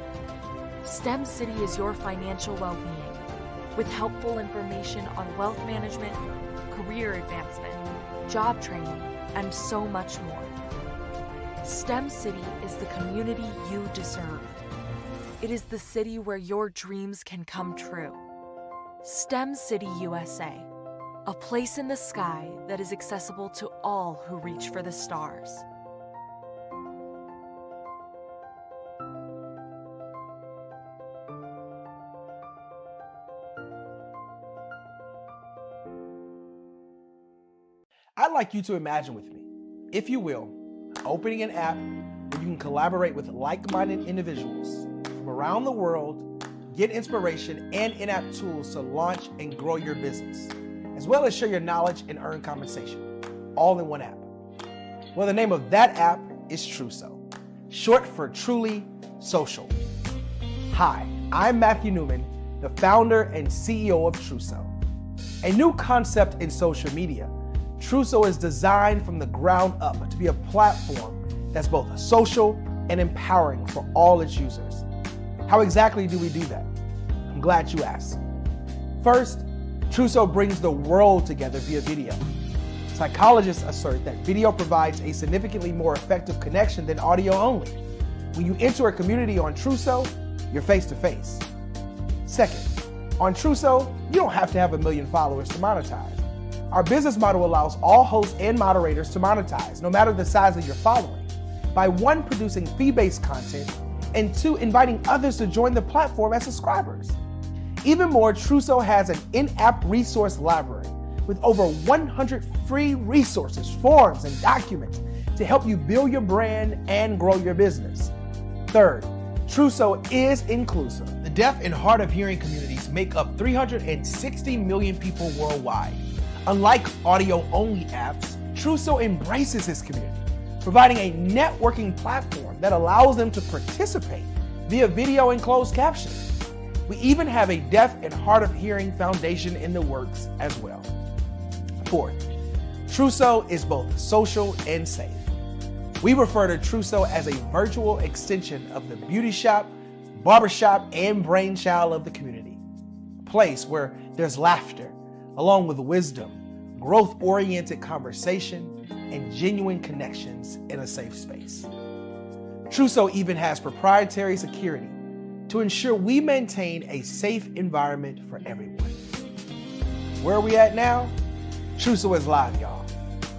STEM City is your financial well-being with helpful information on wealth management, career advancement, job training, and so much more. STEM City is the community you deserve. It is the city where your dreams can come true. STEM City USA, a place in the sky that is accessible to all who reach for the stars. I'd like you to imagine with me, if you will, opening an app where you can collaborate with like-minded individuals from around the world, get inspiration and in-app tools to launch and grow your business, as well as share your knowledge and earn compensation, all in one app. Well, the name of that app is Truso, short for Truly Social. Hi, I'm Matthew Newman, the founder and CEO of Truso. A new concept in social media, Truso is designed from the ground up to be a platform that's both social and empowering for all its users. How exactly do we do that? I'm glad you asked. First, Truso brings the world together via video. Psychologists assert that video provides a significantly more effective connection than audio only. When you enter a community on Truso, you're face to face. Second, on Truso, you don't have to have 1 million followers to monetize. Our business model allows all hosts and moderators to monetize, no matter the size of your following, by 1, producing fee-based content, and 2, inviting others to join the platform as subscribers. Even more, Truso has an in-app resource library with over 100 free resources, forms, and documents to help you build your brand and grow your business. Third, Truso is inclusive. The deaf and hard of hearing communities make up 360 million people worldwide. Unlike audio-only apps, Truso embraces this community, providing a networking platform that allows them to participate via video and closed captioning. We even have a deaf and hard of hearing foundation in the works as well. Fourth, Trousseau is both social and safe. We refer to Trousseau as a virtual extension of the beauty shop, barbershop, and brainchild of the community. A place where there's laughter, along with wisdom, growth-oriented conversation, and genuine connections in a safe space. Trousseau even has proprietary security to ensure we maintain a safe environment for everyone. Where are we at now? Trousseau is live, y'all.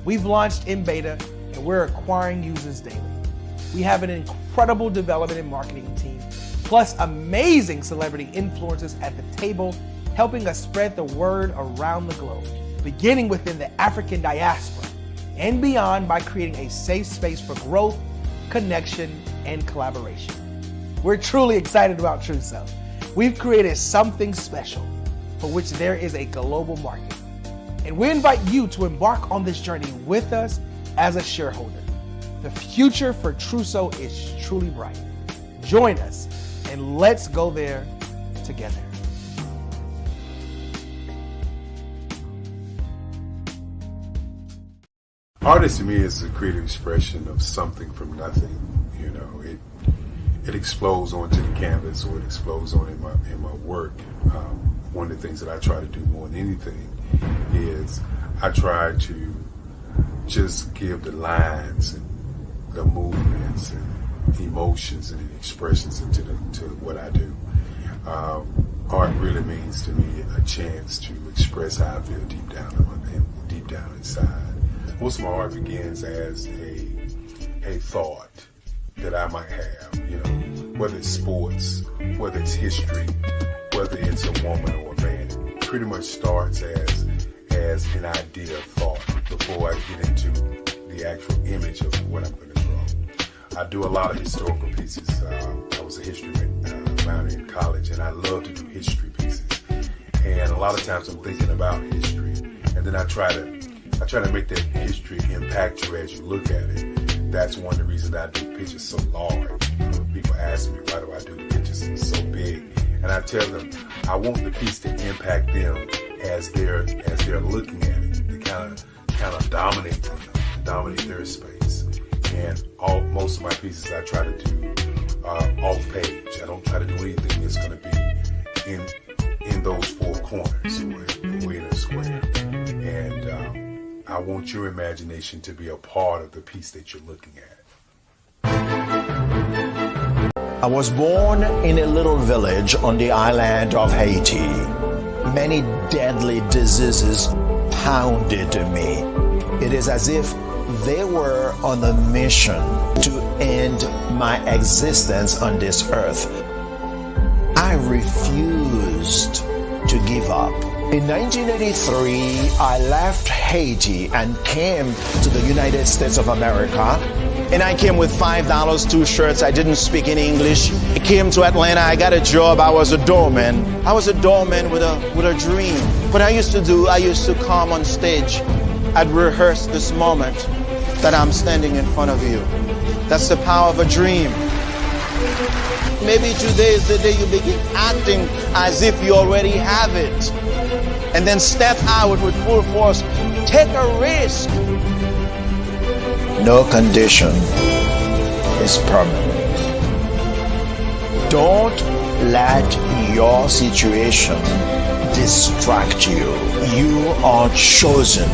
We've launched in beta and we're acquiring users daily. We have an incredible development and marketing team, plus amazing celebrity influencers at the table, helping us spread the word around the globe, beginning within the African diaspora and beyond by creating a safe space for growth, connection, and collaboration. We're truly excited about Trousseau. We've created something special for which there is a global market. And we invite you to embark on this journey with us as a shareholder. The future for Trousseau is truly bright. Join us and let's go there together. Artist to me is a creative expression of something from nothing. You know, it explodes onto the canvas, or it explodes on in my work. One of the things that I try to do more than anything is I try to just give the lines and the movements and emotions and expressions into what I do. Art really means to me a chance to express how I feel deep down inside. Most of my art begins as a thought that I might have, you know, whether it's sports, whether it's history, whether it's a woman or a man. It pretty much starts as an idea of thought before I get into the actual image of what I'm going to draw. I do a lot of historical pieces. I was a history minor in college, and I love to do history pieces. And a lot of times I'm thinking about history, and then I try to make that history impact you as you look at it. That's one of the reasons I do pictures so large. You know, people ask me, why do I do the pictures so big? And I tell them, I want the piece to impact them as they're looking at it. To kind of dominate them, dominate their space. And most of my pieces I try to do off page. I don't try to do anything that's going to be in those four corners or in a square. And I want your imagination to be a part of the piece that you're looking at. I was born in a little village on the island of Haiti. Many deadly diseases pounded me. It is as if they were on a mission to end my existence on this earth. I refused to give up. In 1983, I left Haiti and came to the United States of America. And I came with $5, 2 shirts. I didn't speak any English. I came to Atlanta. I got a job. I was a doorman. I was a doorman with a dream. What I used to come on stage. I'd rehearse this moment that I'm standing in front of you. That's the power of a dream. Maybe today is the day you begin acting as if you already have it. And then step out with full force. Take a risk. No condition is permanent. Don't let your situation distract you. You are chosen.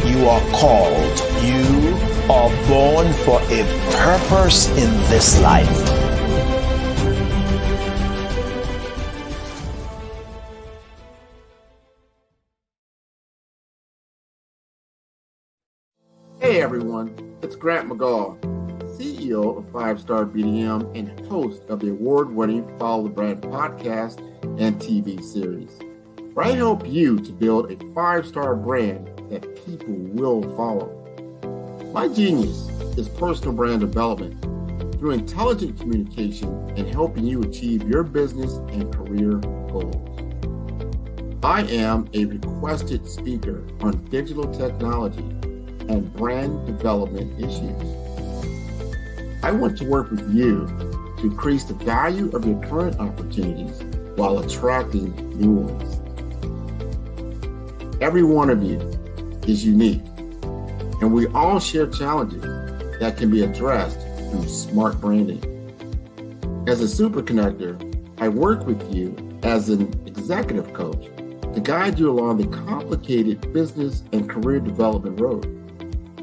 You are called. You are born for a purpose in this life. Hey everyone, it's Grant McGaw, CEO of 5 Star BDM and host of the award-winning Follow the Brand podcast and TV series, where I help you to build a 5-star brand that people will follow. My genius is personal brand development through intelligent communication and helping you achieve your business and career goals. I am a requested speaker on digital technology and brand development issues. I want to work with you to increase the value of your current opportunities while attracting new ones. Every one of you is unique, and we all share challenges that can be addressed through smart branding. As a super connector, I work with you as an executive coach to guide you along the complicated business and career development road,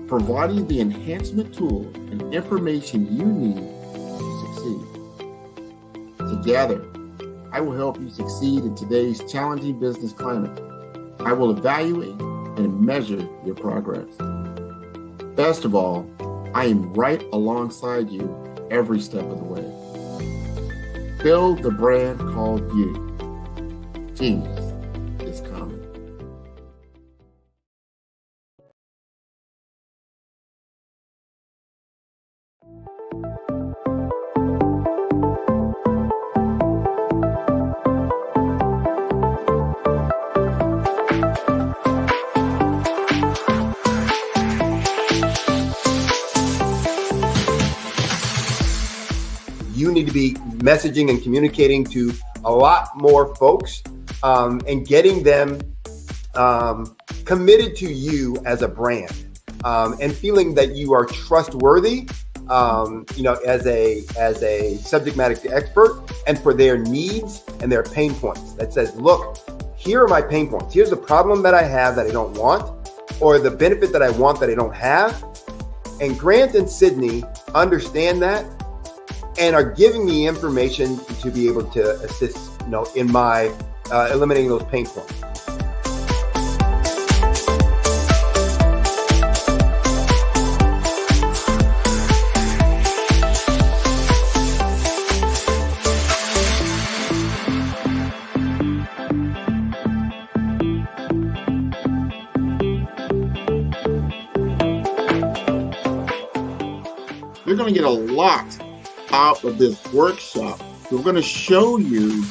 providing the enhancement tools and information you need to succeed. Together, I will help you succeed in today's challenging business climate. I will evaluate and measure your progress. Best of all, I am right alongside you every step of the way. Build the brand called you. Genius is coming. You need to be messaging and communicating to a lot more folks and getting them committed to you as a brand and feeling that you are trustworthy, as a subject matter expert, and for their needs and their pain points. That says, look, here are my pain points. Here's the problem that I have that I don't want, or the benefit that I want that I don't have. And Grant and Sydney understand that and are giving me information to be able to assist, in my eliminating those pain points. You're going to get a lot out of this workshop. We're going to show you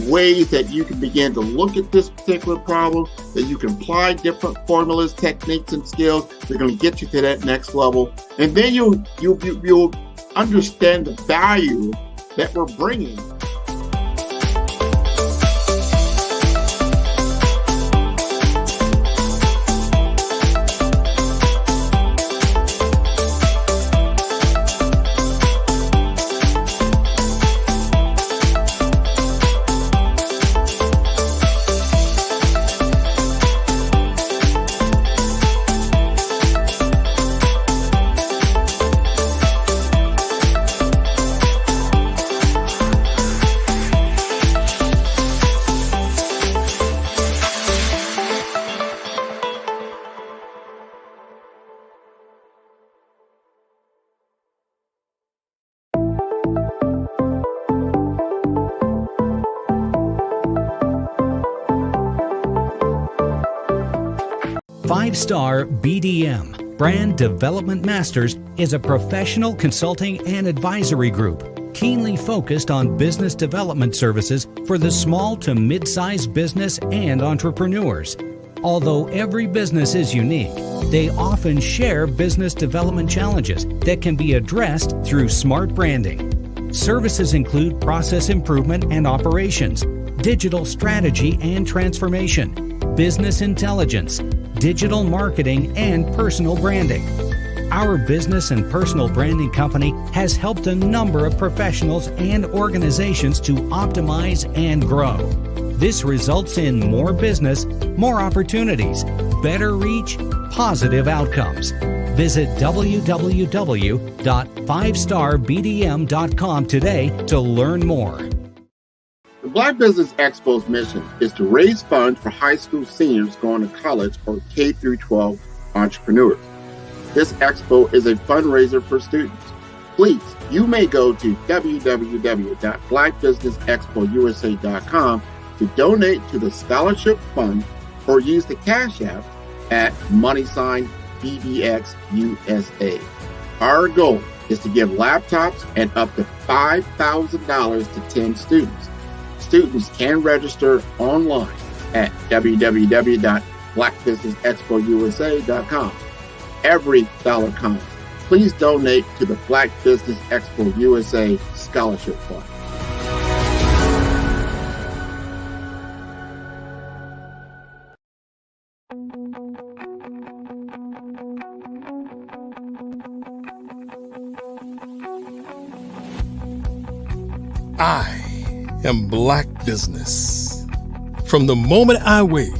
ways that you can begin to look at this particular problem, that you can apply different formulas, techniques, and skills. They're going to get you to that next level. And then you'll understand the value that we're bringing. Five-Star BDM, Brand Development Masters, is a professional consulting and advisory group keenly focused on business development services for the small to mid-sized business and entrepreneurs. Although every business is unique, they often share business development challenges that can be addressed through smart branding. Services include process improvement and operations, digital strategy and transformation, business intelligence, digital marketing, and personal branding. Our business and personal branding company has helped a number of professionals and organizations to optimize and grow. This results in more business, more opportunities, better reach, positive outcomes. Visit www.fivestarbdm.com today to learn more. The Black Business Expo's mission is to raise funds for high school seniors going to college or K-12 entrepreneurs. This expo is a fundraiser for students. Please, you may go to www.blackbusinessexpousa.com to donate to the scholarship fund or use the Cash App at $BBXUSA. Our goal is to give laptops and up to $5,000 to 10 students. Students can register online at www.blackbusinessexpousa.com. Every dollar counts. Please donate to the Black Business Expo USA Scholarship Fund. I am Black Business. From the moment I wake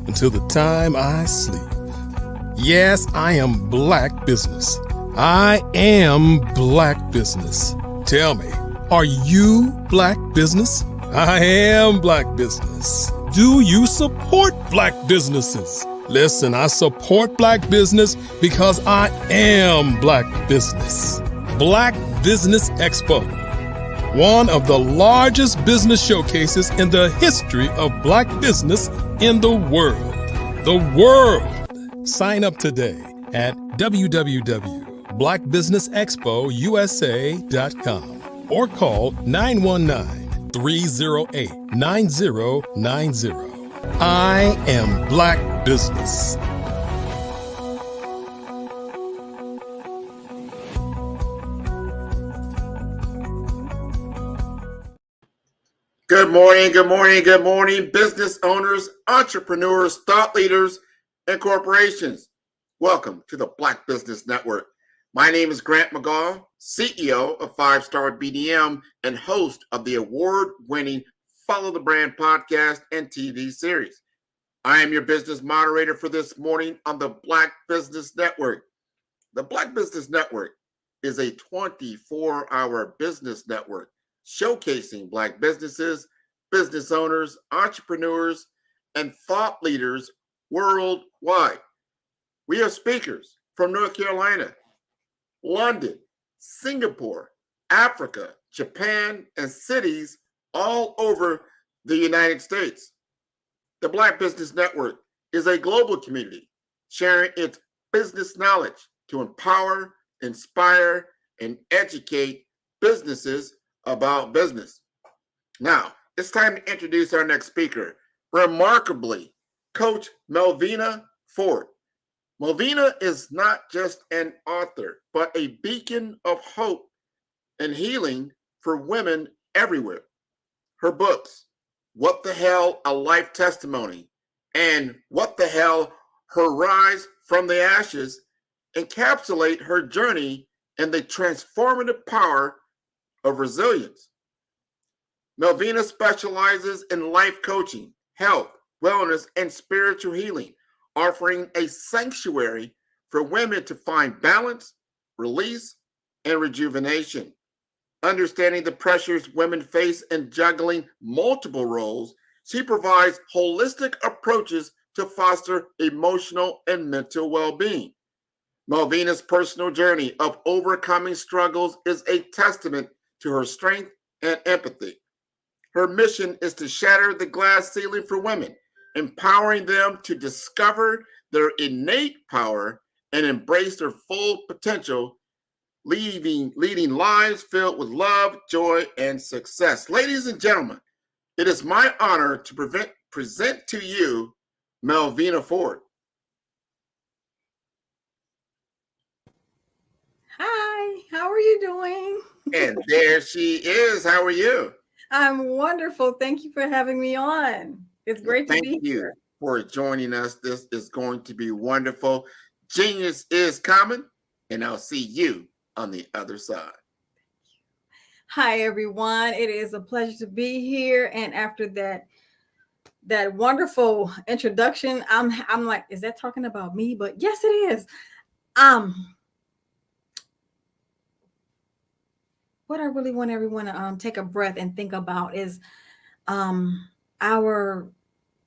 until the time I sleep. Yes, I am Black Business. I am Black Business. Tell me, are you Black Business? I am Black Business. Do you support Black businesses? Listen, I support Black business because I am Black Business. Black Business Expo, one of the largest business showcases in the history of Black business in the world. The world! Sign up today at www.blackbusinessexpousa.com or call 919-308-9090. I am Black Business. Good morning, good morning, good morning, business owners, entrepreneurs, thought leaders, and corporations. Welcome to the Black Business Network. My name is Grant McGaugh, CEO of 5-Star BDM and host of the award-winning Follow the Brand podcast and TV series. I am your business moderator for this morning on the Black Business Network. The Black Business Network is a 24-hour business network showcasing Black businesses, business owners, entrepreneurs, and thought leaders worldwide. We have speakers from North Carolina, London, Singapore, Africa, Japan, and cities all over the United States. The Black Business Network is a global community sharing its business knowledge to empower, inspire, and educate businesses about business. Now, it's time to introduce our next speaker, remarkably, Coach Melvina Ford. Melvina is not just an author, but a beacon of hope and healing for women everywhere. Her books, What the Hell, A Life Testimony, and What the Hell, Her Rise from the Ashes, encapsulate her journey and the transformative power of resilience. Melvina specializes in life coaching, health, wellness, and spiritual healing, offering a sanctuary for women to find balance, release, and rejuvenation. Understanding the pressures women face in juggling multiple roles, she provides holistic approaches to foster emotional and mental well-being. Melvina's personal journey of overcoming struggles is a testament to her strength and empathy. Her mission is to shatter the glass ceiling for women, empowering them to discover their innate power and embrace their full potential, leading lives filled with love, joy, and success. Ladies and gentlemen, it is my honor to present to you Melvina Ford. Hi, how are you doing? And there she is. How are you? I'm wonderful. Thank you for having me on. It's great to be here. Thank you for joining us. This is going to be wonderful. Genius is coming, and I'll see you on the other side. Hi, everyone. It is a pleasure to be here. And after that wonderful introduction, I'm like, is that talking about me? But yes, it is. What I really want everyone to take a breath and think about is our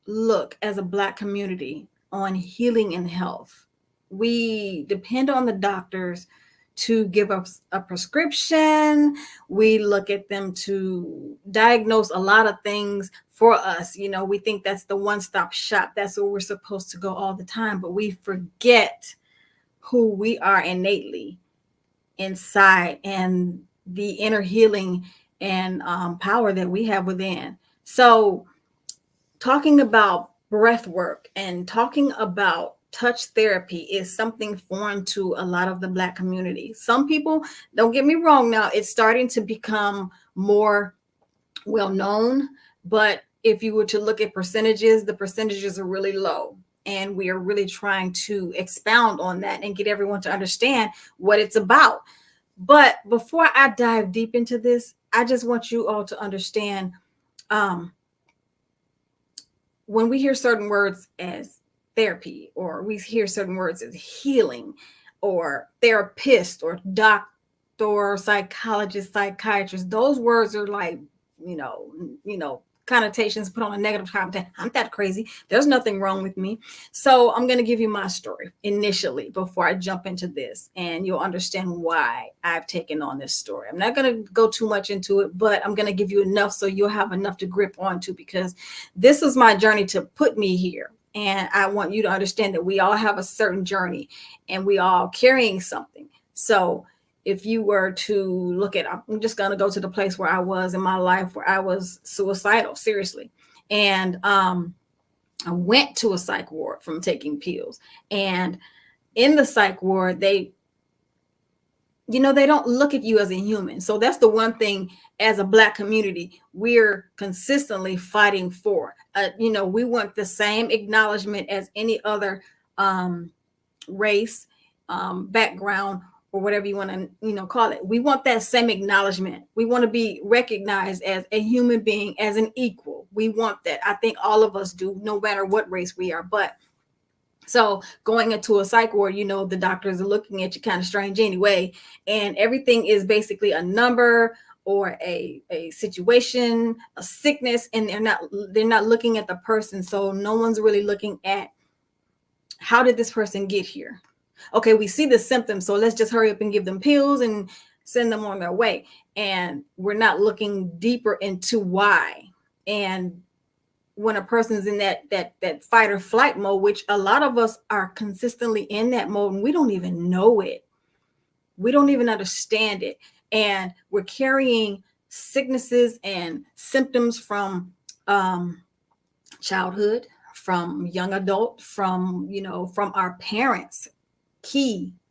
look as a Black community on healing and health. We depend on the doctors to give us a prescription. We look at them to diagnose a lot of things for us. You know, we think that's the one-stop shop. That's where we're supposed to go all the time, but we forget who we are innately inside and the inner healing and power that we have within. So talking about breath work and talking about touch therapy is something foreign to a lot of the Black community. Some people, don't get me wrong now, it's starting to become more well known, but if you were to look at percentages, the percentages are really low. And we are really trying to expound on that and get everyone to understand what it's about. But before I dive deep into this, I just want you all to understand, when we hear certain words as therapy, or we hear certain words as healing, or therapist, or doctor, psychologist, psychiatrist, those words are like, you know, connotations put on a negative content. I'm that crazy. There's nothing wrong with me. So I'm going to give you my story initially before I jump into this, and you'll understand why I've taken on this story. I'm not going to go too much into it, but I'm going to give you enough so you'll have enough to grip onto, because this is my journey to put me here. And I want you to understand that we all have a certain journey and we all carrying something. So if you were to look at, I'm just going to go to the place where I was in my life, where I was suicidal, seriously. And I went to a psych ward from taking pills. And in the psych ward, they don't look at you as a human. So that's the one thing as a Black community, we're consistently fighting for. We want the same acknowledgement as any other race, background, or whatever you want to, call it. We want that same acknowledgement. We want to be recognized as a human being, as an equal. We want that. I think all of us do, no matter what race we are. But so going into a psych ward, the doctors are looking at you kind of strange anyway. And everything is basically a number or a situation, a sickness, and they're not looking at the person. So no one's really looking at, how did this person get here? Okay, we see the symptoms, so let's just hurry up and give them pills and send them on their way. And we're not looking deeper into why. And when a person's in that fight or flight mode, which a lot of us are consistently in that mode, and we don't even know it. We don't even understand it. And we're carrying sicknesses and symptoms from childhood, from young adult, from our parents,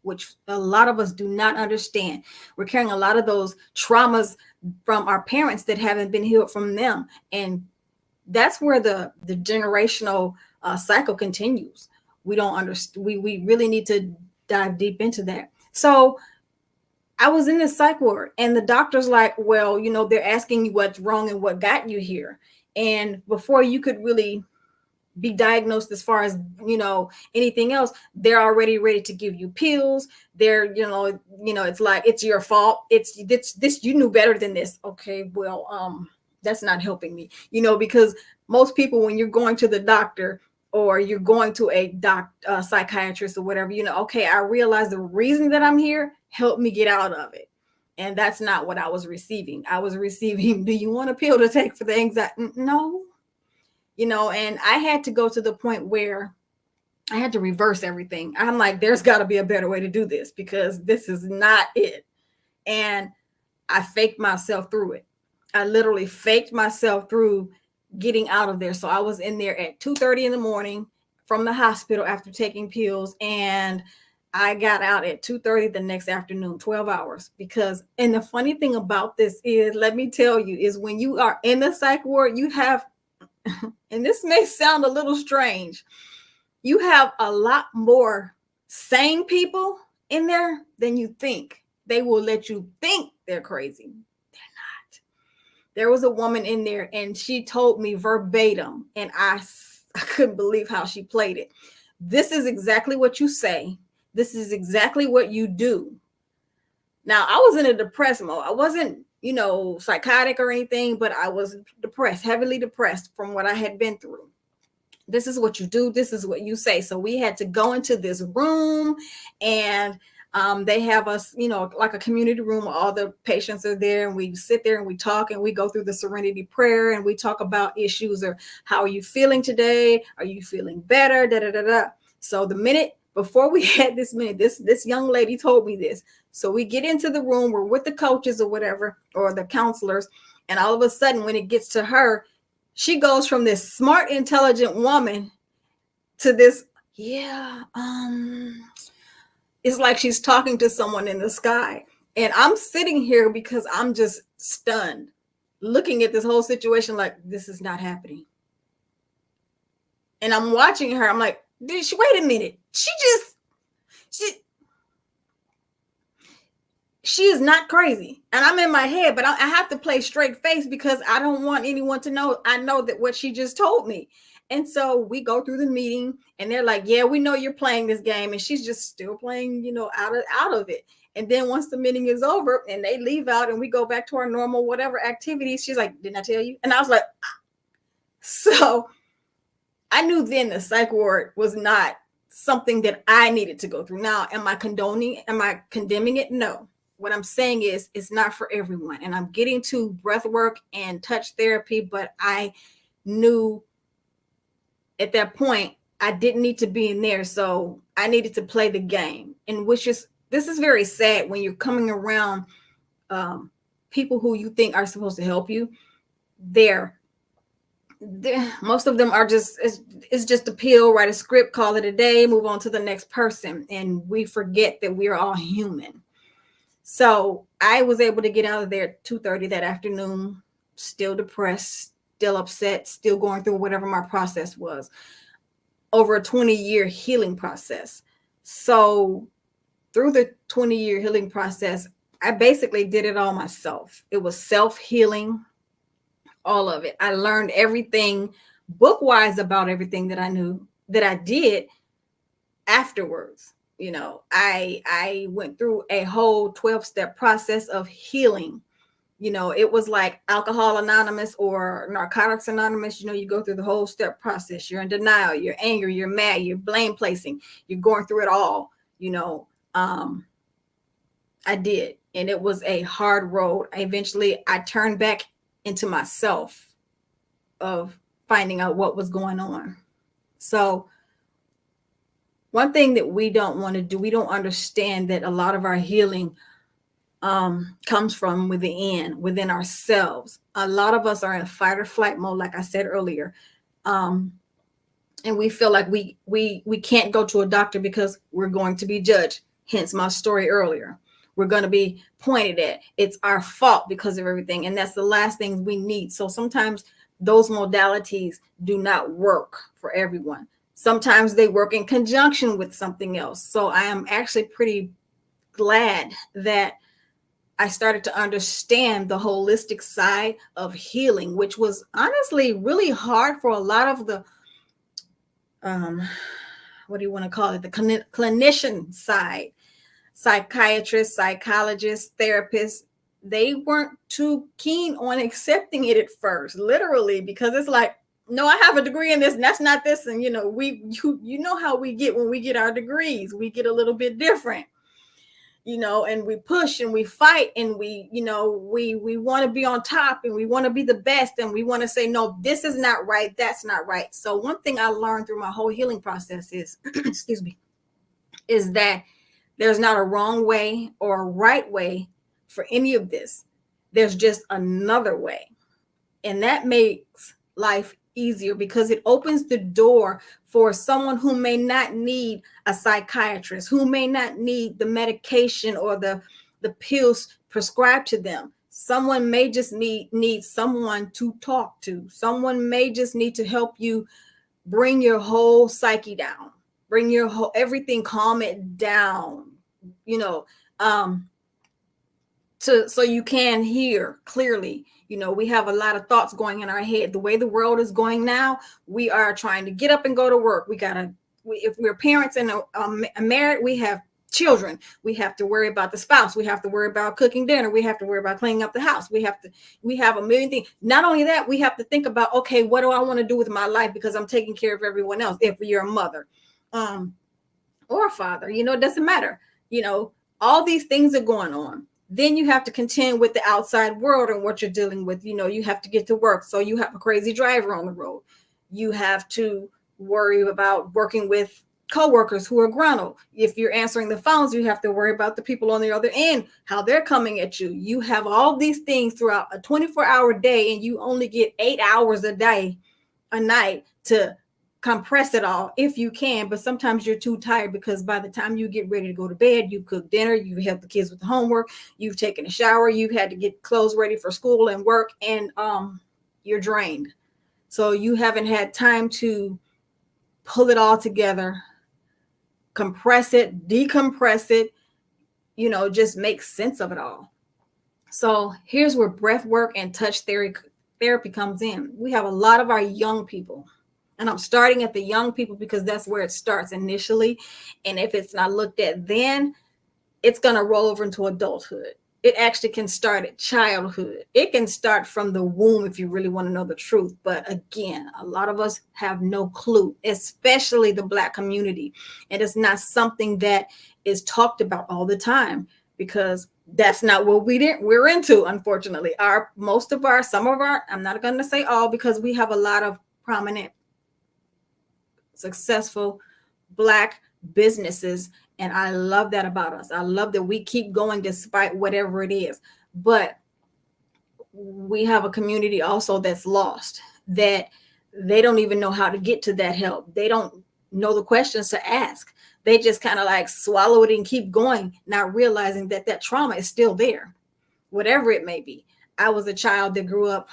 which a lot of us do not understand. We're carrying a lot of those traumas from our parents that haven't been healed from them. And that's where the generational cycle continues. We don't understand. We really need to dive deep into that. So I was in this psych ward, and the doctor's like, well, they're asking you what's wrong and what got you here. And before you could really be diagnosed as far as anything else, they're already ready to give you pills. They're it's like, it's your fault. It's this you knew better than this. Okay, well, that's not helping me, because most people, when you're going to the doctor or you're going to a psychiatrist or whatever, okay, I realize the reason that I'm here, help me get out of it. And that's not what I was receiving. I was receiving, do you want a pill to take for the anxiety? No. And I had to go to the point where I had to reverse everything. I'm like, there's got to be a better way to do this, because this is not it. And I faked myself through it. I literally faked myself through getting out of there. So I was in there at 2:30 in the morning from the hospital after taking pills, and I got out at 2:30 the next afternoon, 12 hours. And the funny thing about this is, let me tell you, is when you are in the psych ward, you have, and this may sound a little strange, you have a lot more sane people in there than you think. They will let you think they're crazy. They're not. There was a woman in there, and she told me verbatim, and I couldn't believe how she played it. This is exactly what you say. This is exactly what you do. Now, I was in a depressed mode. I wasn't psychotic or anything, but I was depressed, heavily depressed from what I had been through. This is what you do. This is what you say. So we had to go into this room, and they have us, like a community room where all the patients are there, and we sit there and we talk, and we go through the serenity prayer, and we talk about issues, or how are you feeling today? Are you feeling better? Da, da, da, da. So the minute before we had this young lady told me this. So we get into the room, we're with the coaches or whatever, or the counselors. And all of a sudden, when it gets to her, she goes from this smart, intelligent woman to this, it's like she's talking to someone in the sky. And I'm sitting here because I'm just stunned, looking at this whole situation like, this is not happening. And I'm watching her. I'm like, wait a minute. she is not crazy. And I'm in my head, but I have to play straight face because I don't want anyone to know. I know that what she just told me. And so we go through the meeting and they're like, yeah, we know you're playing this game. And she's just still playing, out of it. And then once the meeting is over and they leave out and we go back to our normal, whatever activities, she's like, didn't I tell you? And I was like, ah. So I knew then the psych ward was not something that I needed to go through. Now, am I condemning it? No. What I'm saying is it's not for everyone. And I'm getting to breath work and touch therapy, but I knew at that point I didn't need to be in there. So I needed to play the game. And this is very sad when you're coming around people who you think are supposed to help you. Most of them are it's just a pill, write a script, call it a day, move on to the next person. And we forget that we're all human. So I was able to get out of there at 2:30 that afternoon, still depressed, still upset, still going through whatever my process was, over a 20-year healing process. So through the 20-year healing process, I basically did it all myself. It was self-healing, all of it. I learned everything book-wise about everything that I knew that I did afterwards. I went through a whole 12-step process of healing. It was like Alcohol Anonymous or Narcotics Anonymous. You go through the whole step process. You're in denial, you're angry, you're mad, you're blame placing, you're going through it all. I did. And it was a hard road. Eventually, I turned back into myself of finding out what was going on. So one thing that we don't want to do, we don't understand that a lot of our healing comes from within ourselves. A lot of us are in fight or flight mode, like I said earlier. And we feel like we can't go to a doctor because we're going to be judged. Hence my story earlier. We're going to be pointed at. It's our fault because of everything. And that's the last thing we need. So sometimes those modalities do not work for everyone. Sometimes they work in conjunction with something else. So I am actually pretty glad that I started to understand the holistic side of healing, which was honestly really hard for a lot of the, what do you want to call it? The clinician side. Psychiatrists, psychologists, therapists, they weren't too keen on accepting it at first, literally, because it's like, no, I have a degree in this and that's not this. And, you know how we get when we get our degrees, we get a little bit different, and we push and we fight and we want to be on top and we want to be the best. And we want to say, no, this is not right. That's not right. So one thing I learned through my whole healing process is, excuse me, is that there's not a wrong way or a right way for any of this. There's just another way. And that makes life easier because it opens the door for someone who may not need a psychiatrist, who may not need the medication or the pills prescribed to them. Someone may just need someone to talk to. Someone may just need to help you bring your whole psyche down. Bring your whole everything, calm it down, so you can hear clearly. We have a lot of thoughts going in our head. The way the world is going now, we are trying to get up and go to work. If we're parents and married, we have children. We have to worry about the spouse. We have to worry about cooking dinner. We have to worry about cleaning up the house. We have a million things. Not only that, we have to think about, okay, what do I want to do with my life because I'm taking care of everyone else. If you're a mother, or a father, it doesn't matter. All these things are going on. Then you have to contend with the outside world and what you're dealing with. You have to get to work. So you have a crazy driver on the road. You have to worry about working with coworkers who are gruntled. If you're answering the phones, you have to worry about the people on the other end, how they're coming at you. You have all these things throughout a 24-hour day, and you only get 8 hours a night to compress it all if you can. But sometimes you're too tired because by the time you get ready to go to bed, you cook dinner, you help the kids with the homework, you've taken a shower, you've had to get clothes ready for school and work, and you're drained. So you haven't had time to pull it all together, compress it, decompress it, just make sense of it all. So here's where breath work and touch therapy comes in. We have a lot of our young people, and I'm starting at the young people because that's where it starts initially. And if it's not looked at then, it's going to roll over into adulthood. It actually can start at childhood. It can start from the womb if you really want to know the truth. But again, a lot of us have no clue, especially the Black community. And it's not something that is talked about all the time because that's not what we're into, unfortunately. Some of our, I'm not going to say all, because we have a lot of prominent, successful Black businesses. And I love that about us. I love that we keep going despite whatever it is. But we have a community also that's lost, that they don't even know how to get to that help. They don't know the questions to ask. They just kind of like swallow it and keep going, not realizing that that trauma is still there, whatever it may be. I was a child that grew up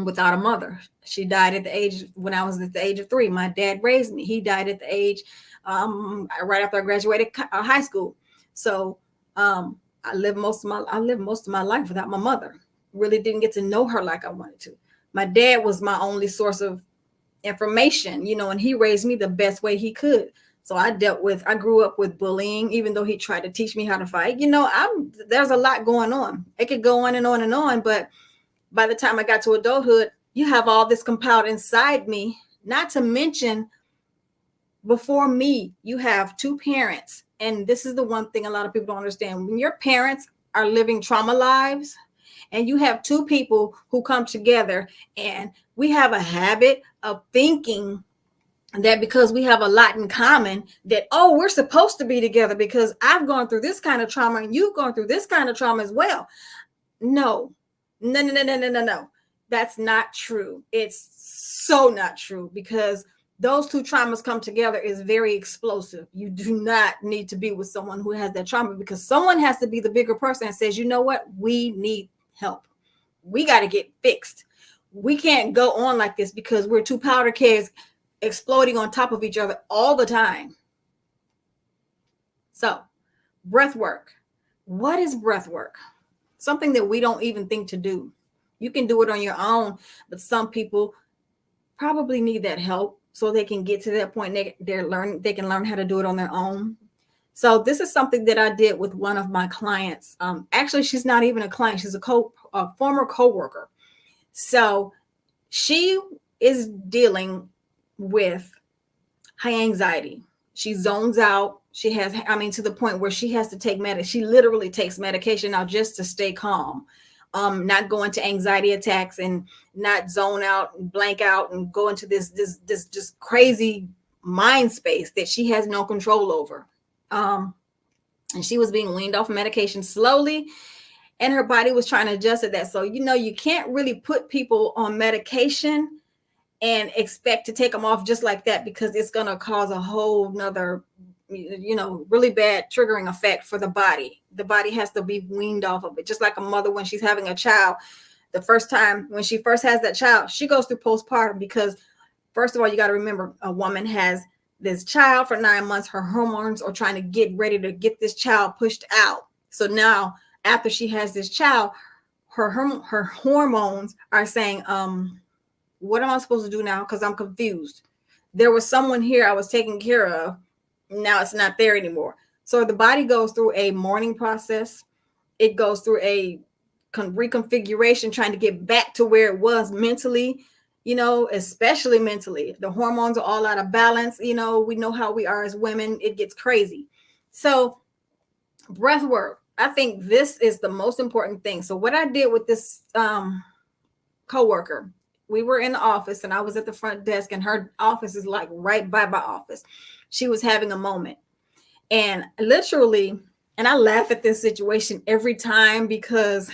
without a mother. She died when I was at the age of 3. My dad raised me. He died at the age right after I graduated high school. So I lived most of my life without my mother. Really didn't get to know her like I wanted to. My dad was my only source of information, and he raised me the best way he could. So I grew up with bullying, even though he tried to teach me how to fight. There's a lot going on. It could go on and on and on, but by the time I got to adulthood, you have all this compiled inside me, not to mention before me, you have 2 parents. And this is the one thing a lot of people don't understand. When your parents are living trauma lives and you have 2 people who come together, and we have a habit of thinking that because we have a lot in common that, we're supposed to be together because I've gone through this kind of trauma and you've gone through this kind of trauma as well. No. That's not true. It's so not true, because those 2 traumas come together is very explosive. You do not need to be with someone who has that trauma, because someone has to be the bigger person and says, you know what? We need help. We got to get fixed. We can't go on like this because we're 2 powder kegs exploding on top of each other all the time. So, breath work. What is breath work? Something that we don't even think to do. You can do it on your own, but some people probably need that help so they can get to that point. They can learn how to do it on their own. So this is something that I did with one of my clients. Actually, she's not even a client. She's a former coworker. So she is dealing with high anxiety. She zones out. She has, to the point where she has to take she literally takes medication now just to stay calm, not go into anxiety attacks and not zone out and blank out and go into this just crazy mind space that she has no control over. And she was being weaned off medication slowly, and her body was trying to adjust to that. So, you can't really put people on medication and expect to take them off just like that, because it's going to cause a whole nother, really bad triggering effect for the body. The body has to be weaned off of it. Just like a mother, when she's having a child, the first time when she first has that child, she goes through postpartum, because first of all, you got to remember, a woman has this child for 9 months. Her hormones are trying to get ready to get this child pushed out. So now after she has this child, her hormones are saying, what am I supposed to do now? Because I'm confused. There was someone here I was taking care of. Now it's not there anymore. So the body goes through a mourning process. It goes through a reconfiguration, trying to get back to where it was mentally, especially mentally. The hormones are all out of balance. We know how we are as women. It gets crazy. So breath work, I think this is the most important thing. So what I did with this coworker, we were in the office and I was at the front desk, and her office is like right by my office. She was having a moment, and literally, and I laugh at this situation every time, because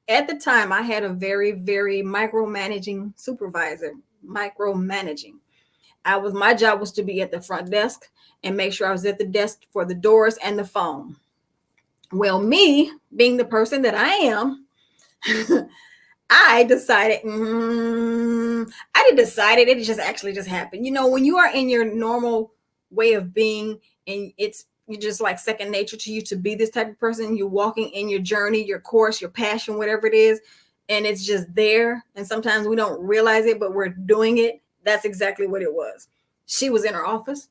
at the time I had a very, very micromanaging supervisor, my job was to be at the front desk and make sure I was at the desk for the doors and the phone. Well, me being the person that I am, I decided, it just happened. When you are in your normal way of being and it's you're just like second nature to you to be this type of person. You're walking in your journey, your course, your passion, whatever it is, and it's just there. And sometimes we don't realize it, but we're doing it. That's exactly what it was. She was in her office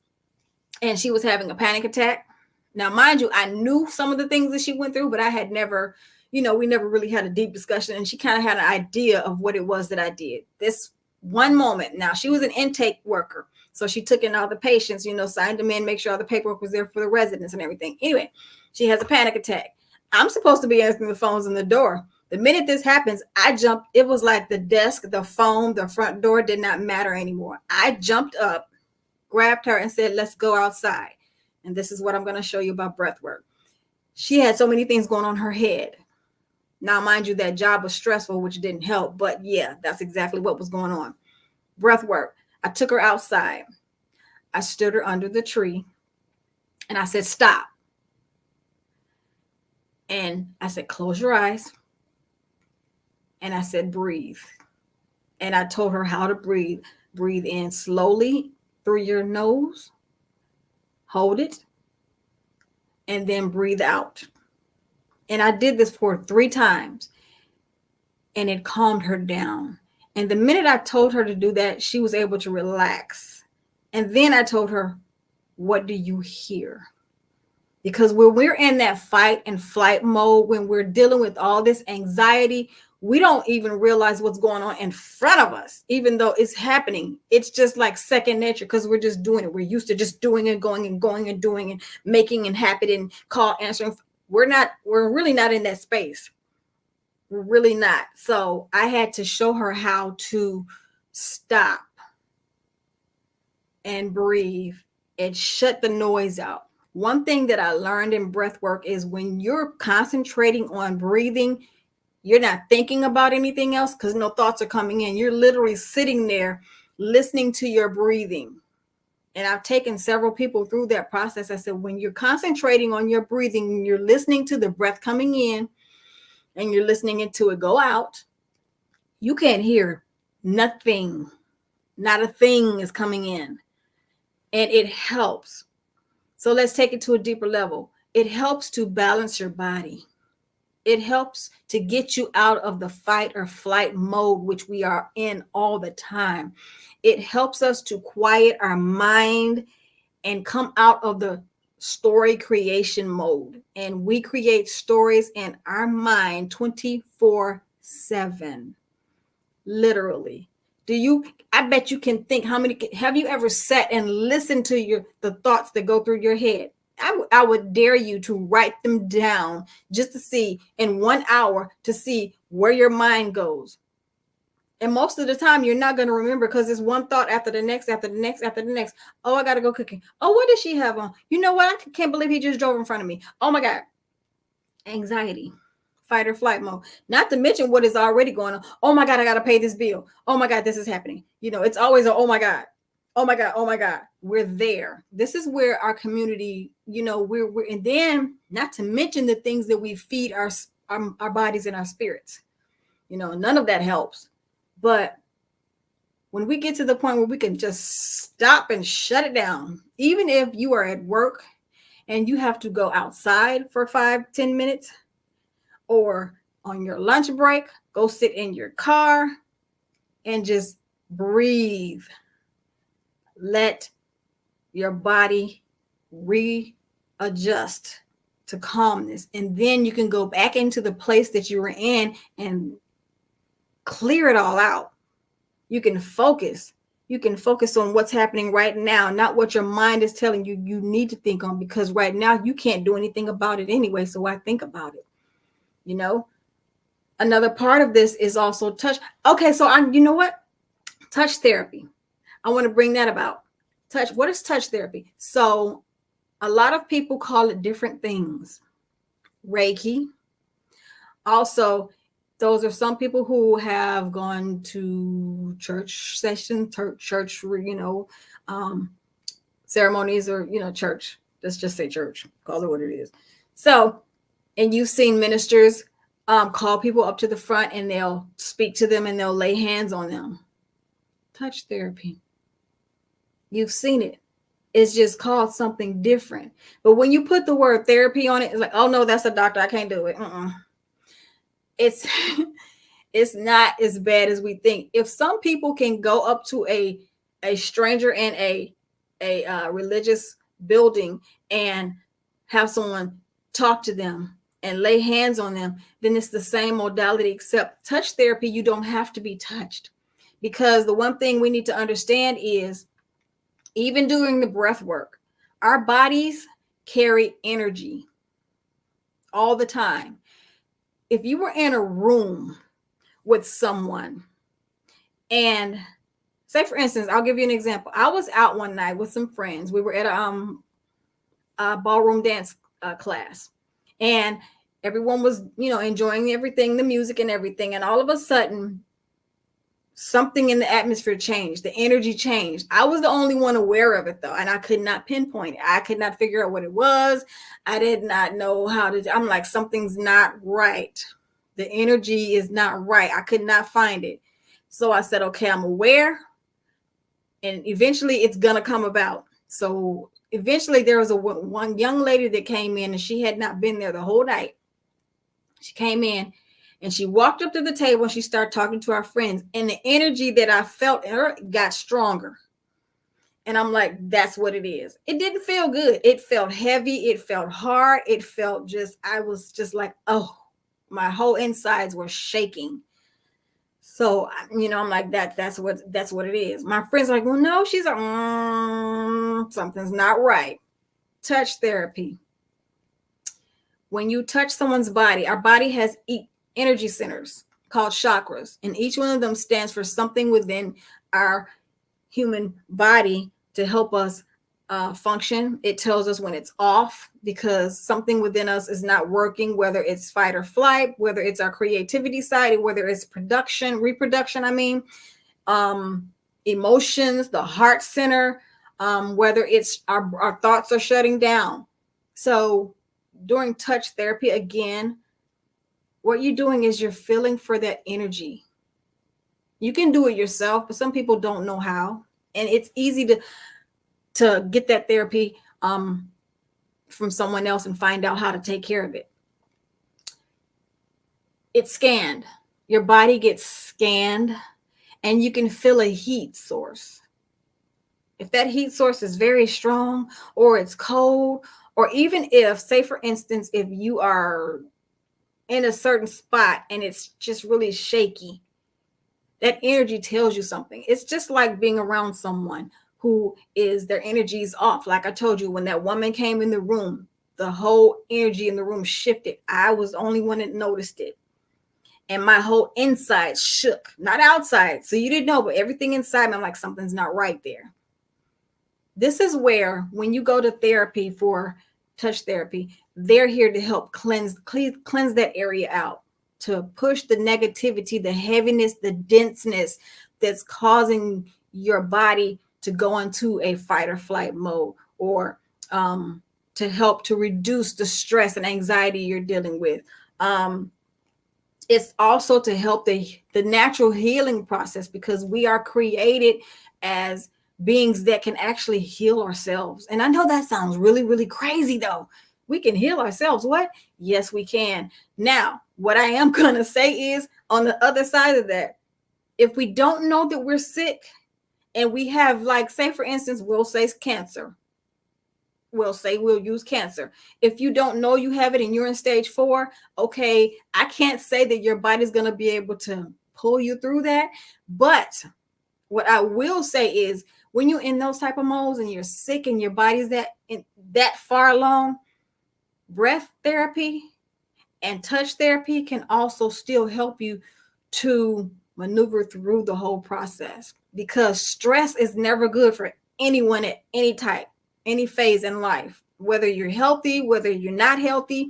and she was having a panic attack. Now, mind you, I knew some of the things that she went through, but I had never, we never really had a deep discussion. And she kind of had an idea of what it was that I did. This one moment. Now, she was an intake worker. So she took in all the patients, signed them in, make sure all the paperwork was there for the residents and everything. Anyway, she has a panic attack. I'm supposed to be answering the phones in the door. The minute this happens, I jumped. It was like the desk, the phone, the front door did not matter anymore. I jumped up, grabbed her and said, let's go outside. And this is what I'm going to show you about breath work. She had so many things going on in her head. Now, mind you, that job was stressful, which didn't help. But yeah, that's exactly what was going on. Breath work. I took her outside. I stood her under the tree and I said, stop. And I said, close your eyes. And I said, breathe. And I told her how to breathe. Breathe in slowly through your nose. Hold it. And then breathe out. And I did this for 3 times. And it calmed her down. And the minute I told her to do that, she was able to relax. And then I told her, what do you hear? Because when we're in that fight and flight mode, when we're dealing with all this anxiety, we don't even realize what's going on in front of us, even though it's happening. It's just like second nature because we're just doing it. We're used to just doing and going and going and doing and making and happen and call answering. We're really not in that space. We're really not. So I had to show her how to stop and breathe and shut the noise out. One thing that I learned in breath work is when you're concentrating on breathing, you're not thinking about anything else because no thoughts are coming in. You're literally sitting there listening to your breathing. And I've taken several people through that process. I said, when you're concentrating on your breathing, you're listening to the breath coming in and you're listening into it go out, you can't hear nothing. Not a thing is coming in. And it helps. So let's take it to a deeper level. It helps to balance your body. It helps to get you out of the fight or flight mode, which we are in all the time. It helps us to quiet our mind and come out of the story creation mode. And we create stories in our mind 24/7. Literally. I bet you can think have you ever sat and listened to the thoughts that go through your head? I would dare you to write them down just to see in 1 hour to see where your mind goes. And most of the time you're not going to remember because it's one thought after the next, after the next, after the next. Oh, I got to go cooking. Oh, what does she have on? You know what? I can't believe he just drove in front of me. Oh my God. Anxiety. Fight or flight mode. Not to mention what is already going on. Oh my God, I got to pay this bill. Oh my God, this is happening. It's always a, oh my God. Oh my God. Oh my God. We're there. This is where our community, we're and then not to mention the things that we feed our bodies and our spirits. None of that helps. But when we get to the point where we can just stop and shut it down, even if you are at work and you have to go outside for 5-10 minutes, or on your lunch break, go sit in your car and just breathe. Let your body readjust to calmness. And then you can go back into the place that you were in and clear it all out. You can focus. You can focus on what's happening right now, not what your mind is telling you you need to think on, because right now you can't do anything about it anyway. So why think about it? Another part of this is also touch. Okay, so you know what? Touch therapy. I want to bring that about. Touch. What is touch therapy? So a lot of people call it different things. Reiki. Also, those are some people who have gone to church sessions, church, ceremonies, or, church. Let's just say church. Call it what it is. So, and you've seen ministers call people up to the front and they'll speak to them and they'll lay hands on them. Touch therapy. You've seen it. It's just called something different. But when you put the word therapy on it, it's like, oh no, that's a doctor. I can't do it. It's it's not as bad as we think. If some people can go up to a stranger in a religious building and have someone talk to them and lay hands on them, then it's the same modality, except touch therapy, you don't have to be touched. Because the one thing we need to understand is, even during the breath work, our bodies carry energy all the time. If you were in a room with someone, and say for instance, I'll give you an example. I was out one night with some friends. We were at a ballroom dance class, and everyone was, enjoying everything, the music and everything. And all of a sudden, something in the atmosphere changed. The energy changed. I was the only one aware of it though, and I could not pinpoint it. I could not figure out what it was. I did not know how to. I'm like, something's not right. The energy is not right. I could not find it. So I said, okay, I'm aware, and eventually it's gonna come about. So eventually there was one young lady that came in, and she had not been there the whole night. She came in and she walked up to the table and she started talking to our friends, and the energy that I felt in her got stronger. And I'm like, that's what it is. It didn't feel good. It felt heavy. It felt hard. It felt I was just like, oh, my whole insides were shaking. So, I'm like, that's what it is. My friends are like, well, no, she's like, something's not right. Touch therapy. When you touch someone's body, our body has energy centers called chakras, and each one of them stands for something within our human body to help us function. It tells us when it's off, because something within us is not working, whether it's fight or flight, whether it's our creativity side, whether it's reproduction, emotions, the heart center, whether it's our thoughts are shutting down. So during touch therapy, again, what you're doing is you're feeling for that energy. You can do it yourself, but some people don't know how. And it's easy to get that therapy from someone else and find out how to take care of it. It's scanned. Your body gets scanned, and you can feel a heat source. If that heat source is very strong, or it's cold, or even if, say for instance, if you are in a certain spot and it's just really shaky, that energy tells you something. It's just like being around someone who their energy is off. Like I told you, when that woman came in the room, the whole energy in the room shifted. I was the only one that noticed it. And my whole inside shook, not outside. So you didn't know, but everything inside me, I'm like, something's not right there. This is where, when you go to therapy for touch therapy, they're here to help cleanse that area out, to push the negativity, the heaviness, the denseness that's causing your body to go into a fight or flight mode, or to help to reduce the stress and anxiety you're dealing with. It's also to help the natural healing process, because we are created as beings that can actually heal ourselves. And I know that sounds really, really crazy though. We can heal ourselves. What? Yes, we can. Now, what I am going to say is, on the other side of that, if we don't know that we're sick, and we have, like, say for instance, we'll say cancer. We'll use cancer. If you don't know you have it and you're in stage 4, okay, I can't say that your body's going to be able to pull you through that. But what I will say is, when you're in those type of modes and you're sick and your body's that far along, breath therapy and touch therapy can also still help you to maneuver through the whole process, because stress is never good for anyone at any type, any phase in life. Whether you're healthy, whether you're not healthy,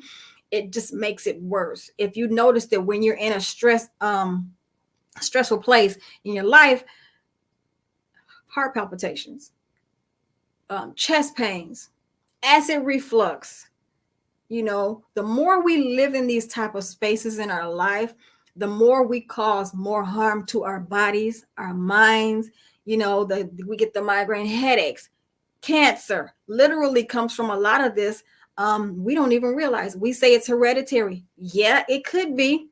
it just makes it worse. If you notice that when you're in a stressful place in your life, heart palpitations, chest pains, acid reflux, the more we live in these type of spaces in our life, the more we cause more harm to our bodies, our minds. We get the migraine headaches. Cancer literally comes from a lot of this. We don't even realize. We say it's hereditary. Yeah, it could be,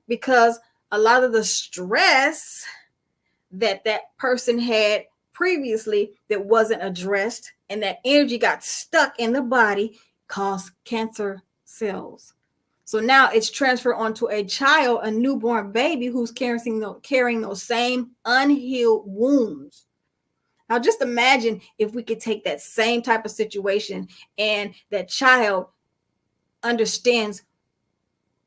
because a lot of the stress that person had previously that wasn't addressed, and that energy got stuck in the body, caused cancer cells. So now it's transferred onto a child, a newborn baby, who's carrying those same unhealed wounds. Now, just imagine if we could take that same type of situation, and that child understands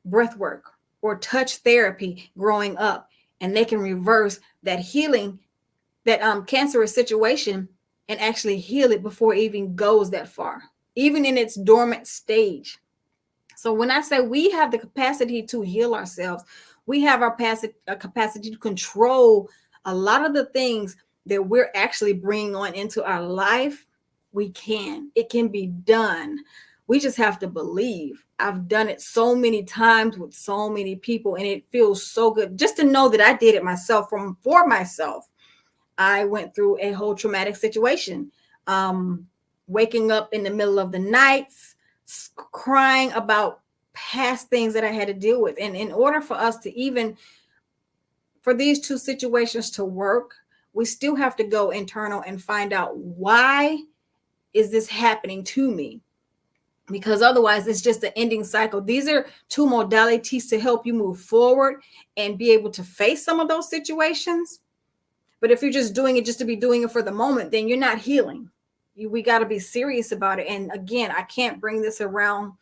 breath work or touch therapy growing up, and they can reverse that healing, that cancerous situation, and actually heal it before it even goes that far, even in its dormant stage. So when I say we have the capacity to heal ourselves, we have our capacity to control a lot of the things that we're actually bringing on into our life. We can. It can be done. We just have to believe. I've done it so many times with so many people, and it feels so good just to know that I did it myself for myself. I went through a whole traumatic situation, waking up in the middle of the nights, crying about past things that I had to deal with. And in order for us to even, for these two situations to work, we still have to go internal and find out, why is this happening to me? Because otherwise it's just an ending cycle. These are two modalities to help you move forward and be able to face some of those situations. But if you're just doing it just to be doing it for the moment, then you're not healing. We got to be serious about it. And again, I can't bring this around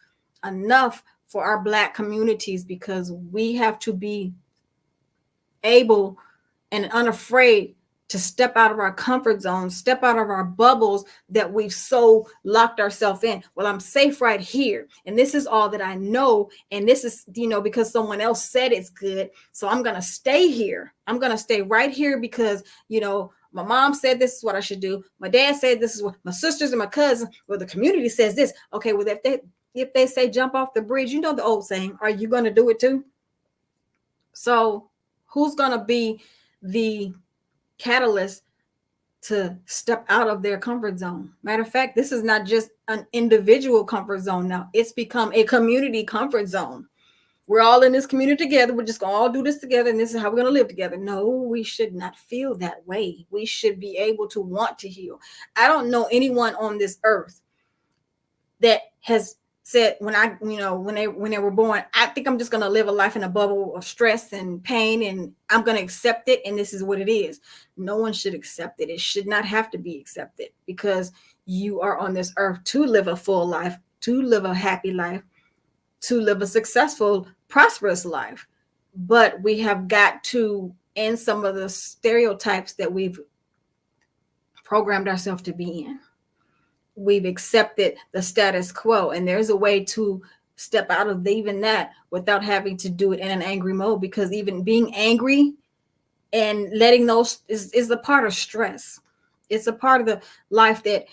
enough for our Black communities, because we have to be able and unafraid to step out of our comfort zones, step out of our bubbles that we've so locked ourselves in. Well, I'm safe right here, and this is all that I know, and this is, because someone else said it's good, so I'm going to stay here. I'm going to stay right here because, my mom said this is what I should do. My dad said this is what, my sisters and my cousins, well, the community says this. Okay, well, if they say jump off the bridge, the old saying, are you going to do it too? So who's going to be the catalyst to step out of their comfort zone? Matter of fact, this is not just an individual comfort zone now. It's become a community comfort zone. We're all in this community together. We're just going to all do this together, and this is how we're going to live together. No, we should not feel that way. We should be able to want to heal. I don't know anyone on this earth that has said, when they were born, I think I'm just going to live a life in a bubble of stress and pain, and I'm going to accept it, and this is what it is. No one should accept it. It should not have to be accepted, because you are on this earth to live a full life, to live a happy life, to live a successful, prosperous life. But we have got to end some of the stereotypes that we've programmed ourselves to be in. We've accepted the status quo, and there's a way to step out of even that without having to do it in an angry mode, because even being angry and letting those is a part of stress. It's a part of the life that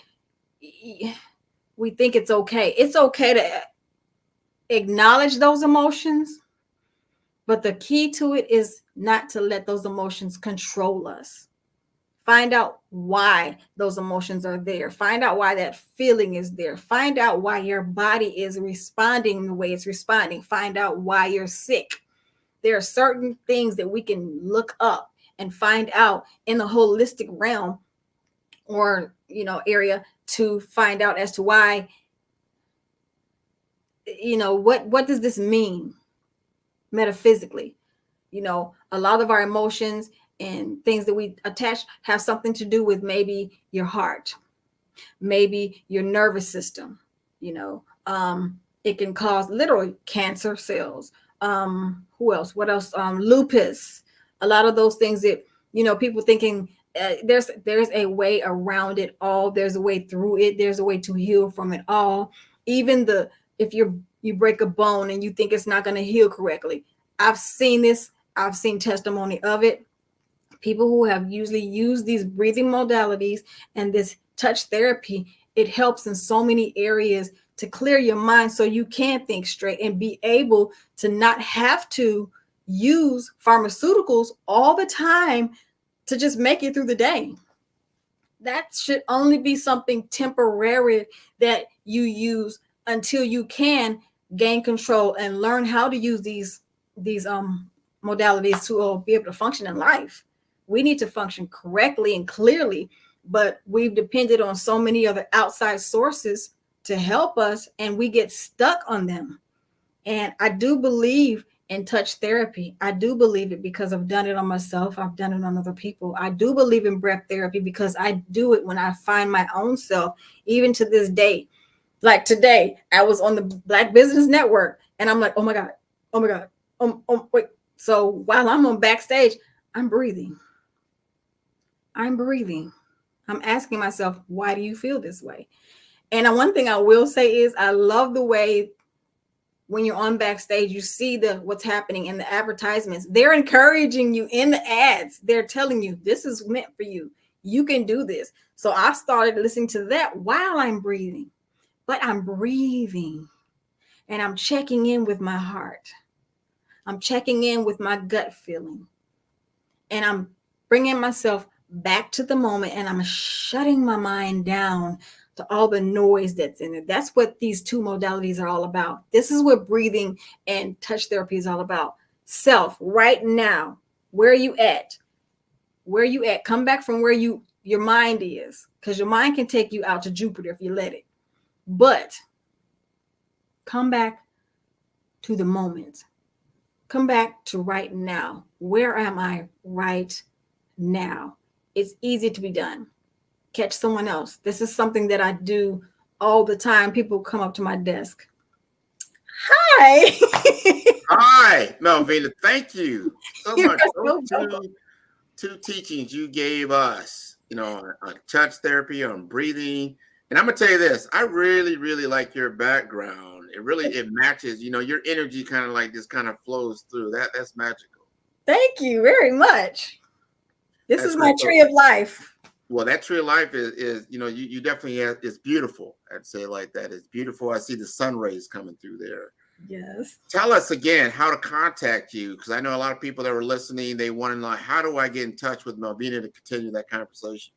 we think it's okay. It's okay to acknowledge those emotions, but the key to it is not to let those emotions control us. Find out why those emotions are there. Find out why that feeling is there. Find out why your body is responding the way it's responding. Find out why you're sick. There are certain things that we can look up and find out in the holistic realm or, area to find out as to why, what does this mean metaphysically? A lot of our emotions and things that we attach have something to do with maybe your heart, maybe your nervous system. It can cause literally cancer cells. Who else? What else? Lupus. A lot of those things that, people thinking there's a way around it all. There's a way through it. There's a way to heal from it all. Even if you break a bone and you think it's not going to heal correctly. I've seen this. I've seen testimony of it. People who have usually used these breathing modalities and this touch therapy, it helps in so many areas to clear your mind so you can think straight and be able to not have to use pharmaceuticals all the time to just make it through the day. that should only be something temporary that you use until you can gain control and learn how to use these modalities to be able to function in life. We need to function correctly and clearly, but we've depended on so many other outside sources to help us, and we get stuck on them. And I do believe in touch therapy. I do believe it because I've done it on myself. I've done it on other people. I do believe in breath therapy because I do it when I find my own self, even to this day. Like today, I was on the Black Business Network and I'm like, oh my God, wait. So while I'm on backstage, I'm breathing. I'm asking myself, why do you feel this way? And one thing I will say is I love the way when you're on backstage, you see what's happening in the advertisements. They're encouraging you in the ads. They're telling you this is meant for you. You can do this. So I started listening to that while I'm breathing. But I'm breathing and I'm checking in with my heart. I'm checking in with my gut feeling. And I'm bringing myself back to the moment and I'm shutting my mind down to all the noise that's in it. That's what these two modalities are all about. This is what breathing and touch therapy is all about. Self, right now, where are you at? Where are you at? Come back from where your mind is, because your mind can take you out to Jupiter if you let it. But come back to the moment. Come back to right now. Where am I right now? It's easy to be done. Catch someone else. This is something that I do all the time. People come up to my desk. Hi. Hi, Melvina. Thank you so much. Two teachings you gave us, on touch therapy, on breathing. And I'm going to tell you this, I really, really like your background. It matches, your energy kind of like just kind of flows through. That's magical. Thank you very much. This is my tree of life. Well, that tree of life is you definitely have, it's beautiful. I'd say it like that. It's beautiful. I see the sun rays coming through there. Yes. Tell us again how to contact you, because I know a lot of people that were listening, they want to know, how do I get in touch with Melvina to continue that conversation?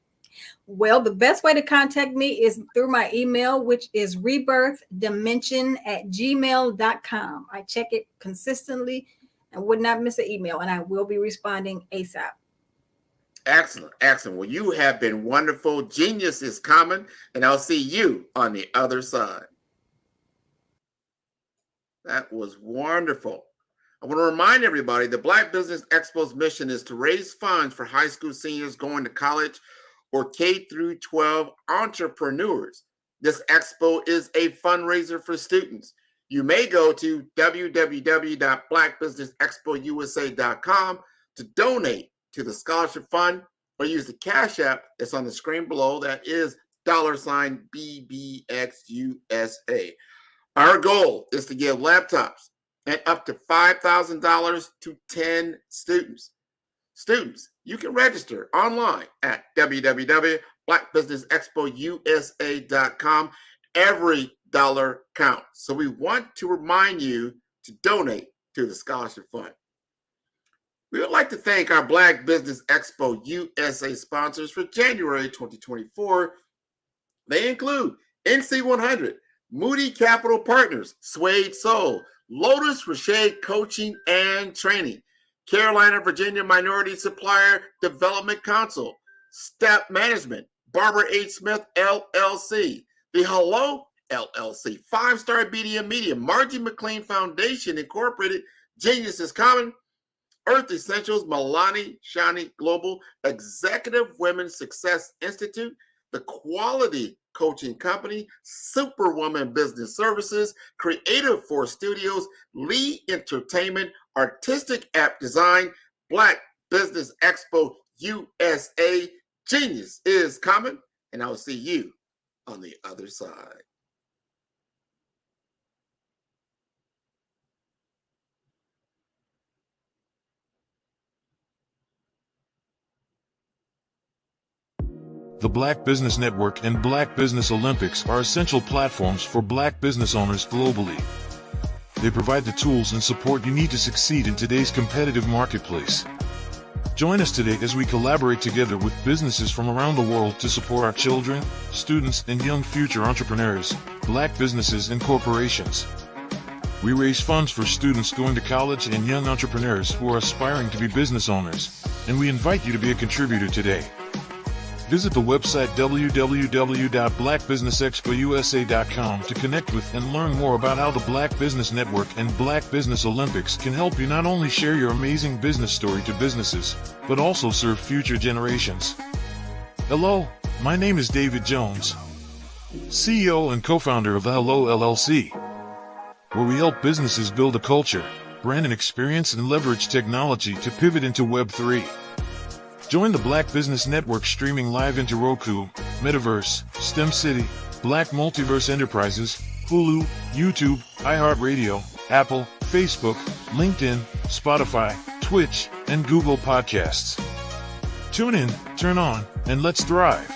Well, the best way to contact me is through my email, which is rebirthdimension@gmail.com. I check it consistently and would not miss an email, and I will be responding ASAP. Excellent. Well, you have been wonderful. Genius is coming, and I'll see you on the other side. That was wonderful. I want to remind everybody the Black Business Expo's mission is to raise funds for high school seniors going to college or K through 12 entrepreneurs. This expo is a fundraiser for students. You may go to www.blackbusinessexpousa.com to donate to the scholarship fund, or use the Cash App that's on the screen below. That is $BBXUSA. Our goal is to give laptops and up to $5,000 to 10 students. Students, you can register online at www.blackbusinessexpousa.com. Every dollar counts. So we want to remind you to donate to the scholarship fund. We would like to thank our Black Business Expo USA sponsors for January 2024. They include NC100, Moody Capital Partners, Suede Soul, Lotus Rocher Coaching and Training, Carolina, Virginia Minority Supplier Development Council, Step Management, Barbara H. Smith, LLC, The Hello LLC, 5-Star BDM Media, Margie McLean Foundation Incorporated, Genius is Common, Earth Essentials, Milani Shani Global, Executive Women's Success Institute, The Quality Coaching Company, Superwoman Business Services, Creative Force Studios, Lee Entertainment, Artistic App Design, Black Business Expo USA. Genius is coming, and I'll see you on the other side. The Black Business Network and Black Business Olympics are essential platforms for Black business owners globally. They provide the tools and support you need to succeed in today's competitive marketplace. Join us today as we collaborate together with businesses from around the world to support our children, students, and young future entrepreneurs, Black businesses, and corporations. We raise funds for students going to college and young entrepreneurs who are aspiring to be business owners, and we invite you to be a contributor today. Visit the website www.blackbusinessexpousa.com to connect with and learn more about how the Black Business Network and Black Business Olympics can help you not only share your amazing business story to businesses, but also serve future generations. Hello, my name is David Jones, CEO and co-founder of the Hello LLC, where we help businesses build a culture, brand and experience, and leverage technology to pivot into Web3. Join the Black Business Network streaming live into Roku, Metaverse, STEM City, Black Multiverse Enterprises, Hulu, YouTube, iHeartRadio, Apple, Facebook, LinkedIn, Spotify, Twitch, and Google Podcasts. Tune in, turn on, and let's thrive.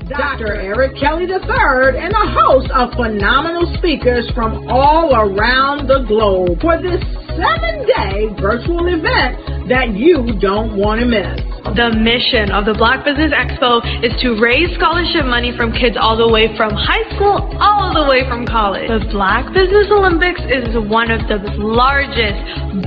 Dr. Eric Kelly III and a host of phenomenal speakers from all around the globe for this 7-day virtual event that you don't want to miss. The mission of the Black Business Expo is to raise scholarship money from kids all the way from high school all the way from college. The Black Business Olympics is one of the largest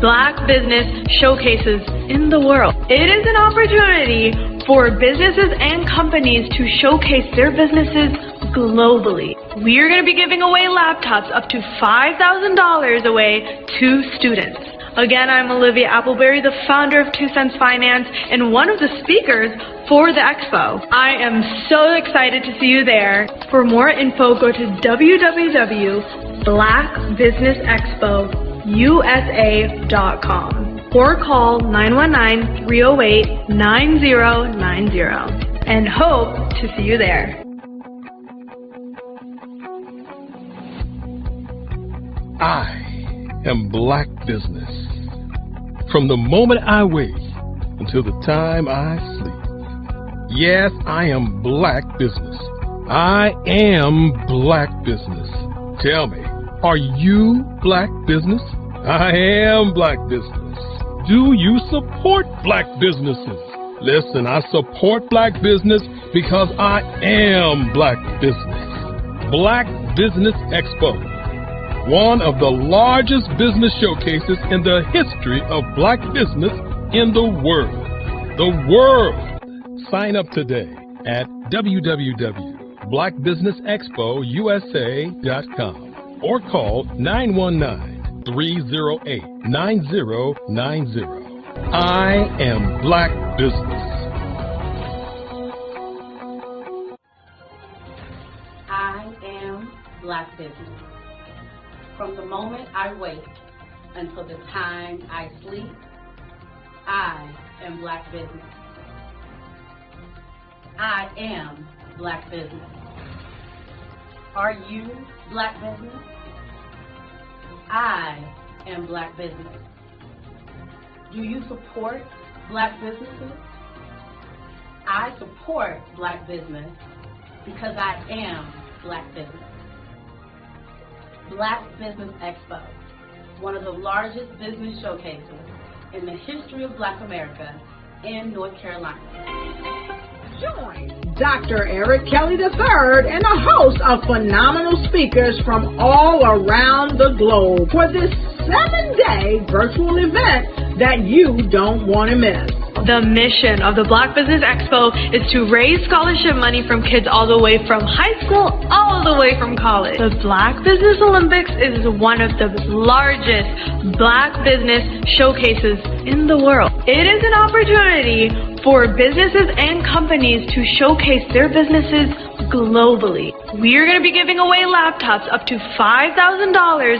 Black business showcases in the world. It is an opportunity for businesses and companies to showcase their businesses globally. We are going to be giving away laptops up to $5,000 away to students. Again, I'm Olivia Appleberry, the founder of 2 Cents Finance and one of the speakers for the expo. I am so excited to see you there. For more info, go to www.blackbusinessexpousa.com or call 919-308-9090 and hope to see you there. I am Black Business. From the moment I wake until the time I sleep. Yes, I am Black Business. I am Black Business. Tell me, are you Black Business? I am Black Business. Do you support Black businesses? Listen, I support Black business because I am Black Business. Black Business Expo, one of the largest business showcases in the history of Black business in the world. The world! Sign up today at www.blackbusinessexpousa.com or call 919-308-9090. I am Black Business. I am Black Business. From the moment I wake until the time I sleep, I am Black Business. I am Black Business. Are you Black Business? I am Black Business. Do you support Black businesses? I support Black business because I am Black business. Black Business Expo, one of the largest business showcases in the history of Black America in North Carolina. Join Dr. Eric Kelly III and a host of phenomenal speakers from all around the globe for this 7-day virtual event that you don't want to miss. The mission of the Black Business Expo is to raise scholarship money from kids all the way from high school, all the way from college. The Black Business Olympics is one of the largest Black business showcases in the world. It is an opportunity for businesses and companies to showcase their businesses globally. We are going to be giving away laptops up to $5,000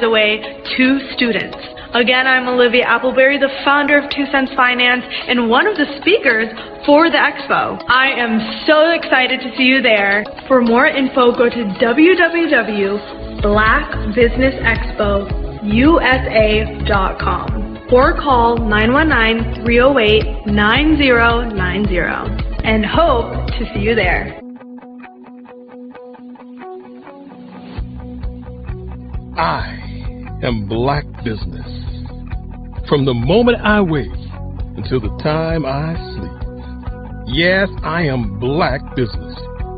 away to students. Again, I'm Olivia Appleberry, the founder of 2 Cents Finance and one of the speakers for the expo. I am so excited to see you there. For more info, go to www.blackbusinessexpousa.com or call 919-308-9090 and hope to see you there. I am Black Business. From the moment I wake until the time I sleep. Yes, I am Black Business.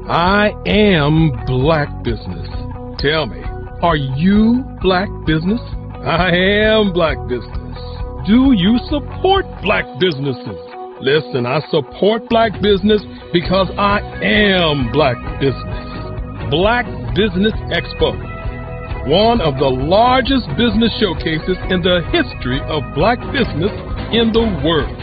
I am Black Business. Tell me, are you Black Business? I am Black Business. Do you support Black businesses? Listen, I support Black business because I am Black Business. Black Business Expo, one of the largest business showcases in the history of Black business in the world.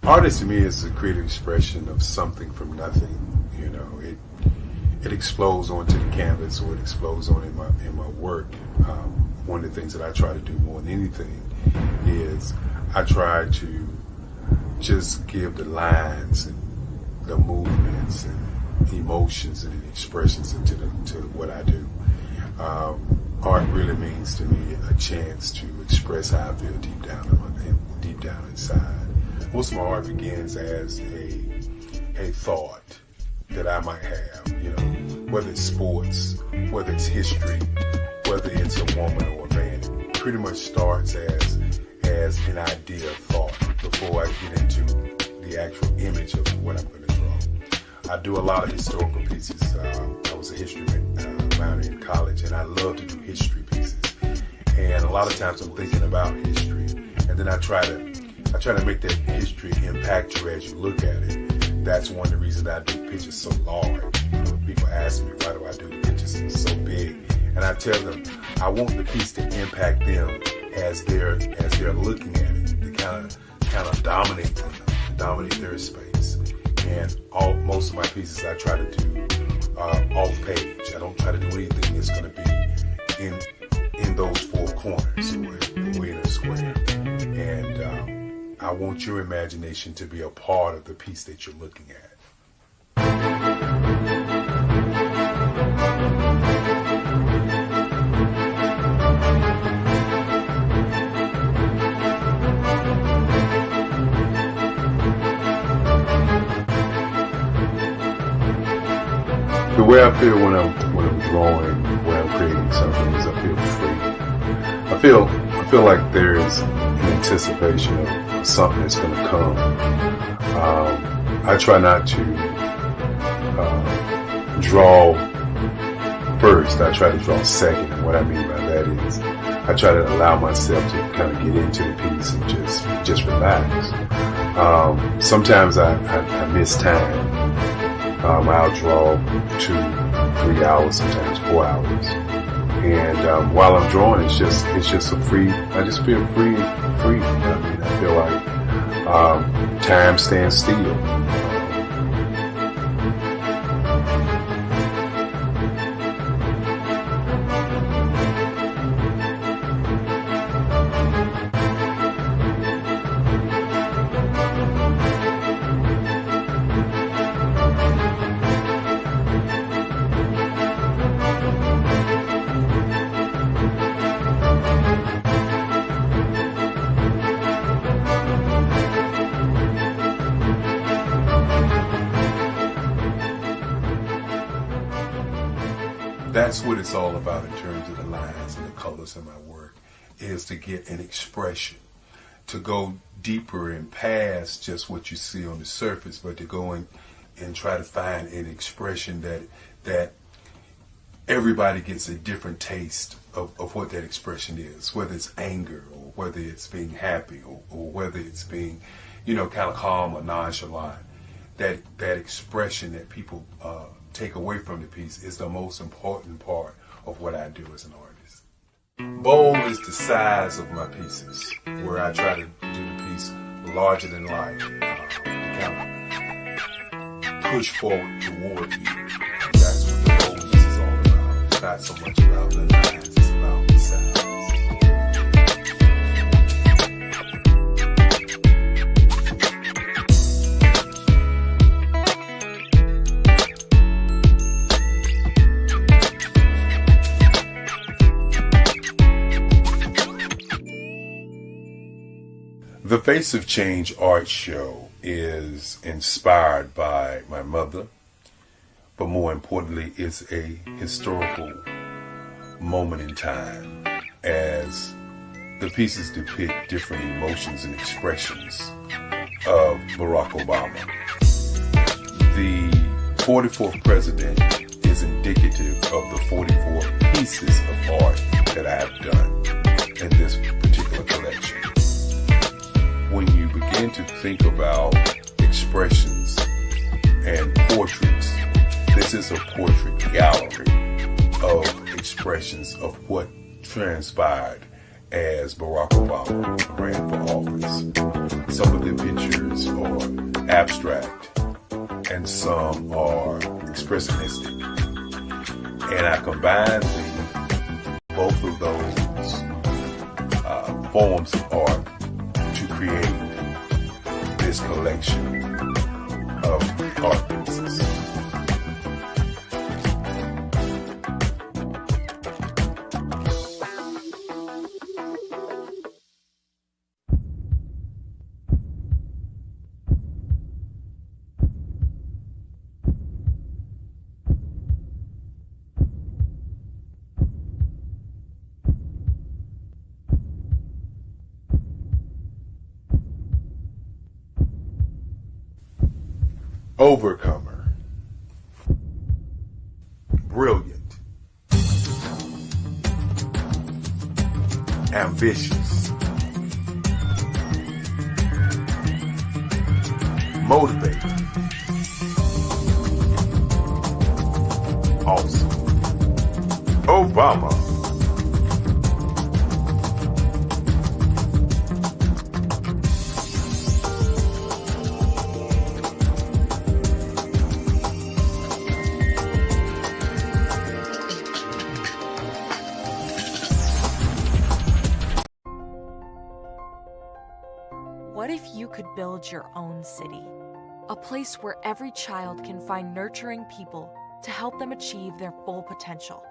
Artist to me is a creative expression of something from nothing. You know, it explodes onto the canvas, or it explodes on in my work. One of the things that I try to do more than anything is I try to just give the lines and the movements and emotions and expressions into what I do. Art really means to me a chance to express how I feel deep down inside. Most of my art begins as a thought that I might have, you know, whether it's sports, whether it's history, whether it's a woman or a man. It pretty much starts as an idea of thought before I get into the actual image of what I'm going to draw. I do a lot of historical pieces. I was a history minor in college, and I love to do history pieces. And a lot of times I'm thinking about history, and then I try to make that history impact you as you look at it. That's one of the reasons I do pictures so large. People ask me, why do I do the pictures so big? And I tell them, I want the piece to impact them as they're looking at it, to kind of dominate them, dominate their space. And most of my pieces I try to do off page. I don't try to do anything that's going to be in those four corners or in a square. And I want your imagination to be a part of the piece that you're looking at. The way I feel when I'm drawing, when I'm creating something, is I feel free. I feel like there is an anticipation of something that's going to come. I try not to draw first. I try to draw second. And what I mean by that is I try to allow myself to kind of get into the piece and just relax. Sometimes I miss time. I'll draw 2-3 hours, sometimes 4 hours. And while I'm drawing, it's just a free. I just feel free. I mean, I feel like time stands still. that's what it's all about in terms of the lines and the colors in my work, is to get an expression, to go deeper and past just what you see on the surface, but to go in and try to find an expression that everybody gets a different taste of what that expression is, whether it's anger or whether it's being happy or whether it's being, kind of calm or nonchalant. That expression that people take away from the piece is the most important part of what I do as an artist. Bold is the size of my pieces, where I try to do the piece larger than life, to kind of push forward toward you. That's what the boldness is all about. It's not so much about the lines, it's about the size. The Face of Change art show is inspired by my mother, but more importantly, it's a historical moment in time as the pieces depict different emotions and expressions of Barack Obama. The 44th president is indicative of the 44 pieces of art that I have done in this particular collection. When you begin to think about expressions and portraits, this is a portrait gallery of expressions of what transpired as Barack Obama ran for office. Some of the pictures are abstract and some are expressionistic. And I combine both of those forms of art to create this collection of art pieces. Overcomer, brilliant, ambitious, motivated, awesome. Obama. What if you could build your own city? A place where every child can find nurturing people to help them achieve their full potential.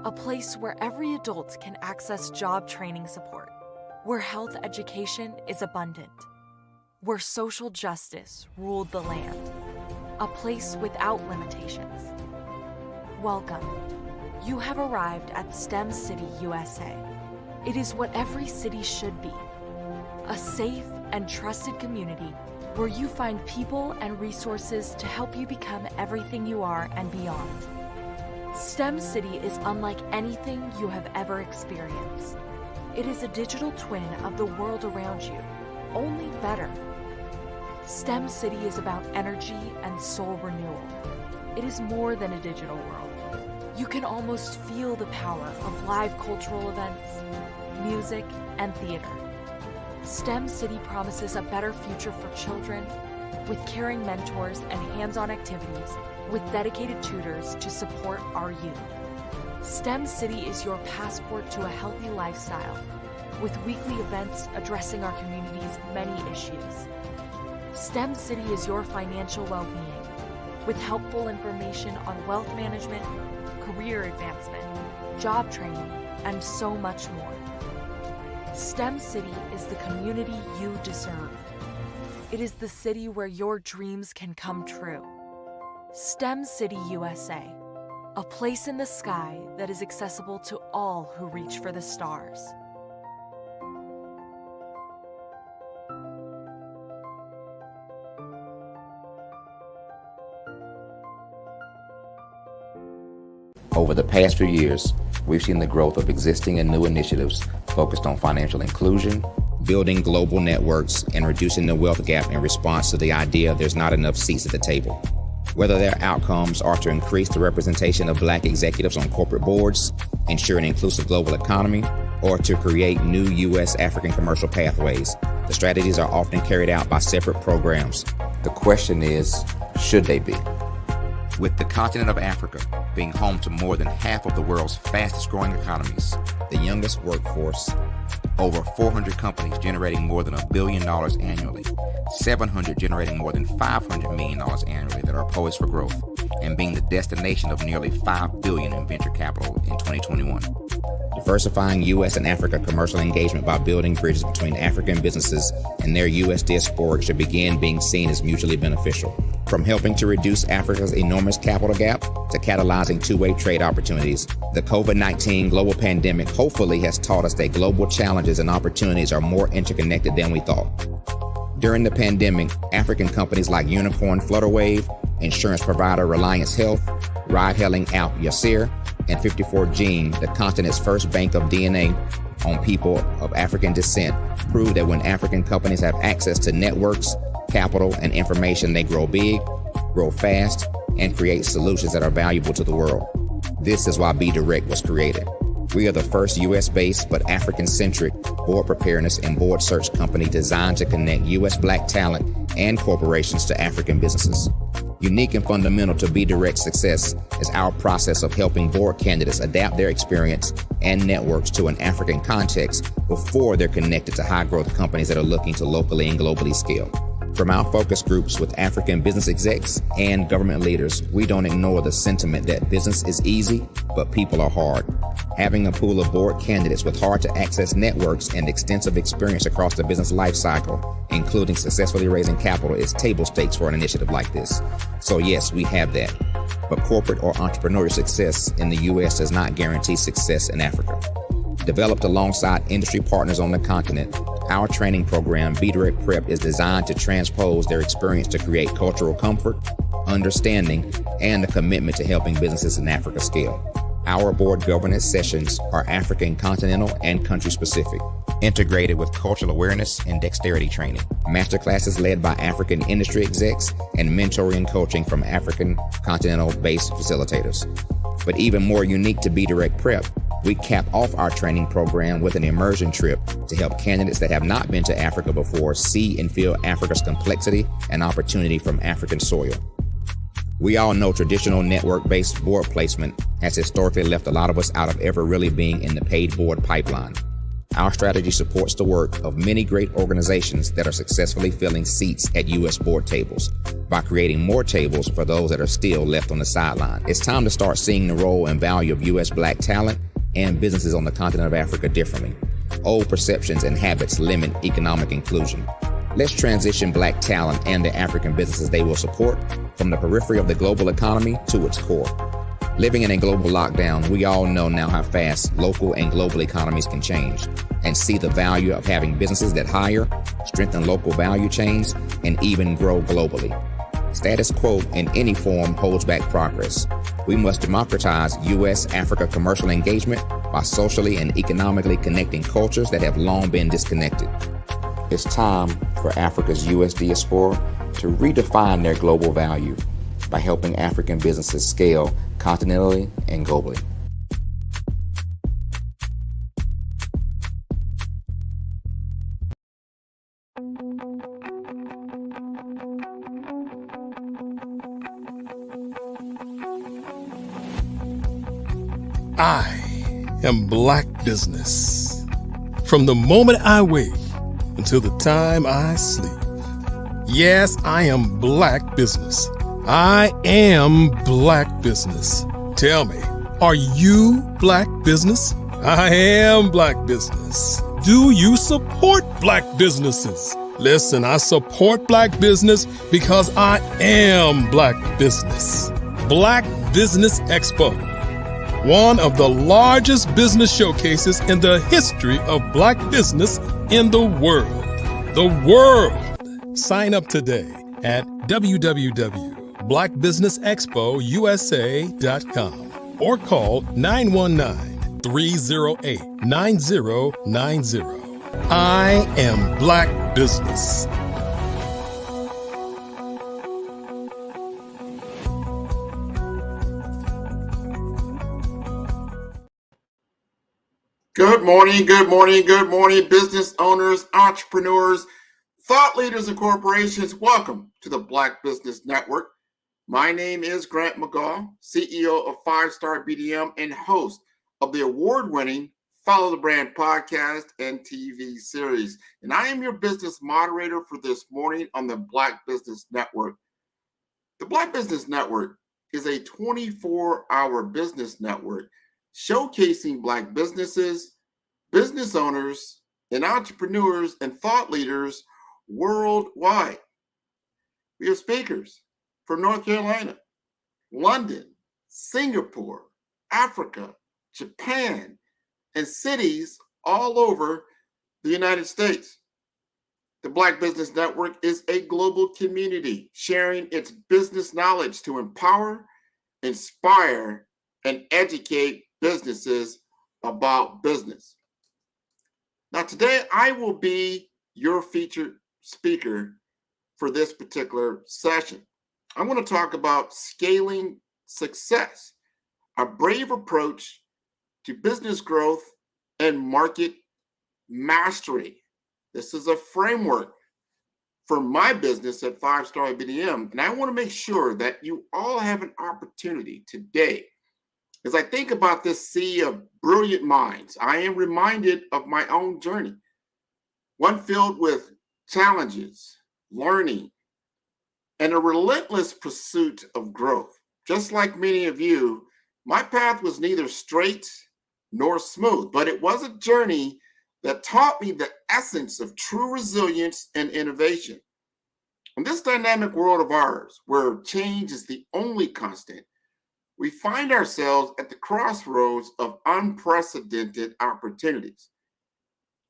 A place where every adult can access job training support. Where health education is abundant. Where social justice ruled the land. A place without limitations. Welcome. You have arrived at STEM City USA. It is what every city should be. A safe and trusted community where you find people and resources to help you become everything you are and beyond. STEM City is unlike anything you have ever experienced. It is a digital twin of the world around you, only better. STEM City is about energy and soul renewal. It is more than a digital world. You can almost feel the power of live cultural events, music, and theater. STEM City promises a better future for children with caring mentors and hands-on activities with dedicated tutors to support our youth. STEM City is your passport to a healthy lifestyle with weekly events addressing our community's many issues. STEM City is your financial well-being with helpful information on wealth management, career advancement, job training, and so much more. STEM City is the community you deserve. It is the city where your dreams can come true. STEM City USA. A place in the sky that is accessible to all who reach for the stars. Over the past few years, we've seen the growth of existing and new initiatives focused on financial inclusion, building global networks, and reducing the wealth gap in response to the idea there's not enough seats at the table. Whether their outcomes are to increase the representation of Black executives on corporate boards, ensure an inclusive global economy, or to create new U.S. African commercial pathways, the strategies are often carried out by separate programs. The question is, should they be? With the continent of Africa being home to more than half of the world's fastest growing economies, the youngest workforce, over 400 companies generating more than $1 billion annually, 700 generating more than $500 million annually that are poised for growth, and being the destination of nearly $5 billion in venture capital in 2021. Diversifying U.S. and Africa commercial engagement by building bridges between African businesses and their U.S. diaspora should begin being seen as mutually beneficial. From helping to reduce Africa's enormous capital gap to catalyzing two-way trade opportunities, the COVID-19 global pandemic hopefully has taught us that global challenges and opportunities are more interconnected than we thought. During the pandemic, African companies like Unicorn Flutterwave, insurance provider Reliance Health, ride-hailing app Yasir, and 54Gene, the continent's first bank of DNA on people of African descent, proved that when African companies have access to networks, capital, and information, they grow big, grow fast, and create solutions that are valuable to the world. This is why Be Direct was created. We are the first U.S.-based but African-centric board preparedness and board search company designed to connect U.S. Black talent and corporations to African businesses. Unique and fundamental to Be Direct's success is our process of helping board candidates adapt their experience and networks to an African context before they're connected to high-growth companies that are looking to locally and globally scale. From our focus groups with African business execs and government leaders, we don't ignore the sentiment that business is easy, but people are hard. Having a pool of board candidates with hard-to-access networks and extensive experience across the business life cycle, including successfully raising capital, is table stakes for an initiative like this. So yes, we have that. But corporate or entrepreneurial success in the U.S. does not guarantee success in Africa. Developed alongside industry partners on the continent, our training program, Be Direct Prep, is designed to transpose their experience to create cultural comfort, understanding, and a commitment to helping businesses in Africa scale. Our board governance sessions are African continental and country specific, integrated with cultural awareness and dexterity training, masterclasses led by African industry execs, and mentoring and coaching from African continental-based facilitators. But even more unique to Be Direct Prep, we cap off our training program with an immersion trip to help candidates that have not been to Africa before see and feel Africa's complexity and opportunity from African soil. We all know traditional network-based board placement has historically left a lot of us out of ever really being in the paid board pipeline. Our strategy supports the work of many great organizations that are successfully filling seats at U.S. board tables by creating more tables for those that are still left on the sideline. It's time to start seeing the role and value of U.S. Black talent and businesses on the continent of Africa differently. Old perceptions and habits limit economic inclusion. Let's transition Black talent and the African businesses they will support from the periphery of the global economy to its core. Living in a global lockdown, we all know now how fast local and global economies can change, and see the value of having businesses that hire, strengthen local value chains, and even grow globally. Status quo in any form holds back progress. We must democratize U.S.-Africa commercial engagement by socially and economically connecting cultures that have long been disconnected. It's time for Africa's U.S. diaspora to redefine their global value by helping African businesses scale continentally and globally. I am Black Business. From the moment I wake until the time I sleep. Yes, I am Black Business. I am Black Business. Tell me, are you Black Business? I am Black Business. Do you support Black businesses? Listen, I support Black business because I am Black Business. Black Business Expo, one of the largest business showcases in the history of black business in the world. The world! Sign up today at www.blackbusinessexpousa.com or call 919-308-9090. I am Black Business. Good morning, good morning, good morning, business owners, entrepreneurs, thought leaders, and corporations. Welcome to the Black Business Network. My name is Grant McGaugh, CEO of 5-Star BDM and host of the award-winning Follow the Brand podcast and TV series. And I am your business moderator for this morning on the Black Business Network. The Black Business Network is a 24-hour business network showcasing Black businesses, business owners, and entrepreneurs and thought leaders worldwide. We have speakers from North Carolina, London, Singapore, Africa, Japan, and cities all over the United States. The Black Business Network is a global community sharing its business knowledge to empower, inspire, and educate businesses about business. Now, today I will be your featured speaker for this particular session. I'm going to talk about scaling success, a brave approach to business growth and market mastery. This is a framework for my business at 5-Star BDM, and I want to make sure that you all have an opportunity today. As I think about this sea of brilliant minds, I am reminded of my own journey, one filled with challenges, learning, and a relentless pursuit of growth. Just like many of you, my path was neither straight nor smooth, but it was a journey that taught me the essence of true resilience and innovation. In this dynamic world of ours, where change is the only constant, we find ourselves at the crossroads of unprecedented opportunities.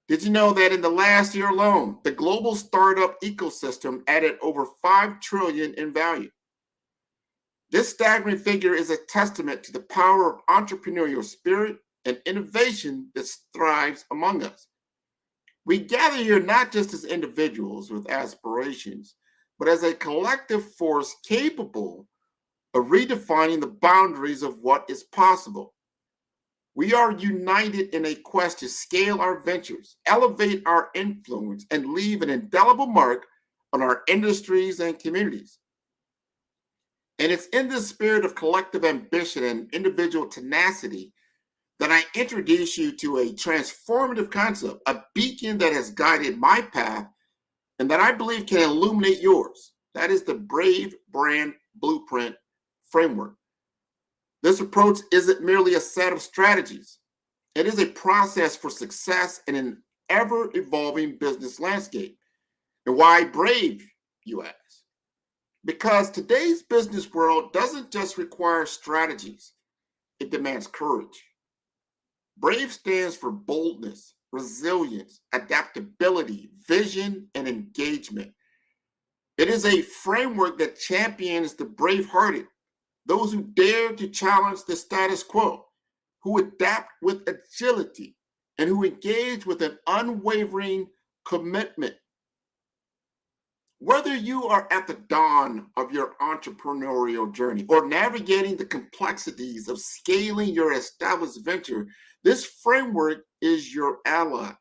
Did you know that in the last year alone, the global startup ecosystem added over $5 trillion in value? This staggering figure is a testament to the power of entrepreneurial spirit and innovation that thrives among us. We gather here not just as individuals with aspirations, but as a collective force capable of redefining the boundaries of what is possible. We are united in a quest to scale our ventures, elevate our influence, and leave an indelible mark on our industries and communities. And it's in this spirit of collective ambition and individual tenacity that I introduce you to a transformative concept, a beacon that has guided my path and that I believe can illuminate yours. That is the Brave Brand Blueprint framework. This approach isn't merely a set of strategies. It is a process for success in an ever-evolving business landscape. And why brave, you ask? Because today's business world doesn't just require strategies, it demands courage. Brave stands for boldness, resilience, adaptability, vision, and engagement. It is a framework that champions the brave-hearted, those who dare to challenge the status quo, who adapt with agility, and who engage with an unwavering commitment. Whether you are at the dawn of your entrepreneurial journey or navigating the complexities of scaling your established venture, this framework is your ally.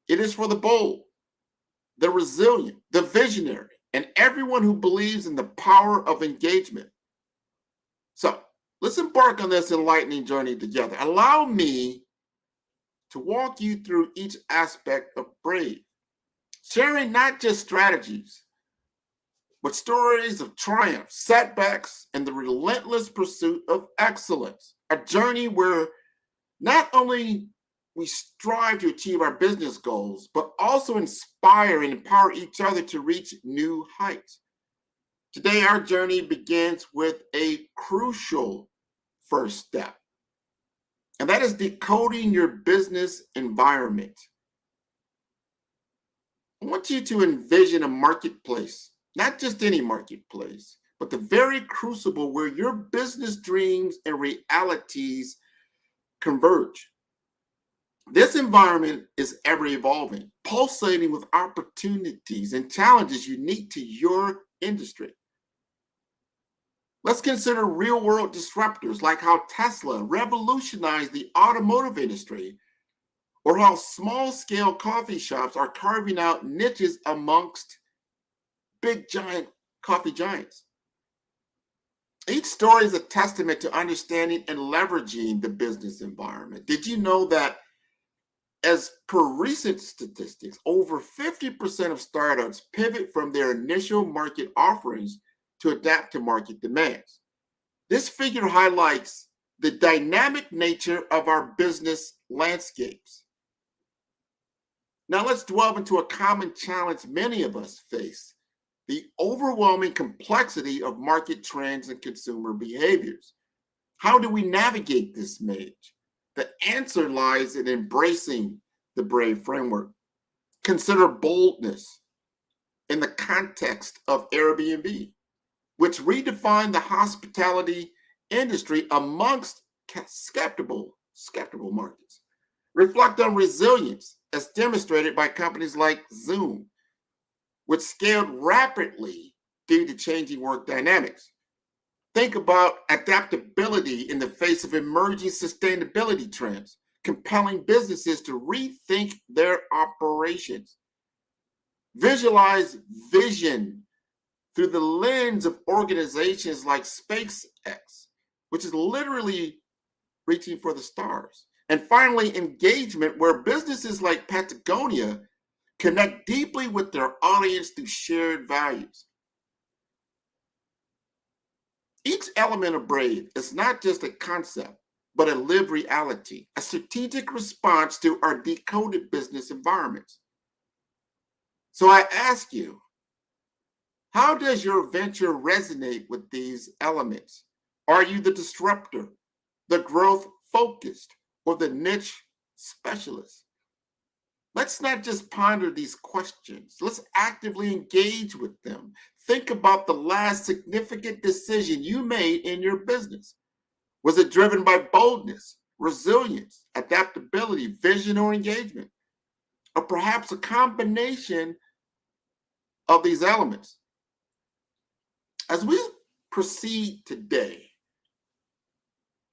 It is for the bold, the resilient, the visionary, and everyone who believes in the power of engagement. So let's embark on this enlightening journey together. Allow me to walk you through each aspect of Brave, sharing not just strategies, but stories of triumph, setbacks, and the relentless pursuit of excellence. A journey where not only we strive to achieve our business goals, but also inspire and empower each other to reach new heights. Today, our journey begins with a crucial first step, and that is decoding your business environment. I want you to envision a marketplace, not just any marketplace, but the very crucible where your business dreams and realities converge. This environment is ever evolving, pulsating with opportunities and challenges unique to your industry. Let's consider real world disruptors like how Tesla revolutionized the automotive industry, or how small scale coffee shops are carving out niches amongst big giant coffee giants. Each story is a testament to understanding and leveraging the business environment. Did you know that, as per recent statistics, over 50% of startups pivot from their initial market offerings to adapt to market demands? This figure highlights the dynamic nature of our business landscapes. Now let's delve into a common challenge many of us face: the overwhelming complexity of market trends and consumer behaviors. How do we navigate this maze? The answer lies in embracing the BRAVE framework. Consider boldness in the context of Airbnb, which redefined the hospitality industry amongst skeptical markets. Reflect on resilience, as demonstrated by companies like Zoom, which scaled rapidly due to changing work dynamics. Think about adaptability in the face of emerging sustainability trends, compelling businesses to rethink their operations. Visualize vision through the lens of organizations like SpaceX, which is literally reaching for the stars. And finally, engagement, where businesses like Patagonia connect deeply with their audience through shared values. Each element of BRAVE is not just a concept, but a lived reality, a strategic response to our decoded business environments. So I ask you, how does your venture resonate with these elements? Are you the disruptor, the growth focused, or the niche specialist? Let's not just ponder these questions. Let's actively engage with them. Think about the last significant decision you made in your business. Was it driven by boldness, resilience, adaptability, vision, or engagement? Or perhaps a combination of these elements? As we proceed today,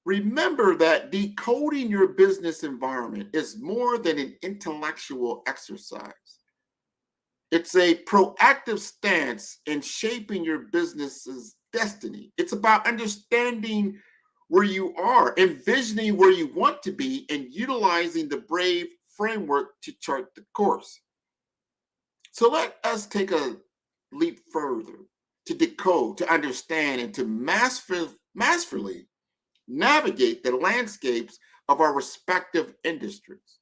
remember that decoding your business environment is more than an intellectual exercise. It's a proactive stance in shaping your business's destiny. It's about understanding where you are, envisioning where you want to be, and utilizing the BRAVE framework to chart the course. So let us take a leap further to decode, to understand, and to masterfully navigate the landscapes of our respective industries.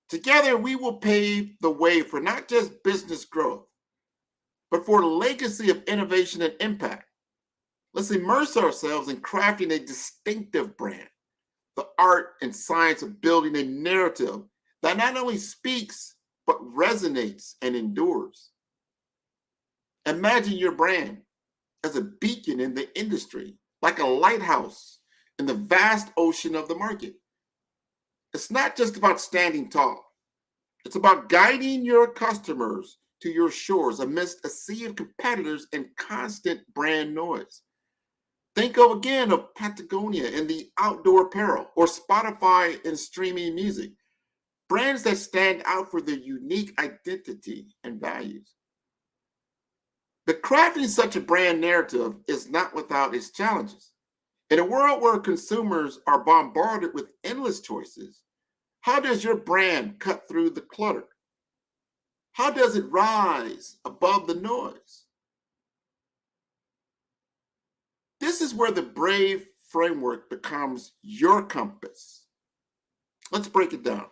Together, we will pave the way for not just business growth, but for a legacy of innovation and impact. Let's immerse ourselves in crafting a distinctive brand, the art and science of building a narrative that not only speaks, but resonates and endures. Imagine your brand as a beacon in the industry, like a lighthouse in the vast ocean of the market. It's not just about standing tall. It's about guiding your customers to your shores amidst a sea of competitors and constant brand noise. Think of Patagonia in the outdoor apparel, or Spotify in streaming music. Brands that stand out for their unique identity and values. But crafting such a brand narrative is not without its challenges. In a world where consumers are bombarded with endless choices, how does your brand cut through the clutter? How does it rise above the noise? This is where the BRAVE framework becomes your compass. Let's break it down.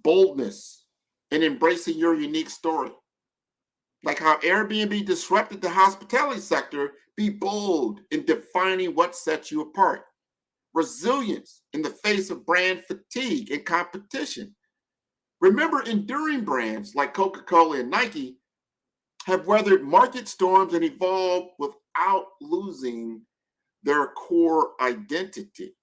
Boldness in embracing your unique story. Like how Airbnb disrupted the hospitality sector, be bold in defining what sets you apart. Resilience in the face of brand fatigue and competition. Remember, enduring brands like Coca-Cola and Nike have weathered market storms and evolved without losing their core identity.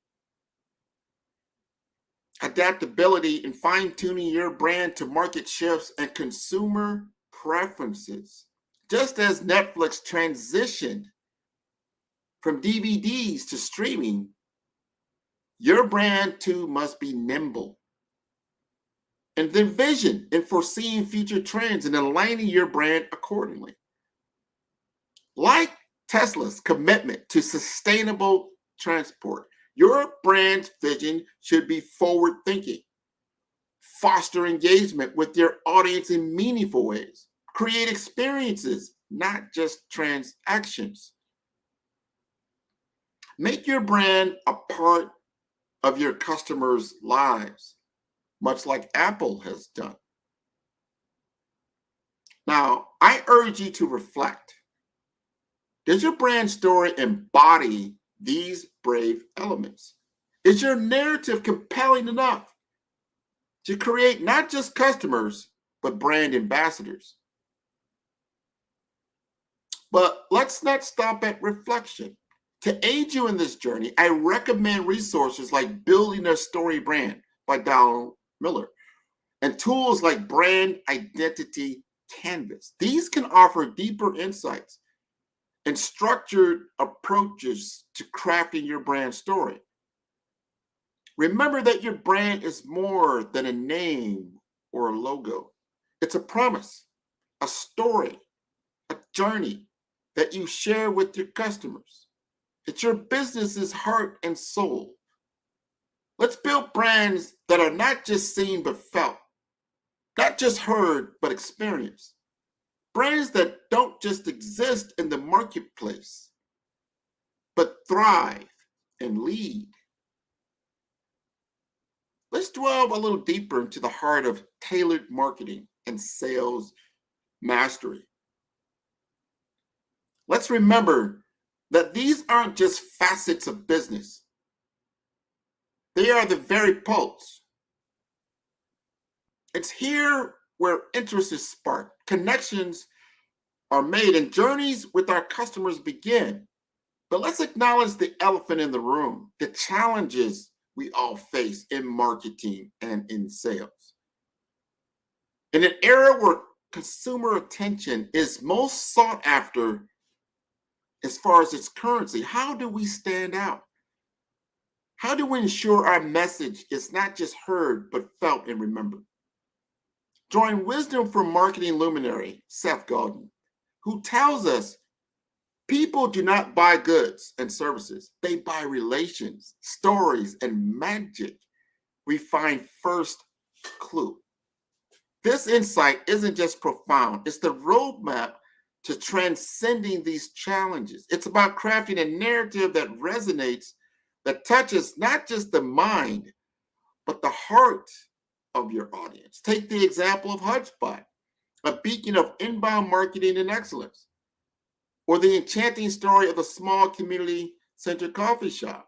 Adaptability in fine-tuning your brand to market shifts and consumer preferences. Just as Netflix transitioned from DVDs to streaming, your brand too must be nimble. And then vision in foreseeing future trends and aligning your brand accordingly. Like Tesla's commitment to sustainable transport, your brand's vision should be forward-thinking. Foster engagement with your audience in meaningful ways. Create experiences, not just transactions. Make your brand a part of your customers' lives, much like Apple has done. Now, I urge you to reflect. Does your brand story embody these brave elements? Is your narrative compelling enough to create not just customers, but brand ambassadors? But let's not stop at reflection. To aid you in this journey, I recommend resources like Building a Story Brand by Donald Miller and tools like Brand Identity Canvas. These can offer deeper insights and structured approaches to crafting your brand story. Remember that your brand is more than a name or a logo. It's a promise, a story, a journey that you share with your customers. It's your business's heart and soul. Let's build brands that are not just seen but felt, not just heard but experienced. Brands that don't just exist in the marketplace, but thrive and lead. Let's delve a little deeper into the heart of tailored marketing and sales mastery. Let's remember that these aren't just facets of business. They are the very pulse. It's here where interest is sparked, connections are made, and journeys with our customers begin. But let's acknowledge the elephant in the room, the challenges we all face in marketing and in sales. In an era where consumer attention is most sought after as far as its currency, how do we stand out? How do we ensure our message is not just heard, but felt and remembered? Drawing wisdom from marketing luminary Seth Godin, who tells us people do not buy goods and services. They buy relations, stories, and magic. We find first clue. This insight isn't just profound. It's the roadmap to transcending these challenges. It's about crafting a narrative that resonates, that touches not just the mind, but the heart of your audience. Take the example of HubSpot, a beacon of inbound marketing and excellence, or the enchanting story of a small community-centered coffee shop.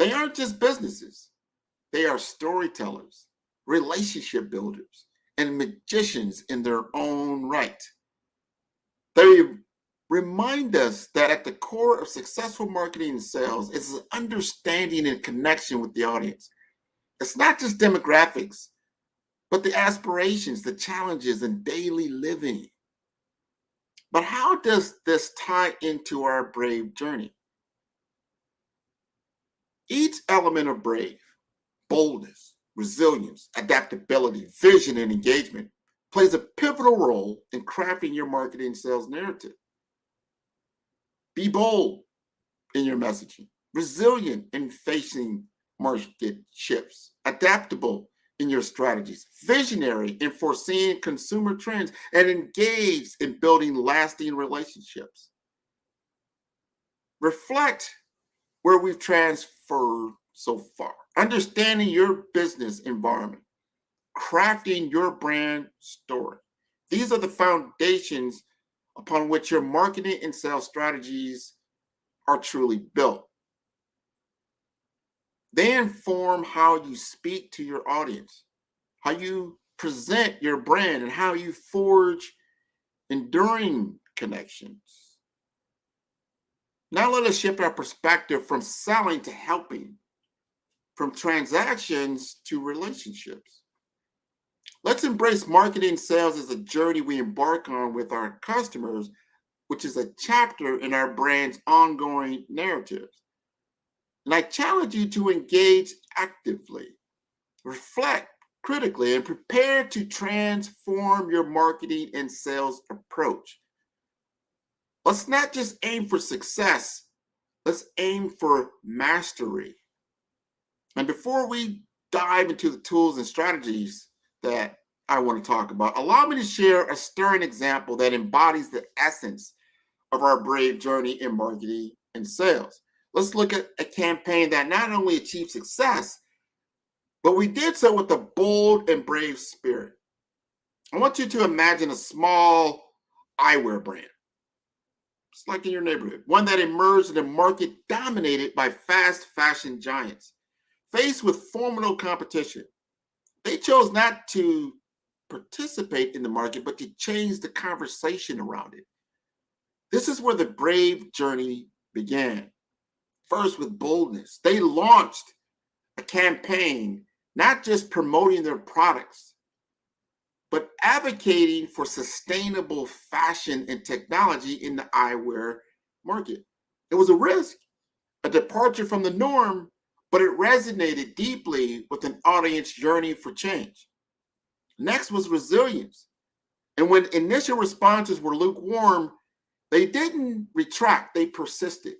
They aren't just businesses. They are storytellers, relationship builders, and magicians in their own right. They remind us that at the core of successful marketing and sales is understanding and connection with the audience. It's not just demographics, but the aspirations, the challenges, and daily living. But how does this tie into our Brave journey? Each element of Brave, boldness, resilience, adaptability, vision, and engagement, plays a pivotal role in crafting your marketing and sales narrative. Be bold in your messaging, resilient in facing market shifts, adaptable in your strategies, visionary in foreseeing consumer trends, and engaged in building lasting relationships. Reflect where we've transferred so far, understanding your business environment, crafting your brand story. These are the foundations upon which your marketing and sales strategies are truly built. They inform how you speak to your audience, how you present your brand, and how you forge enduring connections. Now let us shift our perspective from selling to helping, from transactions to relationships. Let's embrace marketing and sales as a journey we embark on with our customers, which is a chapter in our brand's ongoing narratives. And I challenge you to engage actively, reflect critically, and prepare to transform your marketing and sales approach. Let's not just aim for success, let's aim for mastery. And before we dive into the tools and strategies that I want to talk about, allow me to share a stirring example that embodies the essence of our brave journey in marketing and sales. Let's look at a campaign that not only achieved success, but we did so with a bold and brave spirit. I want you to imagine a small eyewear brand. It's like in your neighborhood, one that emerged in a market dominated by fast fashion giants. Faced with formidable competition, they chose not to participate in the market, but to change the conversation around it. This is where the brave journey began. First, with boldness. They launched a campaign, not just promoting their products, but advocating for sustainable fashion and technology in the eyewear market. It was a risk, a departure from the norm, but it resonated deeply with an audience yearning for change. Next was resilience. And when initial responses were lukewarm, they didn't retract, they persisted.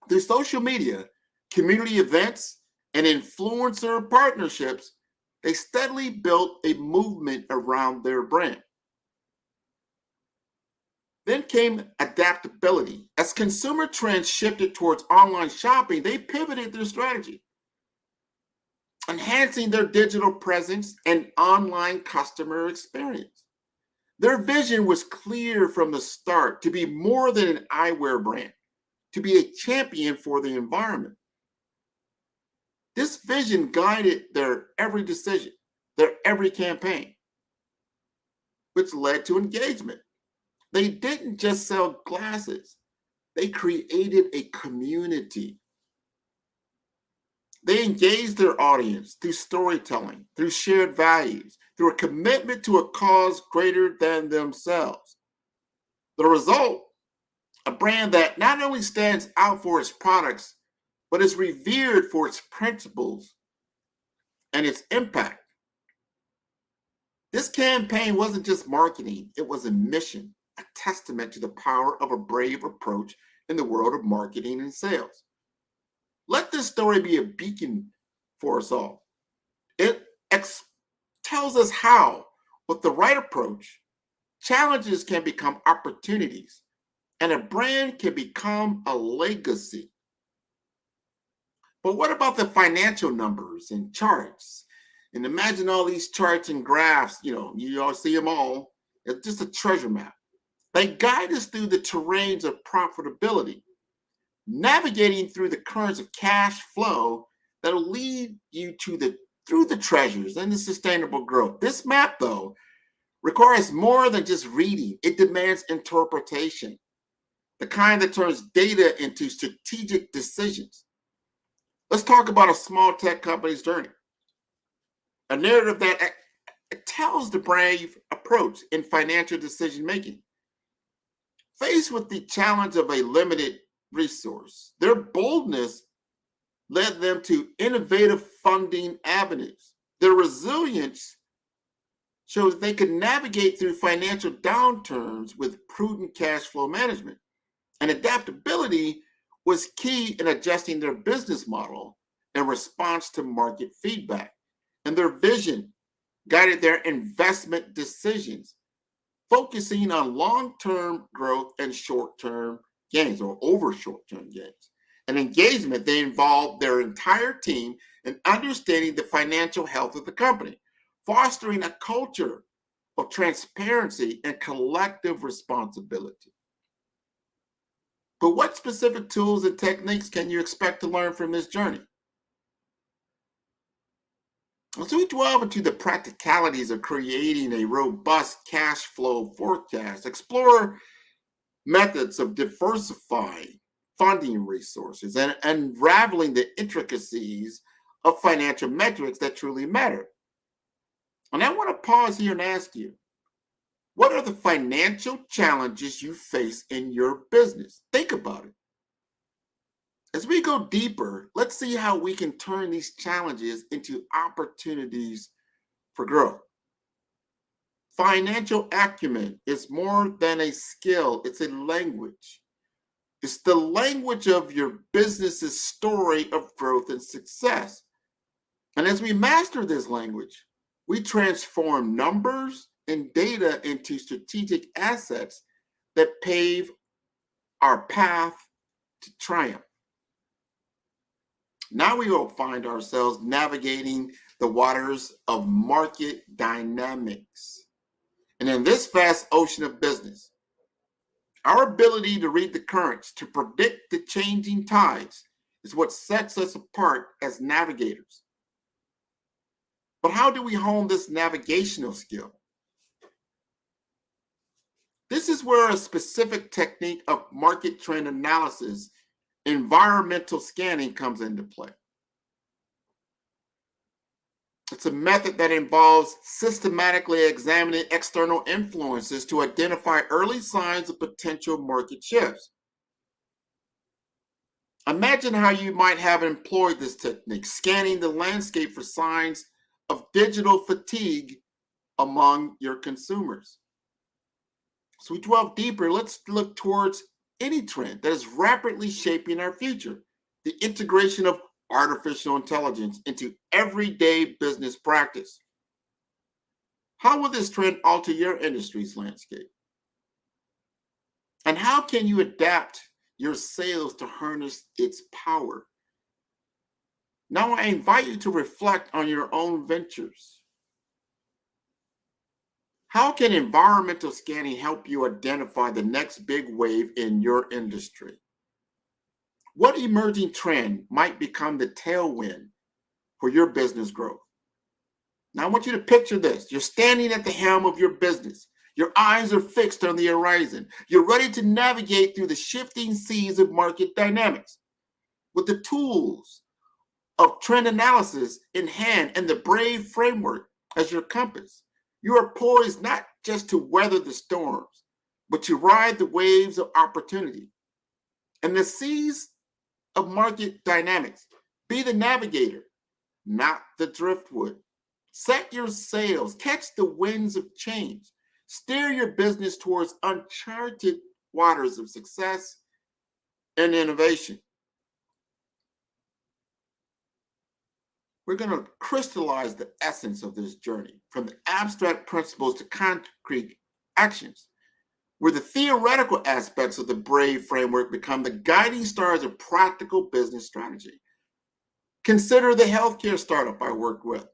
Through social media, community events, and influencer partnerships, they steadily built a movement around their brand. Then came adaptability. As consumer trends shifted towards online shopping, they pivoted their strategy, enhancing their digital presence and online customer experience. Their vision was clear from the start: to be more than an eyewear brand, to be a champion for the environment. This vision guided their every decision, their every campaign, which led to engagement. They didn't just sell glasses, they created a community. They engaged their audience through storytelling, through shared values, through a commitment to a cause greater than themselves. The result, a brand that not only stands out for its products, but is revered for its principles and its impact. This campaign wasn't just marketing, it was a mission, a testament to the power of a brave approach in the world of marketing and sales. Let this story be a beacon for us all. It tells us how, with the right approach, challenges can become opportunities, and a brand can become a legacy. But what about the financial numbers and charts? And imagine all these charts and graphs, you all see them all. It's just a treasure map. They guide us through the terrains of profitability, navigating through the currents of cash flow that'll lead you through the treasures and the sustainable growth. This map, though, requires more than just reading. It demands interpretation, the kind that turns data into strategic decisions. Let's talk about a small tech company's journey. A narrative that tells the brave approach in financial decision making. Faced with the challenge of a limited resource, their boldness led them to innovative funding avenues. Their resilience showed that they could navigate through financial downturns with prudent cash flow management. And adaptability was key in adjusting their business model in response to market feedback. And their vision guided their investment decisions, focusing on long-term growth and short-term gains, or over short-term gains. And engagement, they involved their entire team in understanding the financial health of the company, fostering a culture of transparency and collective responsibility. But what specific tools and techniques can you expect to learn from this journey? As we delve into the practicalities of creating a robust cash flow forecast, explore methods of diversifying funding resources and unraveling the intricacies of financial metrics that truly matter. And I want to pause here and ask you, what are the financial challenges you face in your business? Think about it. As we go deeper, let's see how we can turn these challenges into opportunities for growth. Financial acumen is more than a skill, it's a language. It's the language of your business's story of growth and success. And as we master this language, we transform numbers and data into strategic assets that pave our path to triumph. Now we will find ourselves navigating the waters of market dynamics. And in this vast ocean of business, our ability to read the currents, to predict the changing tides, is what sets us apart as navigators. But how do we hone this navigational skill? This is where a specific technique of market trend analysis, environmental scanning, comes into play. It's a method that involves systematically examining external influences to identify early signs of potential market shifts. Imagine how you might have employed this technique, scanning the landscape for signs of digital fatigue among your consumers. So we delve deeper, let's look towards any trend that is rapidly shaping our future, the integration of artificial intelligence into everyday business practice. How will this trend alter your industry's landscape? And how can you adapt your sales to harness its power? Now I invite you to reflect on your own ventures. How can environmental scanning help you identify the next big wave in your industry? What emerging trend might become the tailwind for your business growth? Now I want you to picture this. You're standing at the helm of your business. Your eyes are fixed on the horizon. You're ready to navigate through the shifting seas of market dynamics. With the tools of trend analysis in hand and the brave framework as your compass, you are poised not just to weather the storms, but to ride the waves of opportunity. And the seas of market dynamics, be the navigator, not the driftwood. Set your sails, catch the winds of change, steer your business towards uncharted waters of success and innovation. We're going to crystallize the essence of this journey from the abstract principles to concrete actions, where the theoretical aspects of the BRAVE framework become the guiding stars of practical business strategy. Consider the healthcare startup I worked with,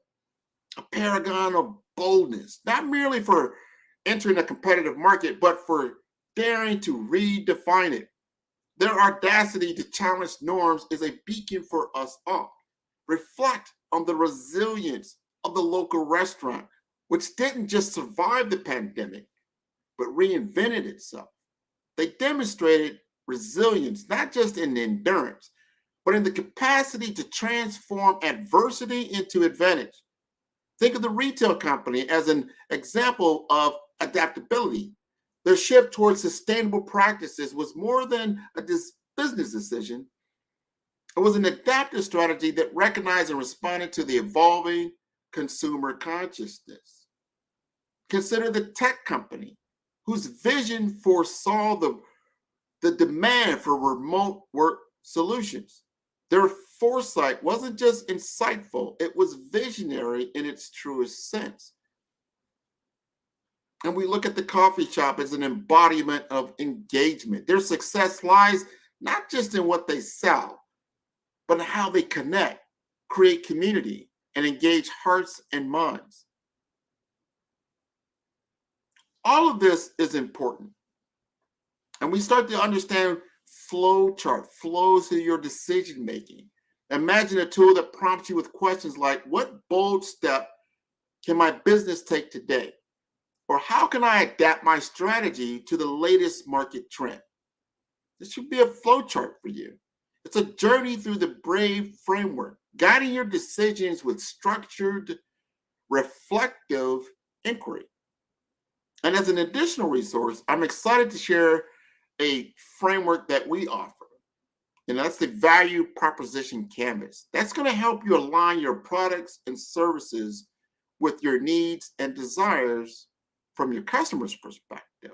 a paragon of boldness, not merely for entering a competitive market, but for daring to redefine it. Their audacity to challenge norms is a beacon for us all. Reflect on the resilience of the local restaurant, which didn't just survive the pandemic, but reinvented itself. They demonstrated resilience, not just in endurance, but in the capacity to transform adversity into advantage. Think of the retail company as an example of adaptability. Their shift towards sustainable practices was more than a business decision. It was an adaptive strategy that recognized and responded to the evolving consumer consciousness. Consider the tech company whose vision foresaw the demand for remote work solutions. Their foresight wasn't just insightful, it was visionary in its truest sense. And we look at the coffee shop as an embodiment of engagement. Their success lies not just in what they sell, but in how they connect, create community, and engage hearts and minds. All of this is important. And we start to understand flow chart, flows through your decision making. Imagine a tool that prompts you with questions like, what bold step can my business take today? Or how can I adapt my strategy to the latest market trend? This should be a flow chart for you. It's a journey through the BRAVE framework, guiding your decisions with structured, reflective inquiry. And as an additional resource, I'm excited to share a framework that we offer, and that's the value proposition canvas. That's going to help you align your products and services with your needs and desires from your customer's perspective,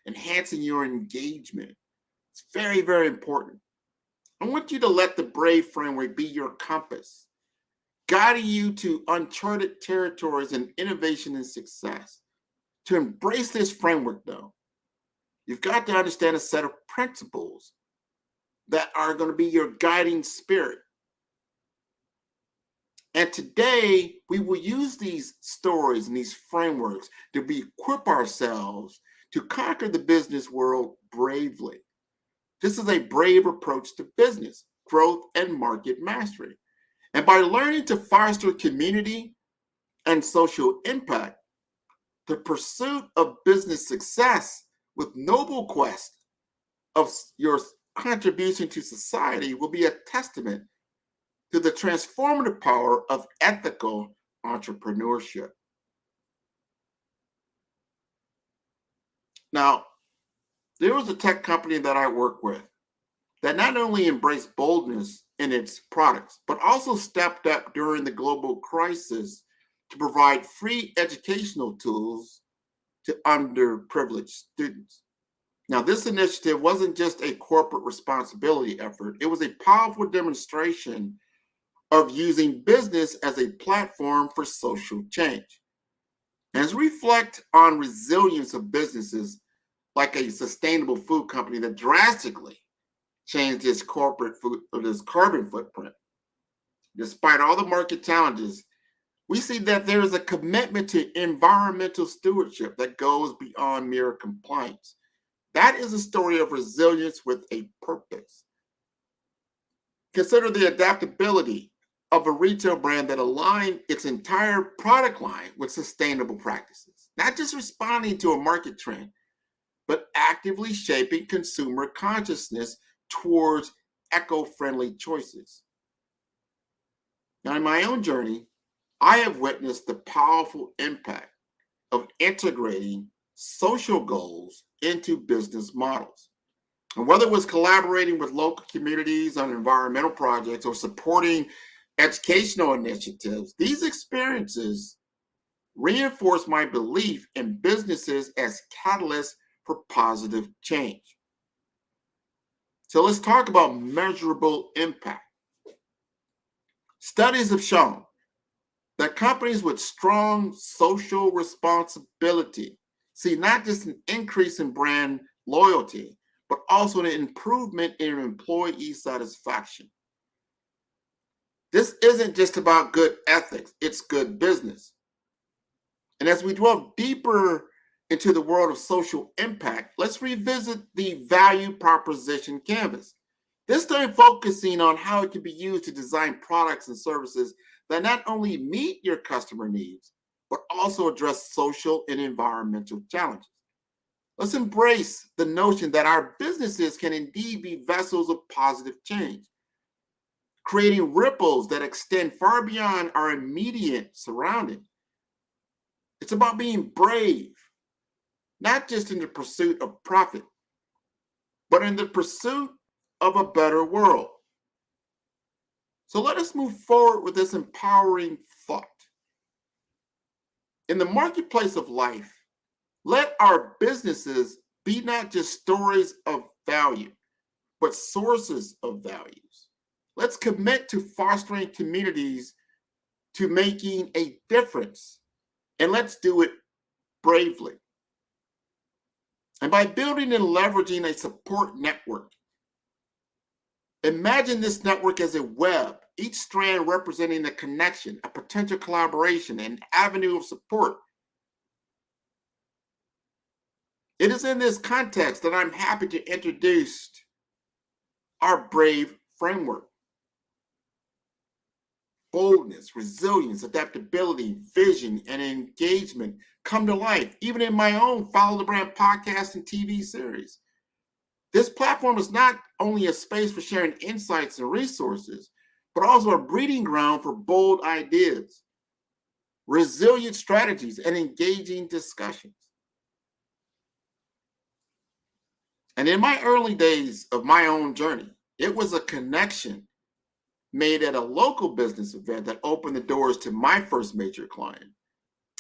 enhancing your engagement. It's very, very important. I want you to let the BRAVE framework be your compass, guiding you to uncharted territories in innovation and success. To embrace this framework, though, you've got to understand a set of principles that are going to be your guiding spirit. And today, we will use these stories and these frameworks to equip ourselves to conquer the business world bravely. This is a brave approach to business, growth, and market mastery. And by learning to foster community and social impact, the pursuit of business success with noble quest of your contribution to society will be a testament to the transformative power of ethical entrepreneurship. Now, there was a tech company that I work with that not only embraced boldness in its products, but also stepped up during the global crisis to provide free educational tools to underprivileged students. Now, this initiative wasn't just a corporate responsibility effort. It was a powerful demonstration of using business as a platform for social change. As we reflect on resilience of businesses like a sustainable food company that drastically changed its corporate food or its carbon footprint, despite all the market challenges, we see that there is a commitment to environmental stewardship that goes beyond mere compliance. That is a story of resilience with a purpose. Consider the adaptability of a retail brand that aligned its entire product line with sustainable practices, not just responding to a market trend, but actively shaping consumer consciousness towards eco-friendly choices. Now, in my own journey, I have witnessed the powerful impact of integrating social goals into business models. And whether it was collaborating with local communities on environmental projects or supporting educational initiatives, these experiences reinforce my belief in businesses as catalysts for positive change. So let's talk about measurable impact. Studies have shown that companies with strong social responsibility see not just an increase in brand loyalty, but also an improvement in employee satisfaction. This isn't just about good ethics, it's good business. And as we delve deeper into the world of social impact, let's revisit the value proposition canvas. This time focusing on how it can be used to design products and services that not only meet your customer needs, but also address social and environmental challenges. Let's embrace the notion that our businesses can indeed be vessels of positive change, creating ripples that extend far beyond our immediate surroundings. It's about being brave, not just in the pursuit of profit, but in the pursuit of a better world. So let us move forward with this empowering thought. In the marketplace of life, let our businesses be not just stories of value, but sources of values. Let's commit to fostering communities, to making a difference, and let's do it bravely. And by building and leveraging a support network, imagine this network as a web, each strand representing a connection, a potential collaboration, an avenue of support. It is in this context that I'm happy to introduce our BRAVE framework. Boldness, resilience, adaptability, vision, and engagement come to life, even in my own Follow the Brand podcast and TV series. This platform is not only a space for sharing insights and resources, but also a breeding ground for bold ideas, resilient strategies, and engaging discussions. And in my early days of my own journey, it was a connection made at a local business event that opened the doors to my first major client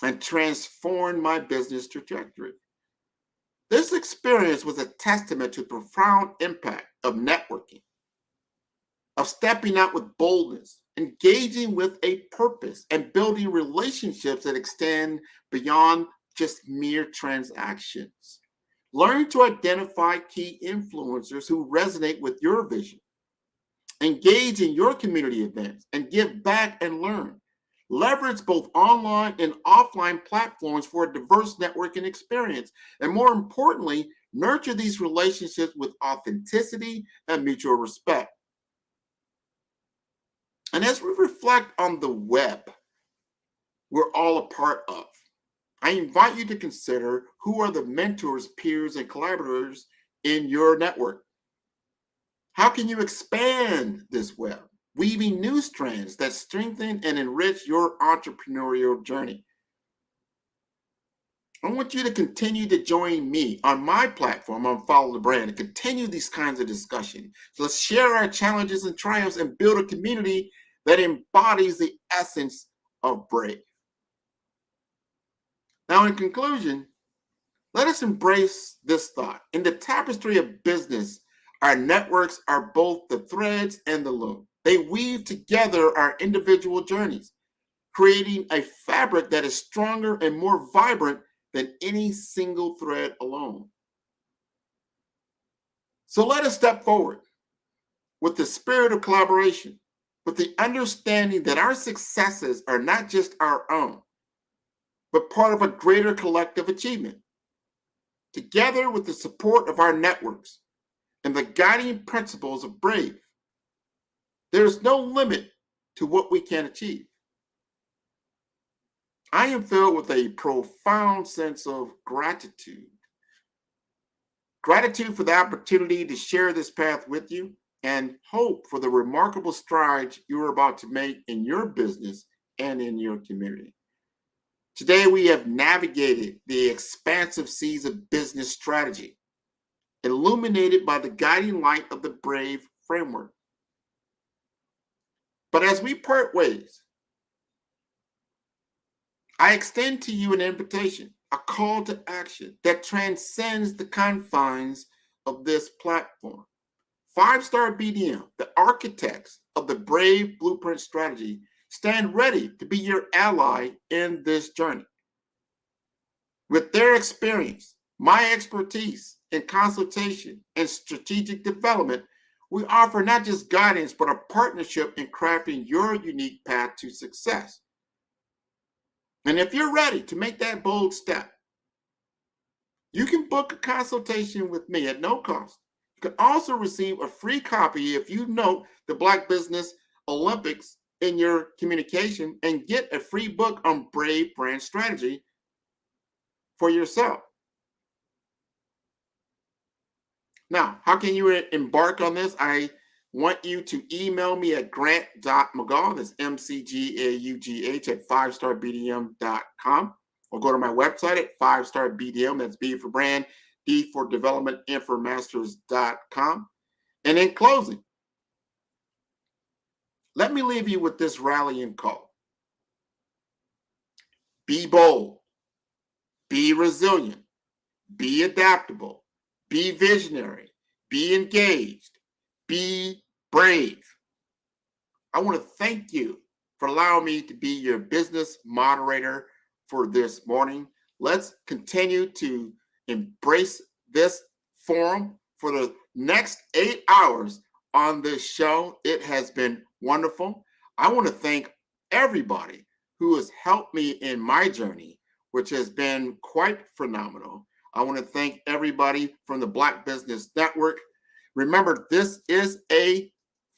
and transformed my business trajectory. This experience was a testament to the profound impact of networking, of stepping out with boldness, engaging with a purpose, and building relationships that extend beyond just mere transactions. Learn to identify key influencers who resonate with your vision. Engage in your community events and give back and learn. Leverage both online and offline platforms for a diverse networking experience. And more importantly, nurture these relationships with authenticity and mutual respect. And as we reflect on the web we're all a part of, I invite you to consider who are the mentors, peers, and collaborators in your network. How can you expand this web, weaving new strands that strengthen and enrich your entrepreneurial journey? I want you to continue to join me on my platform on Follow the Brand and continue these kinds of discussions. So let's share our challenges and triumphs and build a community that embodies the essence of BRAVE. Now, in conclusion, let us embrace this thought. In the tapestry of business, our networks are both the threads and the loom. They weave together our individual journeys, creating a fabric that is stronger and more vibrant than any single thread alone. So let us step forward with the spirit of collaboration, with the understanding that our successes are not just our own, but part of a greater collective achievement. Together with the support of our networks and the guiding principles of BRAVE, there is no limit to what we can achieve. I am filled with a profound sense of gratitude. Gratitude for the opportunity to share this path with you, and hope for the remarkable strides you are about to make in your business and in your community. Today, we have navigated the expansive seas of business strategy, illuminated by the guiding light of the BRAVE framework. But as we part ways, I extend to you an invitation, a call to action that transcends the confines of this platform. 5-Star BDM, the architects of the BRAVE Blueprint strategy, stand ready to be your ally in this journey. With their experience, my expertise in consultation and strategic development, we offer not just guidance, but a partnership in crafting your unique path to success. And if you're ready to make that bold step, you can book a consultation with me at no cost. You can also receive a free copy if you note the Black Business Olympics in your communication, and get a free book on BRAVE brand strategy for yourself. Now, how can you embark on this? I want you to email me at grant.mcgaugh, that's MCGAUGH at 5starbdm.com, or go to my website at 5starbdm, that's B for brand, D for development, M for masters.com. And in closing, let me leave you with this rallying call. Be bold, be resilient, be adaptable, be visionary, be engaged, be brave. I want to thank you for allowing me to be your business moderator for this morning. Let's continue to embrace this forum for the next 8 hours on this show. It has been wonderful. I want to thank everybody who has helped me in my journey, which has been quite phenomenal. I want to thank everybody from the Black Business Network. Remember, this is a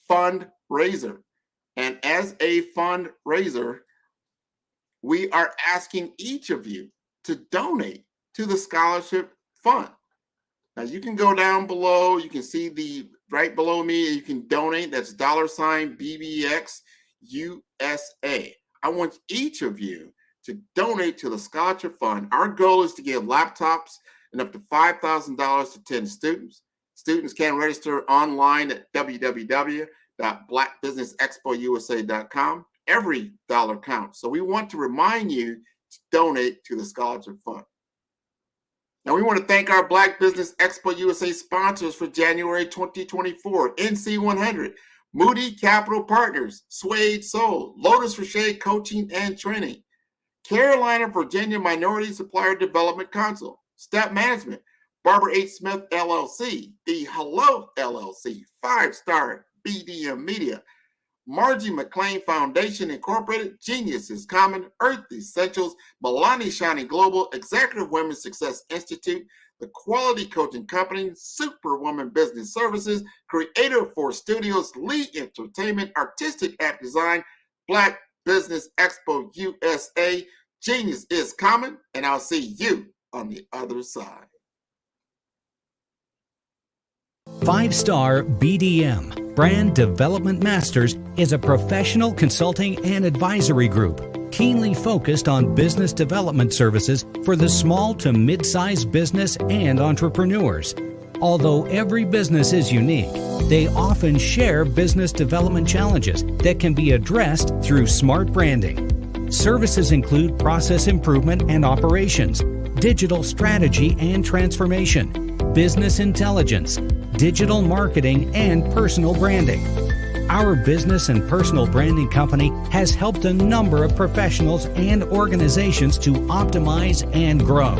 fundraiser. And as a fundraiser, we are asking each of you to donate to the scholarship fund. Now you can go down below, you can see right below me, you can donate. That's $BBX USA. I want each of you to donate to the scholarship fund. Our goal is to give laptops and up to $5,000 to 10 students. Students can register online at www.blackbusinessexpousa.com. Every dollar counts. So we want to remind you to donate to the scholarship fund. Now we want to thank our Black Business Expo USA sponsors for January 2024, NC100, Moody Capital Partners, Suede Soul, Lotus for Shade Coaching and Training, Carolina, Virginia Minority Supplier Development Council, Step Management, Barbara H. Smith LLC, The Hello LLC, 5-Star BDM Media, Margie McLean Foundation Incorporated, Genius is Common, Earth Essentials, Milani Shani Global, Executive Women's Success Institute, The Quality Coaching Company, Superwoman Business Services, Creative Force Studios, Lee Entertainment, Artistic App Design, Black Business Expo USA, Genius is Common, and I'll see you on the other side. 5-Star BDM, Brand Development Masters, is a professional consulting and advisory group keenly focused on business development services for the small to mid-sized business and entrepreneurs. Although every business is unique, they often share business development challenges that can be addressed through smart branding. Services include process improvement and operations, digital strategy and transformation, business intelligence, digital marketing, and personal branding. Our business and personal branding company has helped a number of professionals and organizations to optimize and grow.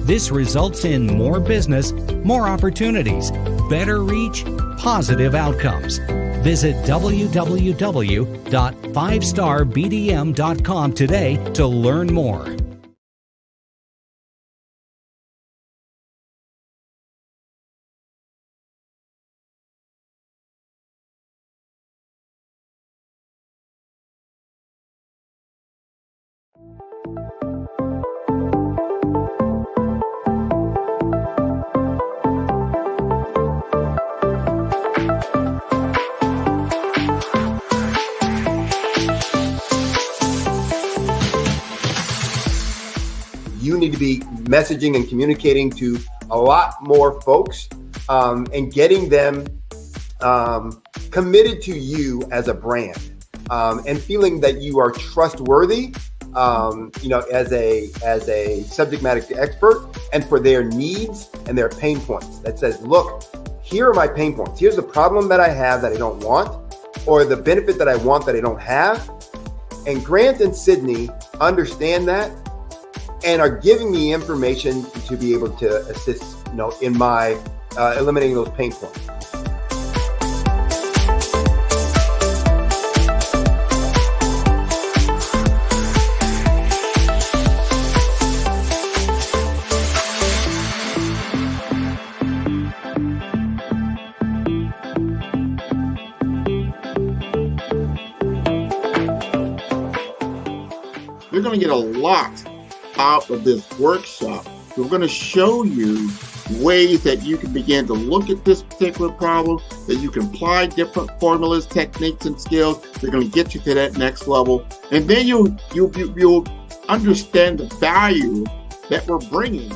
This results in more business, more opportunities, better reach, positive outcomes. Visit www.5starbdm.com today to learn more. You need to be messaging and communicating to a lot more folks and getting them committed to you as a brand and feeling that you are trustworthy, as a subject matter expert, and for their needs and their pain points. That says, look, here are my pain points. Here's the problem that I have that I don't want, or the benefit that I want that I don't have. And Grant and Sydney understand that and are giving me information to be able to assist, in my eliminating those pain points. You're going to get a lot out of this workshop. We're going to show you ways that you can begin to look at this particular problem, that you can apply different formulas, techniques, and skills. They're going to get you to that next level. And then you'll understand the value that we're bringing